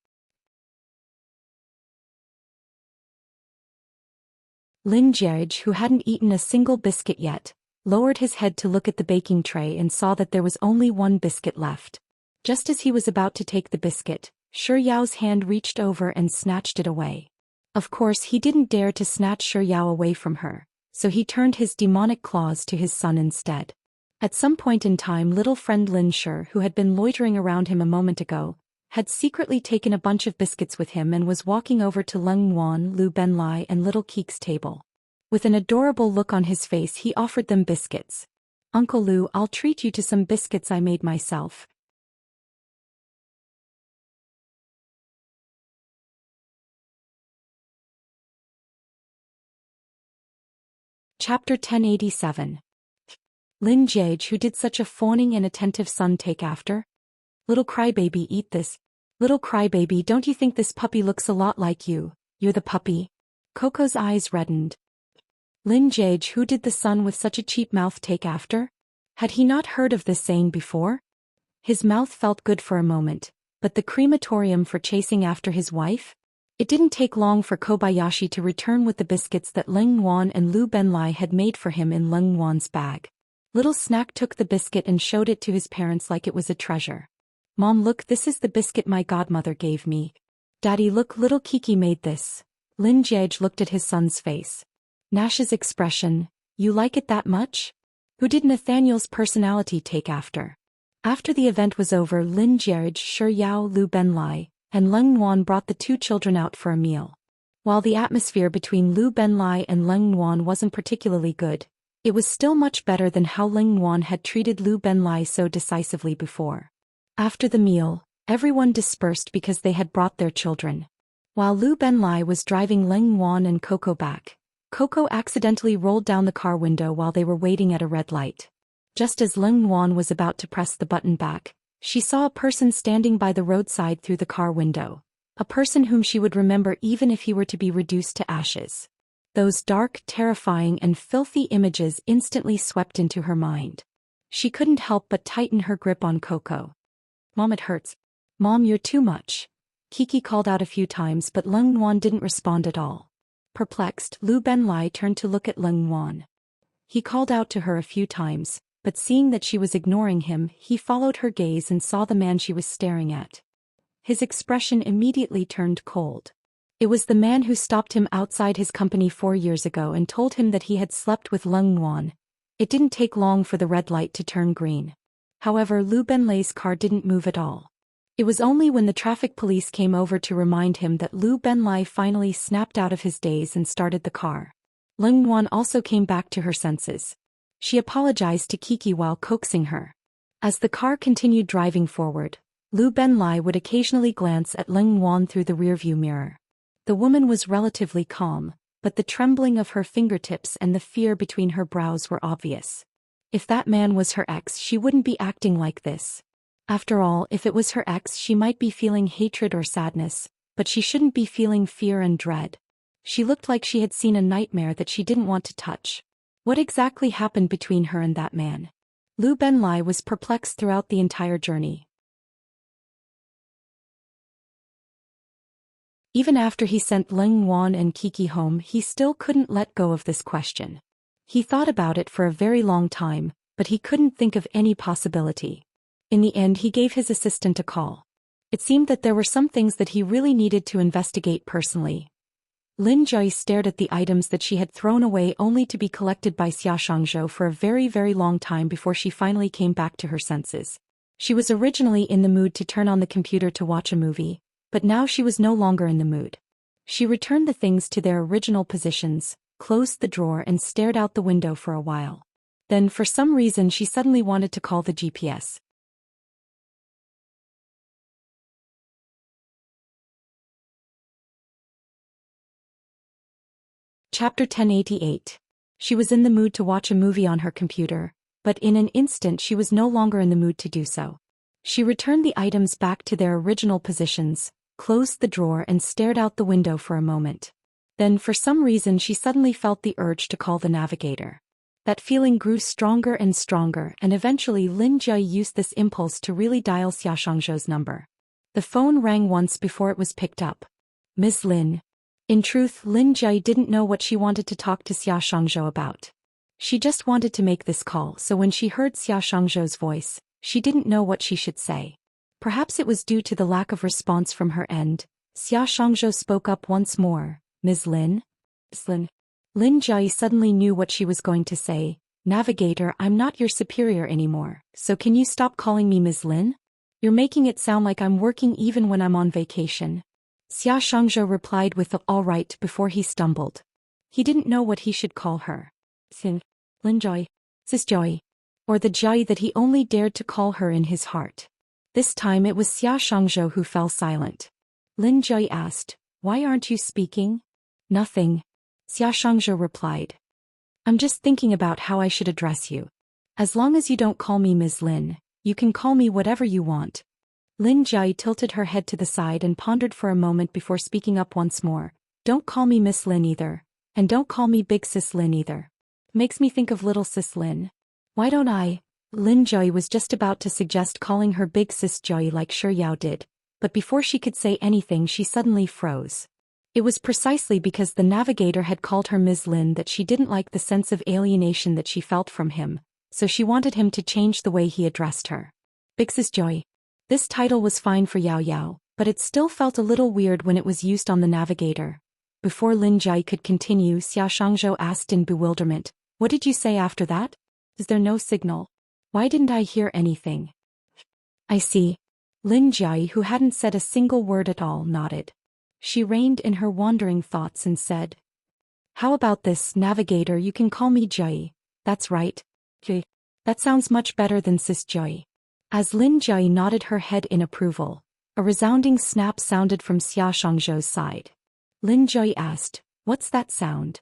Lin Jie, who hadn't eaten a single biscuit yet, lowered his head to look at the baking tray and saw that there was only one biscuit left. Just as he was about to take the biscuit, Shi Yao's hand reached over and snatched it away. Of course, he didn't dare to snatch Shi Yao away from her, so he turned his demonic claws to his son instead. At some point in time, little friend Lin Shi, who had been loitering around him a moment ago, had secretly taken a bunch of biscuits with him and was walking over to Leng Wan, Lu Benlai and little Keek's table. With an adorable look on his face, he offered them biscuits. "Uncle Lu, I'll treat you to some biscuits I made myself." Chapter 1087. Lin Jie, who did such a fawning and attentive son, take after? "Little crybaby, eat this. Little crybaby, don't you think this puppy looks a lot like you? You're the puppy." Coco's eyes reddened. Lin Jie, who did the son with such a cheap mouth take after? Had he not heard of this saying before? His mouth felt good for a moment, but the crematorium for chasing after his wife? It didn't take long for Kobayashi to return with the biscuits that Leng Wan and Lu Benlai had made for him in Leng Wan's bag. Little Snack took the biscuit and showed it to his parents like it was a treasure. "Mom, look, this is the biscuit my godmother gave me." "Daddy, look, little Kiki made this." Lin Jie looked at his son's face. Nash's expression, "You like it that much?" Who did Nathaniel's personality take after? After the event was over, Lin Jie, Shi Yao, Lu Benlai, and Leng Wan brought the two children out for a meal. While the atmosphere between Lu Benlai and Leng Wan wasn't particularly good, it was still much better than how Leng Wan had treated Lu Benlai so decisively before. After the meal, Everyone dispersed because they had brought their children. While Lu Benlai was driving Leng Wan and Coco back, Coco accidentally rolled down the car window while they were waiting at a red light. Just as Leng Wan was about to press the button back, she saw a person standing by the roadside through the car window. A person whom she would remember even if he were to be reduced to ashes. Those dark, terrifying and filthy images instantly swept into her mind. She couldn't help but tighten her grip on Coco. "Mom, it hurts. Mom, you're too much." Kiki called out a few times but Leng Wan didn't respond at all. Perplexed, Lu Benlai turned to look at Leng Wan. He called out to her a few times, but seeing that she was ignoring him, he followed her gaze and saw the man she was staring at. His expression immediately turned cold. It was the man who stopped him outside his company 4 years ago and told him that he had slept with Leng Wan. It didn't take long for the red light to turn green. However, Lu Benlai's car didn't move at all. It was only when the traffic police came over to remind him that Lu Benlai finally snapped out of his daze and started the car. Leng Wan also came back to her senses. She apologized to Kiki while coaxing her. As the car continued driving forward, Lu Benlai would occasionally glance at Leng Wan through the rearview mirror. The woman was relatively calm, but the trembling of her fingertips and the fear between her brows were obvious. If that man was her ex, she wouldn't be acting like this. After all, if it was her ex, she might be feeling hatred or sadness, but she shouldn't be feeling fear and dread. She looked like she had seen a nightmare that she didn't want to touch. What exactly happened between her and that man? Lu Benlai was perplexed throughout the entire journey. Even after he sent Leng Wan and Kiki home, he still couldn't let go of this question. He thought about it for a very long time, but he couldn't think of any possibility. In the end, he gave his assistant a call. It seemed that there were some things that he really needed to investigate personally. Lin Jai stared at the items that she had thrown away only to be collected by Xia Shangzhou for a very, very long time before she finally came back to her senses. She was originally in the mood to turn on the computer to watch a movie, but now she was no longer in the mood. She returned the things to their original positions, closed the drawer and stared out the window for a while. Then for some reason she suddenly wanted to call the GPS. Chapter 1088. She was in the mood to watch a movie on her computer, but in an instant she was no longer in the mood to do so. She returned the items back to their original positions, closed the drawer and stared out the window for a moment. Then for some reason she suddenly felt the urge to call the navigator. That feeling grew stronger and stronger and eventually Lin Jia used this impulse to really dial Xia Shangzhou's number. The phone rang once before it was picked up. "Ms. Lin." In truth, Lin Jia didn't know what she wanted to talk to Xia Shangzhou about. She just wanted to make this call, so when she heard Xia Shangzhou's voice, she didn't know what she should say. Perhaps it was due to the lack of response from her end. Xia Shangzhou spoke up once more. "Ms. Lin?" "Ms. Lin." Lin Jia suddenly knew what she was going to say. "Navigator, I'm not your superior anymore, so can you stop calling me Ms. Lin? You're making it sound like I'm working even when I'm on vacation." Xia Shangzhou replied with the "all right" before he stumbled. He didn't know what he should call her. Sin, Lin Jai, Sis Jai, or the Jai that he only dared to call her in his heart. This time it was Xia Shangzhou who fell silent. Lin Jai asked, "Why aren't you speaking?" "Nothing," Xia Shangzhou replied. "I'm just thinking about how I should address you. As long as you don't call me Ms. Lin, you can call me whatever you want." Lin Jai tilted her head to the side and pondered for a moment before speaking up once more. "Don't call me Miss Lin either. And don't call me Big Sis Lin either. Makes me think of Little Sis Lin. Why don't I?" Lin Jai was just about to suggest calling her Big Sis Jai like Shi Yao did, but before she could say anything she suddenly froze. It was precisely because the navigator had called her Ms. Lin that she didn't like the sense of alienation that she felt from him, so she wanted him to change the way he addressed her. "Big Sis Jai." This title was fine for Yao Yao, but it still felt a little weird when it was used on the navigator. Before Lin Jai could continue, Xia Shangzhou asked in bewilderment, "What did you say after that? Is there no signal? Why didn't I hear anything?" "I see." Lin Jai, who hadn't said a single word at all, nodded. She reined in her wandering thoughts and said, "How about this, navigator, you can call me Jai." "That's right. Jai. That sounds much better than Sis Jai." As Lin Jai nodded her head in approval, A resounding snap sounded from Xia Shangzhou's side. Lin Jui asked, "What's that sound?"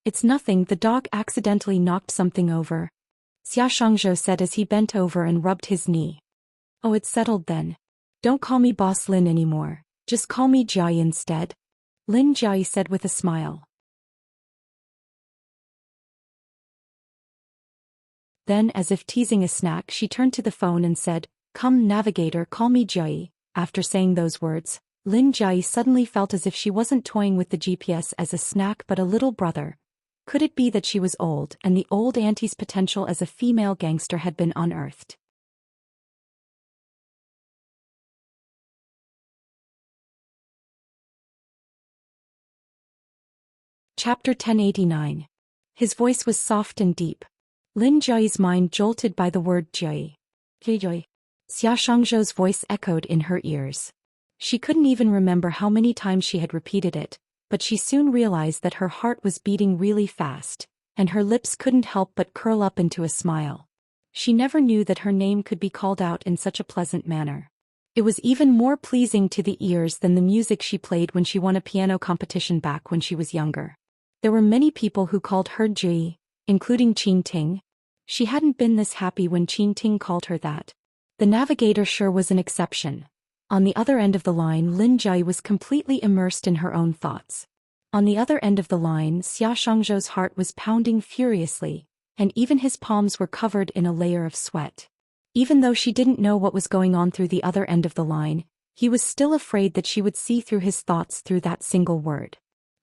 "It's nothing, the dog accidentally knocked something over," Xia Shangzhou said as he bent over and rubbed his knee. "Oh, it's settled then. Don't call me Boss Lin anymore, just call me Jai instead," Lin Jai said with a smile. Then, as if teasing a snack, she turned to the phone and said, "Come, navigator, call me Jai." After saying those words, Lin Jai suddenly felt as if she wasn't toying with the GPS as a snack but a little brother. Could it be that she was old and the old auntie's potential as a female gangster had been unearthed? Chapter 1089. His voice was soft and deep. Lin Jai's mind jolted by the word Jai. Jai. Xia Shangzhou's voice echoed in her ears. She couldn't even remember how many times she had repeated it, but she soon realized that her heart was beating really fast, and her lips couldn't help but curl up into a smile. She never knew that her name could be called out in such a pleasant manner. It was even more pleasing to the ears than the music she played when she won a piano competition back when she was younger. There were many people who called her Ji, including Enchanting. She hadn't been this happy when Enchanting called her that. The navigator sure was an exception. On the other end of the line, Lin Jai was completely immersed in her own thoughts. On the other end of the line, Xia Shangzhou's heart was pounding furiously, and even his palms were covered in a layer of sweat. Even though she didn't know what was going on through the other end of the line, he was still afraid that she would see through his thoughts through that single word.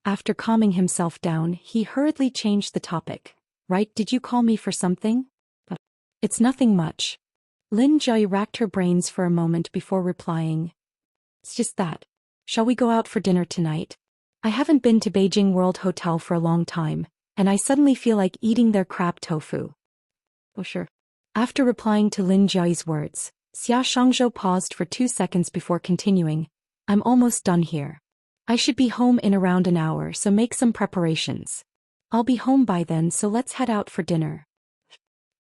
After calming himself down, he hurriedly changed the topic. "Right, did you call me for something?" "It's nothing much." Lin Jai racked her brains for a moment before replying. "It's just that. Shall we go out for dinner tonight? I haven't been to Beijing World Hotel for a long time, and I suddenly feel like eating their crab tofu." "Oh sure." After replying to Lin Jai's words, Xia Shangzhou paused for 2 seconds before continuing. "I'm almost done here. I should be home in around an hour, so make some preparations. I'll be home by then, so let's head out for dinner."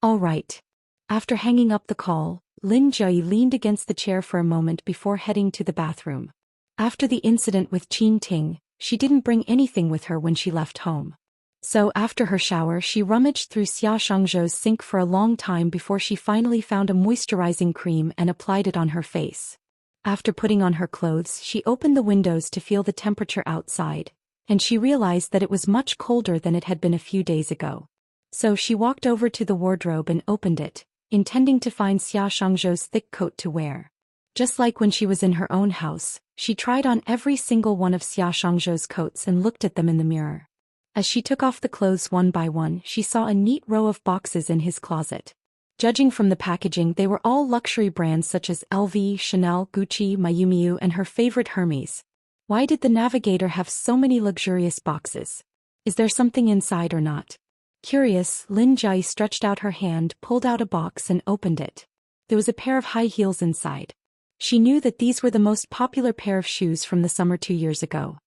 "All right." After hanging up the call, Lin Jai leaned against the chair for a moment before heading to the bathroom. After the incident with Enchanting, she didn't bring anything with her when she left home. So after her shower, she rummaged through Xia Shangzhou's sink for a long time before she finally found a moisturizing cream and applied it on her face. After putting on her clothes, she opened the windows to feel the temperature outside, and she realized that it was much colder than it had been a few days ago. So she walked over to the wardrobe and opened it, intending to find Xia Shangzhou's thick coat to wear. Just like when she was in her own house, she tried on every single one of Xia Shangzhou's coats and looked at them in the mirror. As she took off the clothes one by one, she saw a neat row of boxes in his closet. Judging from the packaging, they were all luxury brands such as LV, Chanel, Gucci, Miu Miu, and her favorite Hermes. Why did the navigator have so many luxurious boxes? Is there something inside or not? Curious, Lin Jai stretched out her hand, pulled out a box and opened it. There was a pair of high heels inside. She knew that these were the most popular pair of shoes from the summer 2 years ago.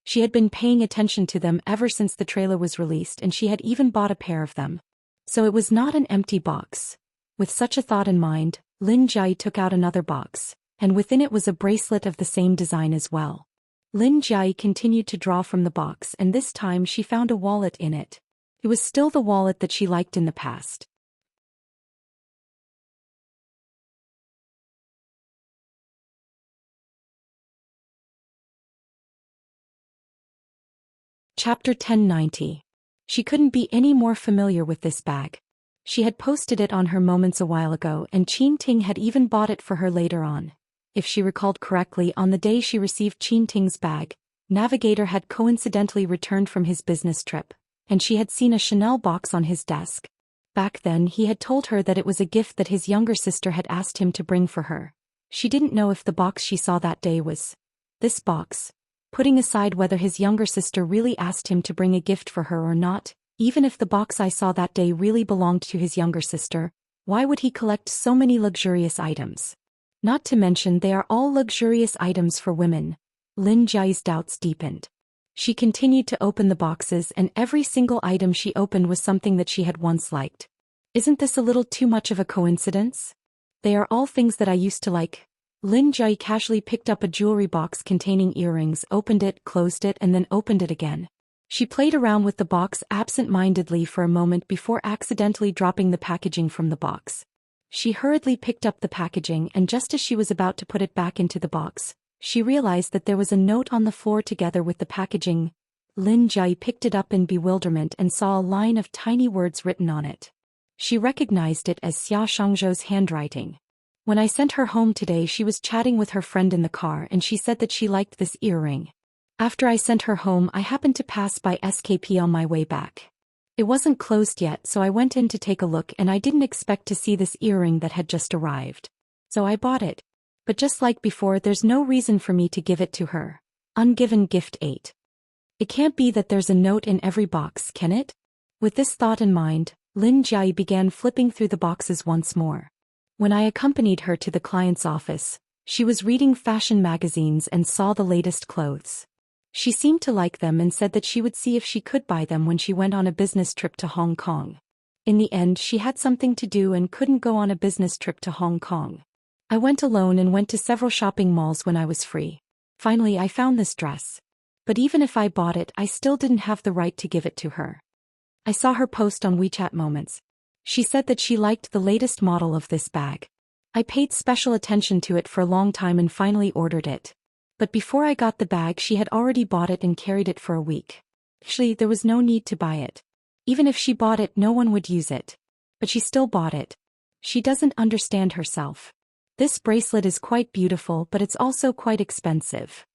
She had been paying attention to them ever since the trailer was released, and she had even bought a pair of them. So it was not an empty box. With such a thought in mind, Lin Jai took out another box, and within it was a bracelet of the same design as well. Lin Jai continued to draw from the box, and this time she found a wallet in it. It was still the wallet that she liked in the past. Chapter 1090. She couldn't be any more familiar with this bag. She had posted it on her moments a while ago, and Enchanting had even bought it for her later on. If she recalled correctly, on the day she received Enchanting's bag, Navigator had coincidentally returned from his business trip, and she had seen a Chanel box on his desk. Back then he had told her that it was a gift that his younger sister had asked him to bring for her. She didn't know if the box she saw that day was this box. Putting aside whether his younger sister really asked him to bring a gift for her or not, even if the box I saw that day really belonged to his younger sister, why would he collect so many luxurious items? Not to mention they are all luxurious items for women. Lin Jai's doubts deepened. She continued to open the boxes, and every single item she opened was something that she had once liked. Isn't this a little too much of a coincidence? They are all things that I used to like. Lin Jai casually picked up a jewelry box containing earrings, opened it, closed it, and then opened it again. She played around with the box absent-mindedly for a moment before accidentally dropping the packaging from the box. She hurriedly picked up the packaging, and just as she was about to put it back into the box, she realized that there was a note on the floor together with the packaging. Lin Jai picked it up in bewilderment and saw a line of tiny words written on it. She recognized it as Xia Shangzhou's handwriting. When I sent her home today, she was chatting with her friend in the car and she said that she liked this earring. After I sent her home, I happened to pass by SKP on my way back. It wasn't closed yet, so I went in to take a look and I didn't expect to see this earring that had just arrived. So I bought it. But just like before, there's no reason for me to give it to her. Ungiven gift 8. It can't be that there's a note in every box, can it? With this thought in mind, Lin Jai began flipping through the boxes once more. When I accompanied her to the client's office, she was reading fashion magazines and saw the latest clothes. She seemed to like them and said that she would see if she could buy them when she went on a business trip to Hong Kong. In the end, she had something to do and couldn't go on a business trip to Hong Kong. I went alone and went to several shopping malls when I was free. Finally, I found this dress. But even if I bought it, I still didn't have the right to give it to her. I saw her post on WeChat Moments. She said that she liked the latest model of this bag. I paid special attention to it for a long time and finally ordered it. But before I got the bag, she had already bought it and carried it for a week. Actually, there was no need to buy it. Even if she bought it, no one would use it. But she still bought it. She doesn't understand herself. This bracelet is quite beautiful, but it's also quite expensive.